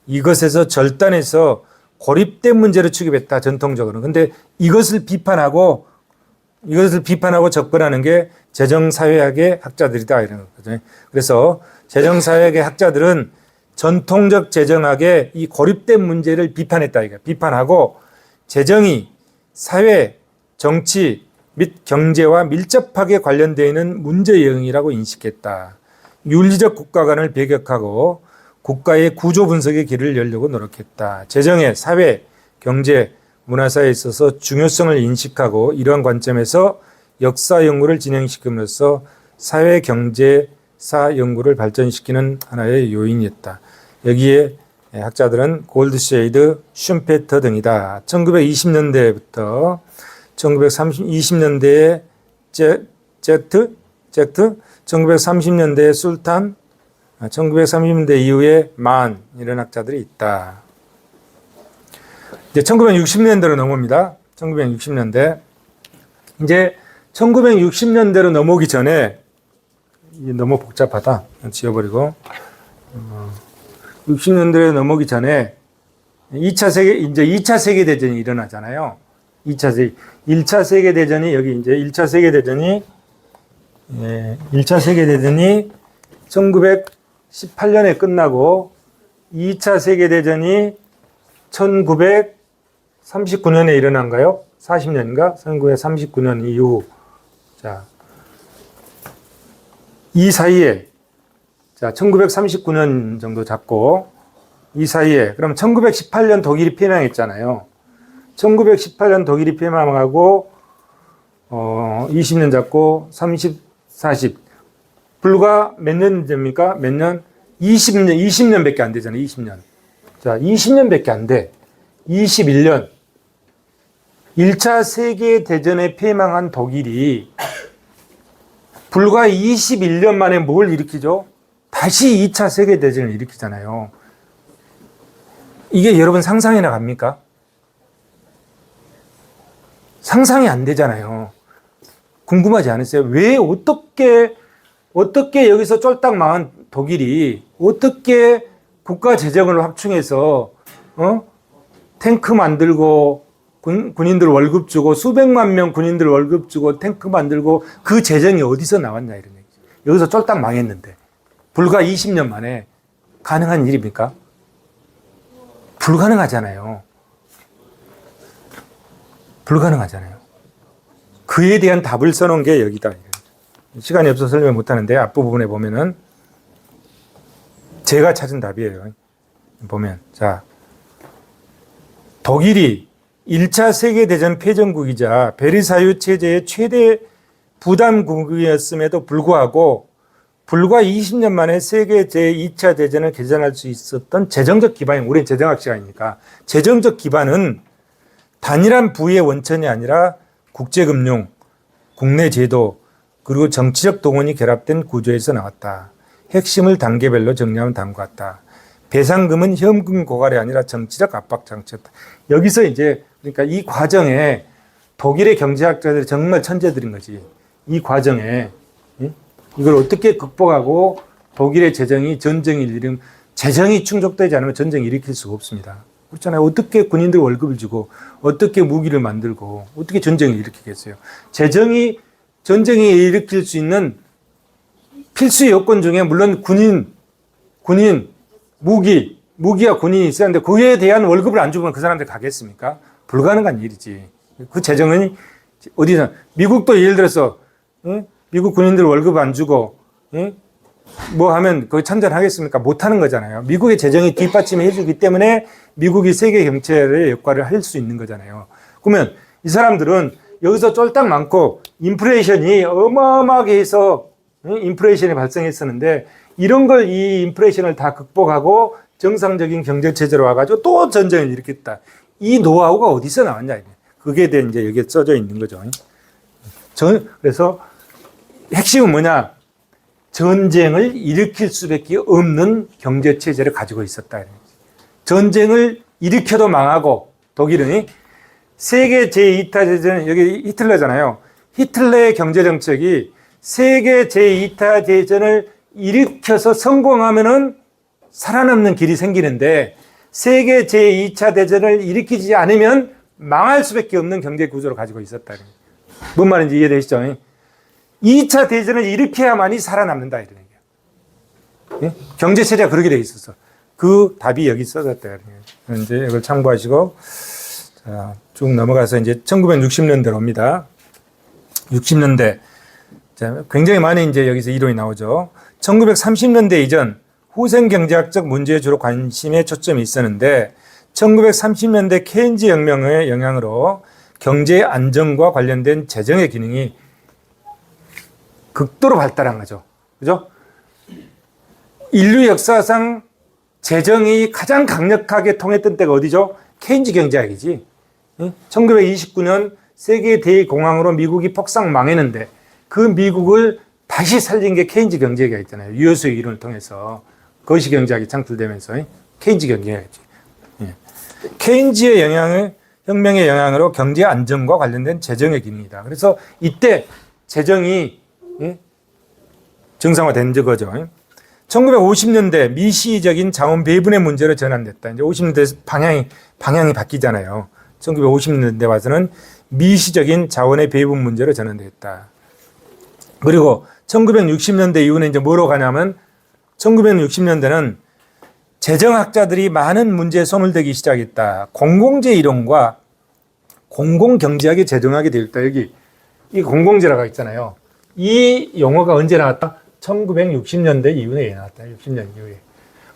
이것에서 절단해서 고립된 문제로 취급했다. 전통적으로는. 근데 이것을 비판하고 접근하는 게 재정사회학의 학자들이다. 이런 거죠. 그래서 재정사회학의 학자들은 전통적 재정학의 이 고립된 문제를 비판했다. 이거 비판하고 재정이 사회, 정치 및 경제와 밀접하게 관련되어 있는 문제 영역이라고 인식했다. 윤리적 국가관을 배격하고 국가의 구조 분석의 길을 열려고 노력했다. 재정의 사회, 경제, 문화사에 있어서 중요성을 인식하고 이러한 관점에서 역사 연구를 진행시킴으로써 사회, 경제사 연구를 발전시키는 하나의 요인이었다. 여기에 학자들은 골드쉐이드, 슌페터 등이다. 1920년대부터 1920년대에 젝트, 1930년대에 술탄, 1930년대 이후에 만 이런 학자들이 있다. 이제 1960년대로 넘어옵니다. 1960년대. 이제 1960년대로 넘어오기 전에 너무 복잡하다. 지워버리고 60년대로 넘어오기 전에 2차 세계대전이 일어나잖아요. 1차 세계대전이 여기 이제 1차 세계대전이 1918년에 끝나고 2차 세계대전이 1939년에 일어난가요? 40년인가? 1939년 이후. 자, 이 사이에, 자, 1939년 정도 잡고, 이 사이에, 그럼 1918년 독일이 폐망했잖아요. 1918년 독일이 폐망하고, 20년 잡고, 30, 40. 불과 몇 년 됩니까? 몇 년? 20년밖에 안 되잖아요. 20년. 자, 20년밖에 안 돼. 21년. 1차 세계대전에 폐망한 독일이 불과 21년 만에 뭘 일으키죠? 다시 2차 세계대전을 일으키잖아요. 이게 여러분 상상이나 갑니까? 상상이 안 되잖아요. 궁금하지 않으세요? 왜 어떻게 여기서 쫄딱 망한 독일이 어떻게 국가 재정을 확충해서 탱크 만들고 군인들 월급 주고 수백만 명 군인들 월급 주고 탱크 만들고 그 재정이 어디서 나왔냐 이런 얘기죠. 여기서 쫄딱 망했는데 불과 20년 만에 가능한 일입니까? 불가능하잖아요. 불가능하잖아요. 그에 대한 답을 써놓은 게 여기다. 시간이 없어서 설명 못하는데 앞부분에 보면은 제가 찾은 답이에요. 보면 자, 독일이 1차 세계대전 패전국이자 베르사유 체제의 최대 부담국이었음에도 불구하고 불과 20년 만에 세계 제2차 대전을 개전할 수 있었던 재정적 기반이, 우리는 재정학 시간이니까 재정적 기반은 단일한 부의 원천이 아니라 국제금융, 국내 제도, 그리고 정치적 동원이 결합된 구조에서 나왔다. 핵심을 단계별로 정리하면 다음과 같다. 배상금은 현금 고갈이 아니라 정치적 압박 장치였다. 여기서 이제 그러니까 이 과정에 독일의 경제학자들이 정말 천재들인 거지. 이 과정에 이걸 어떻게 극복하고 독일의 재정이 전쟁을 일으키면, 재정이 충족되지 않으면 전쟁을 일으킬 수가 없습니다. 그렇잖아요. 어떻게 군인들 월급을 주고 어떻게 무기를 만들고 어떻게 전쟁을 일으키겠어요. 재정이 전쟁을 일으킬 수 있는 필수 요건 중에 물론 무기와 군인이 있어야 하는데 그에 대한 월급을 안 주면 그 사람들 가겠습니까? 불가능한 일이지. 그 재정은 어디서, 미국도 예를 들어서 미국 군인들 월급 안 주고 뭐 하면 거기 참전하겠습니까? 못하는 거잖아요. 미국의 재정이 뒷받침해 주기 때문에 미국이 세계 경제의 역할을 할 수 있는 거잖아요. 그러면 이 사람들은 여기서 쫄딱 많고 인플레이션이 어마어마하게 해서 인플레이션이 발생했었는데 이런 걸, 이 인플레이션을 다 극복하고 정상적인 경제체제로 와가지고 또 전쟁을 일으켰다. 이 노하우가 어디서 나왔냐. 그게 대해 이제 여기에 써져 있는 거죠. 그래서 핵심은 뭐냐? 전쟁을 일으킬 수밖에 없는 경제 체제를 가지고 있었다. 전쟁을 일으켜도 망하고 독일은 세계 제2차 대전, 여기 히틀러잖아요. 히틀러의 경제 정책이 세계 제2차 대전을 일으켜서 성공하면은 살아남는 길이 생기는데 세계 제2차 대전을 일으키지 않으면 망할 수밖에 없는 경제 구조를 가지고 있었다. 뭔 말인지 이해되시죠? 2차 대전을 일으켜야만이 살아남는다. 이런 얘기예요. 경제 체제가 그렇게 돼 있었어. 그 답이 여기 써졌다. 이제 이걸 참고하시고, 자, 쭉 넘어가서 이제 1960년대로 옵니다. 60년대. 자, 굉장히 많은 이제 여기서 이론이 나오죠. 1930년대 이전 후생 경제학적 문제에 주로 관심에 초점이 있었는데 1930년대 케인즈 혁명의 영향으로 경제 안정과 관련된 재정의 기능이 극도로 발달한 거죠. 그죠? 인류 역사상 재정이 가장 강력하게 통했던 때가 어디죠? 케인즈 경제학이지. 1929년 세계 대공황으로 미국이 폭삭 망했는데 그 미국을 다시 살린 게 케인즈 경제학이 있잖아요. 유효수의 이론을 통해서 거시 경제학이 창출되면서 케인즈 경제학이지. 케인즈의 영향을 혁명의 영향으로 경제 안정과 관련된 재정의 기능이다. 그래서 이때 재정이 정상화된 거죠. 1950년대 미시적인 자원 배분의 문제로 전환됐다. 이제 50년대 방향이 바뀌잖아요. 1950년대 와서는 미시적인 자원의 배분 문제로 전환됐다. 그리고 1960년대 이후는 이제 뭐로 가냐면 1960년대는 재정학자들이 많은 문제에 손을 대기 시작했다. 공공재 이론과 공공경제학이 재정학이 되었다. 여기 이 공공재라고 있잖아요. 이 용어가 언제 나왔다? 1960년대 이후에 나왔다. 60년 이후에.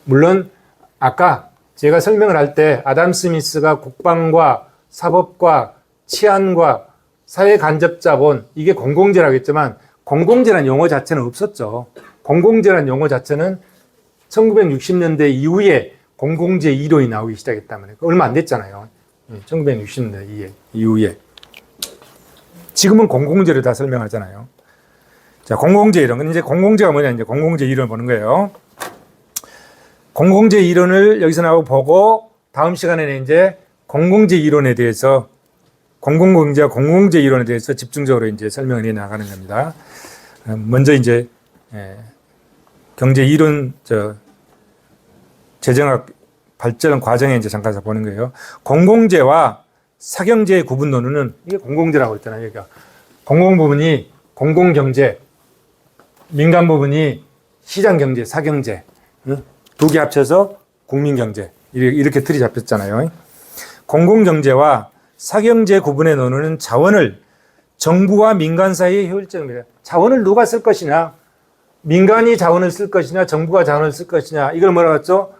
물론 아까 제가 설명을 할 때 아담 스미스가 국방과 사법과 치안과 사회간접자본 이게 공공재라고 했지만 공공재라는 용어 자체는 없었죠. 공공재라는 용어 자체는 1960년대 이후에 공공재 이론이 나오기 시작했다면 얼마 안 됐잖아요. 1960년대 이후에. 지금은 공공재를 다 설명하잖아요. 자, 공공재 이론. 이제 공공재가 뭐냐, 이제 공공재 이론을 보는 거예요. 공공재 이론을 여기서 나오고 보고, 다음 시간에는 이제 공공재 이론에 대해서, 공공경제와 공공재 이론에 대해서 집중적으로 이제 설명을 해 나가는 겁니다. 먼저 이제, 경제 이론, 재정학 발전 과정에 이제 잠깐 보는 거예요. 공공재와 사경재의 구분 논의는 이게 공공재라고 했잖아요. 여기가. 공공 부분이 공공경제, 민간 부분이 시장경제, 사경제, 두 개 합쳐서 국민경제 이렇게 틀이 잡혔잖아요. 공공경제와 사경제 구분의 논의는 자원을 정부와 민간 사이의 효율적입니다. 자원을 누가 쓸 것이냐, 민간이 자원을 쓸 것이냐, 정부가 자원을 쓸 것이냐, 이걸 뭐라고 했죠?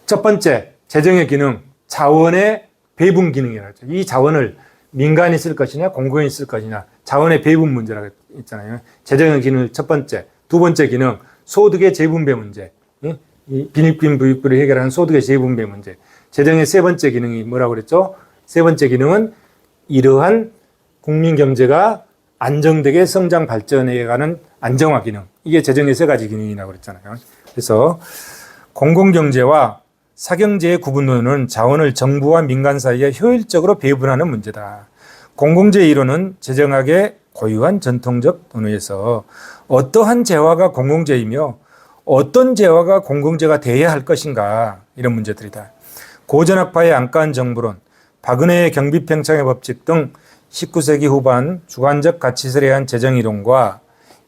첫 번째, 재정의 기능, 자원의 배분 기능이라고 했죠. 이 자원을 민간이 쓸 것이냐, 공공이 쓸 것이냐, 자원의 배분 문제라고 했잖아요. 재정의 기능 첫 번째. 두 번째 기능, 소득의 재분배 문제. 이 빈익빈 부익부를 해결하는 소득의 재분배 문제. 재정의 세 번째 기능이 뭐라고 그랬죠? 세 번째 기능은 이러한 국민 경제가 안정되게 성장 발전해 가는 안정화 기능. 이게 재정의 세 가지 기능이라고 그랬잖아요. 그래서 공공경제와 사경제의 구분론은 자원을 정부와 민간 사이에 효율적으로 배분하는 문제다. 공공재 이론은 재정학의 고유한 전통적 논의에서 어떠한 재화가 공공재이며 어떤 재화가 공공재가 돼야 할 것인가 이런 문제들이다. 고전학파의 안가한 정부론, 박은혜의 경비팽창의 법칙 등 19세기 후반 주관적 가치설에 의한 재정이론과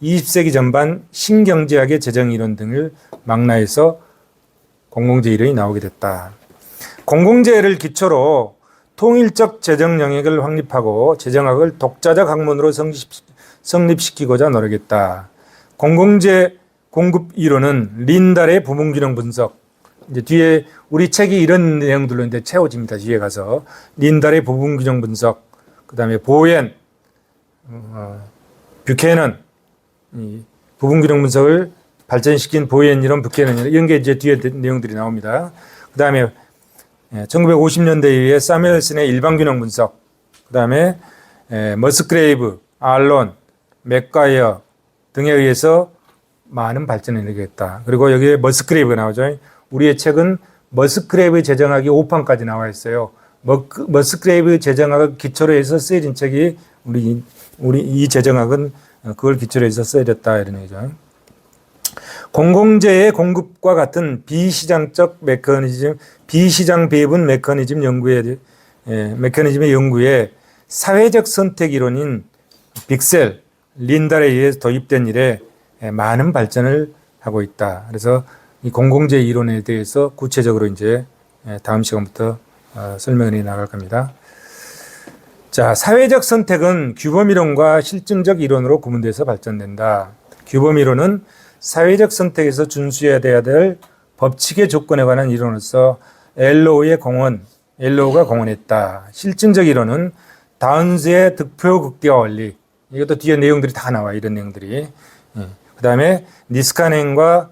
20세기 전반 신경제학의 재정이론 등을 망라해서 공공재 이론이 나오게 됐다. 공공재를 기초로 통일적 재정 영역을 확립하고 재정학을 독자적 학문으로 성립시키고자 노력했다. 공공재 공급 이론은 린달의 부분균형 분석. 이제 뒤에 우리 책이 이런 내용들로 이제 채워집니다. 뒤에 가서 린달의 부분균형 분석, 그 다음에 보엔, 뷰캐넌, 이 부분균형 분석을 발전시킨 보엔 이론, 뷰캐넌 이런 게 이제 뒤에 내용들이 나옵니다. 그 다음에 1950년대 이후에 사뮤엘슨의 일반균형 분석, 그 다음에 머스그레이브, 알론, 맥과이어 등에 의해서 많은 발전을 이루겠다. 그리고 여기에 머스그레이브가 나오죠. 우리의 책은 머스그레이브 재정학이 5판까지 나와 있어요. 머스그레이브 재정학을 기초로 해서 쓰여진 책이 우리 이 재정학은 그걸 기초로 해서 쓰여졌다 이런 얘기죠. 공공재의 공급과 같은 비시장적 메커니즘, 비시장 배분 메커니즘의 연구에 사회적 선택 이론인 빅셀, 린달에 의해 도입된 이래 많은 발전을 하고 있다. 그래서 이 공공재 이론에 대해서 구체적으로 이제 다음 시간부터 설명을 해 나갈 겁니다. 자, 사회적 선택은 규범 이론과 실증적 이론으로 구분돼서 발전된다. 규범 이론은 사회적 선택에서 준수해야 될 법칙의 조건에 관한 이론으로서 엘로우가 공헌했다. 실증적 이론은 다운스의 득표 극대화 원리, 이것도 뒤에 내용들이 다 나와, 이런 내용들이. 그 다음에 니스카넨과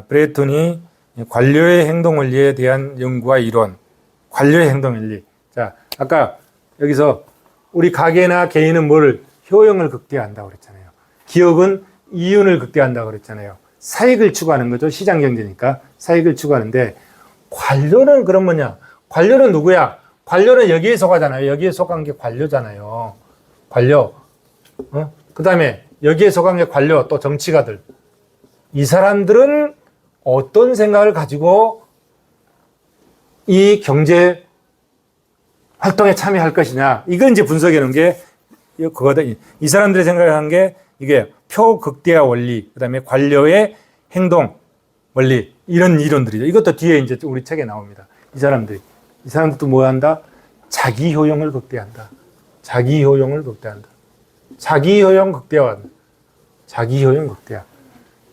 브레톤이 관료의 행동 원리에 대한 연구와 이론, 관료의 행동 원리. 자, 아까 여기서 우리 가게나 개인은 효용을 극대화한다고 그랬잖아요. 기업은 이윤을 극대화한다고 그랬잖아요. 사익을 추구하는 거죠. 시장 경제니까 사익을 추구하는데, 관료는 그럼 뭐냐? 관료는 누구야? 관료는 여기에 속하잖아요. 여기에 속한 게 관료잖아요. 관료. 그 다음에 여기에 속한 게 관료, 또 정치가들. 이 사람들은 어떤 생각을 가지고 이 경제 활동에 참여할 것이냐. 이걸 이제 분석해 놓은 게 그거다. 이 사람들이 생각한 게 이게 표 극대화 원리, 그 다음에 관료의 행동 원리, 이런 이론들이죠. 이것도 뒤에 이제 우리 책에 나옵니다. 이 사람들도 뭐 한다? 자기 효용을 극대화한다. 자기 효용 극대화.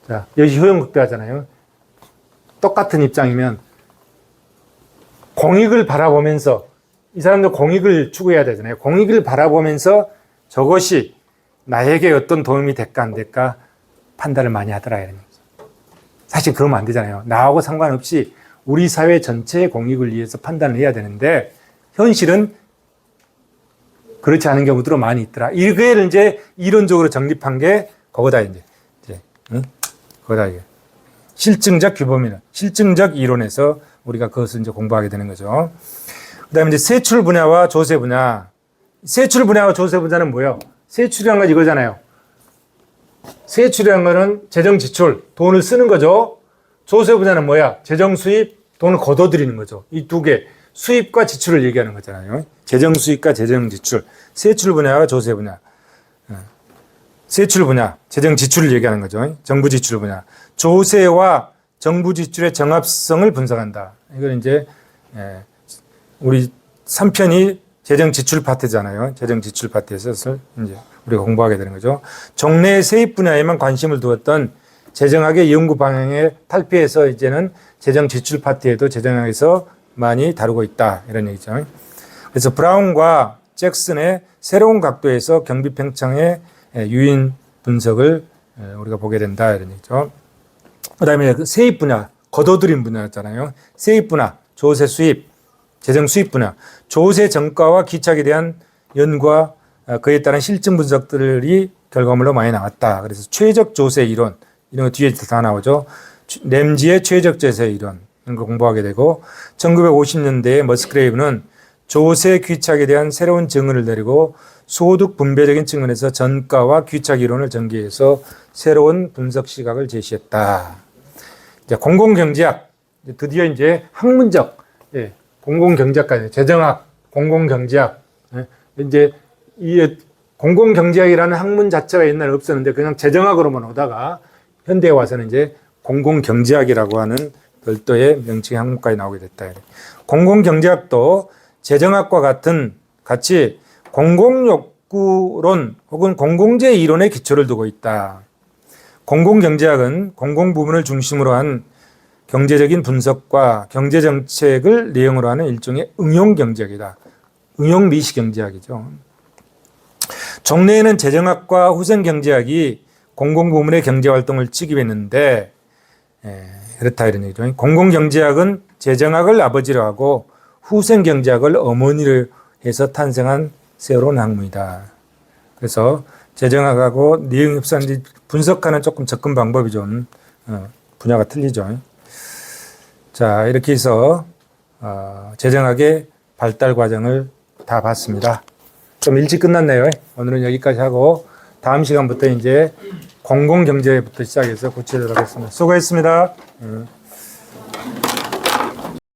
자, 여기 효용 극대화잖아요. 똑같은 입장이면 공익을 바라보면서, 이 사람들 공익을 추구해야 되잖아요. 공익을 바라보면서 저것이 나에게 어떤 도움이 될까 안 될까 판단을 많이 하더라 이런 얘기죠. 사실 그러면 안 되잖아요. 나하고 상관없이 우리 사회 전체의 공익을 위해서 판단을 해야 되는데, 현실은 그렇지 않은 경우도 많이 있더라. 이걸 이제 이론적으로 정립한 게 그거다 이제. 그거다 이게. 실증적 규범이나 실증적 이론에서 우리가 그것을 이제 공부하게 되는 거죠. 그다음에 이제 세출 분야와 조세 분야. 세출 분야와 조세 분야는 뭐예요? 세출이라는 건 이거잖아요. 세출이라는 거는 재정 지출, 돈을 쓰는 거죠. 조세 분야는 뭐야? 재정 수입, 돈을 걷어들이는 거죠. 이 두 개. 수입과 지출을 얘기하는 거잖아요. 재정 수입과 재정 지출. 세출 분야와 조세 분야. 세출 분야, 재정 지출을 얘기하는 거죠. 정부 지출 분야. 조세와 정부 지출의 정합성을 분석한다. 이걸 이제 우리 3편이 재정 지출 파트잖아요. 재정 지출 파트에서 이제 우리가 공부하게 되는 거죠. 종래 세입 분야에만 관심을 두었던 재정학의 연구 방향에 탈피해서 이제는 재정 지출 파트에도 재정학에서 많이 다루고 있다. 이런 얘기죠. 그래서 브라운과 잭슨의 새로운 각도에서 경비 팽창의 유인 분석을 우리가 보게 된다. 이런 얘기죠. 그 다음에 세입 분야, 걷어들인 분야였잖아요. 세입 분야, 조세 수입, 재정 수입 분야, 조세 정가와 기착에 대한 연구와 그에 따른 실증 분석들이 결과물로 많이 나왔다. 그래서 최적 조세 이론, 이런 거 뒤에 다 나오죠. 램지의 최적 조세 이론, 이런 거 공부하게 되고, 1950년대에 머스그레이브는 조세 귀착에 대한 새로운 증언을 내리고 소득 분배적인 측면에서 전가와 귀착 이론을 전개해서 새로운 분석 시각을 제시했다. 이제 공공경제학, 드디어 이제 학문적, 공공경제학까지, 재정학, 공공경제학, 이제 이 공공경제학이라는 학문 자체가 옛날에 없었는데 그냥 재정학으로만 오다가 현대에 와서는 이제 공공경제학이라고 하는 별도의 명칭의 학문까지 나오게 됐다. 공공경제학도 재정학과 같이 공공욕구론 혹은 공공재 이론의 기초를 두고 있다. 공공경제학은 공공부문을 중심으로 한 경제적인 분석과 경제정책을 내용으로 하는 일종의 응용경제학이다. 응용미시경제학이죠. 종래에는 재정학과 후생경제학이 공공부문의 경제활동을 직입했는데 그렇다 이런 얘기죠. 공공경제학은 재정학을 아버지로 하고 후생경제학을 어머니를 해서 탄생한 새로운 학문이다. 그래서 재정학하고 내용협산 분석하는 조금 접근 방법이 좀 분야가 틀리죠. 자, 이렇게 해서 재정학의 발달 과정을 다 봤습니다. 좀 일찍 끝났네요. 오늘은 여기까지 하고 다음 시간부터 이제 공공경제부터 시작해서 구체적으로 하겠습니다. 수고했습니다.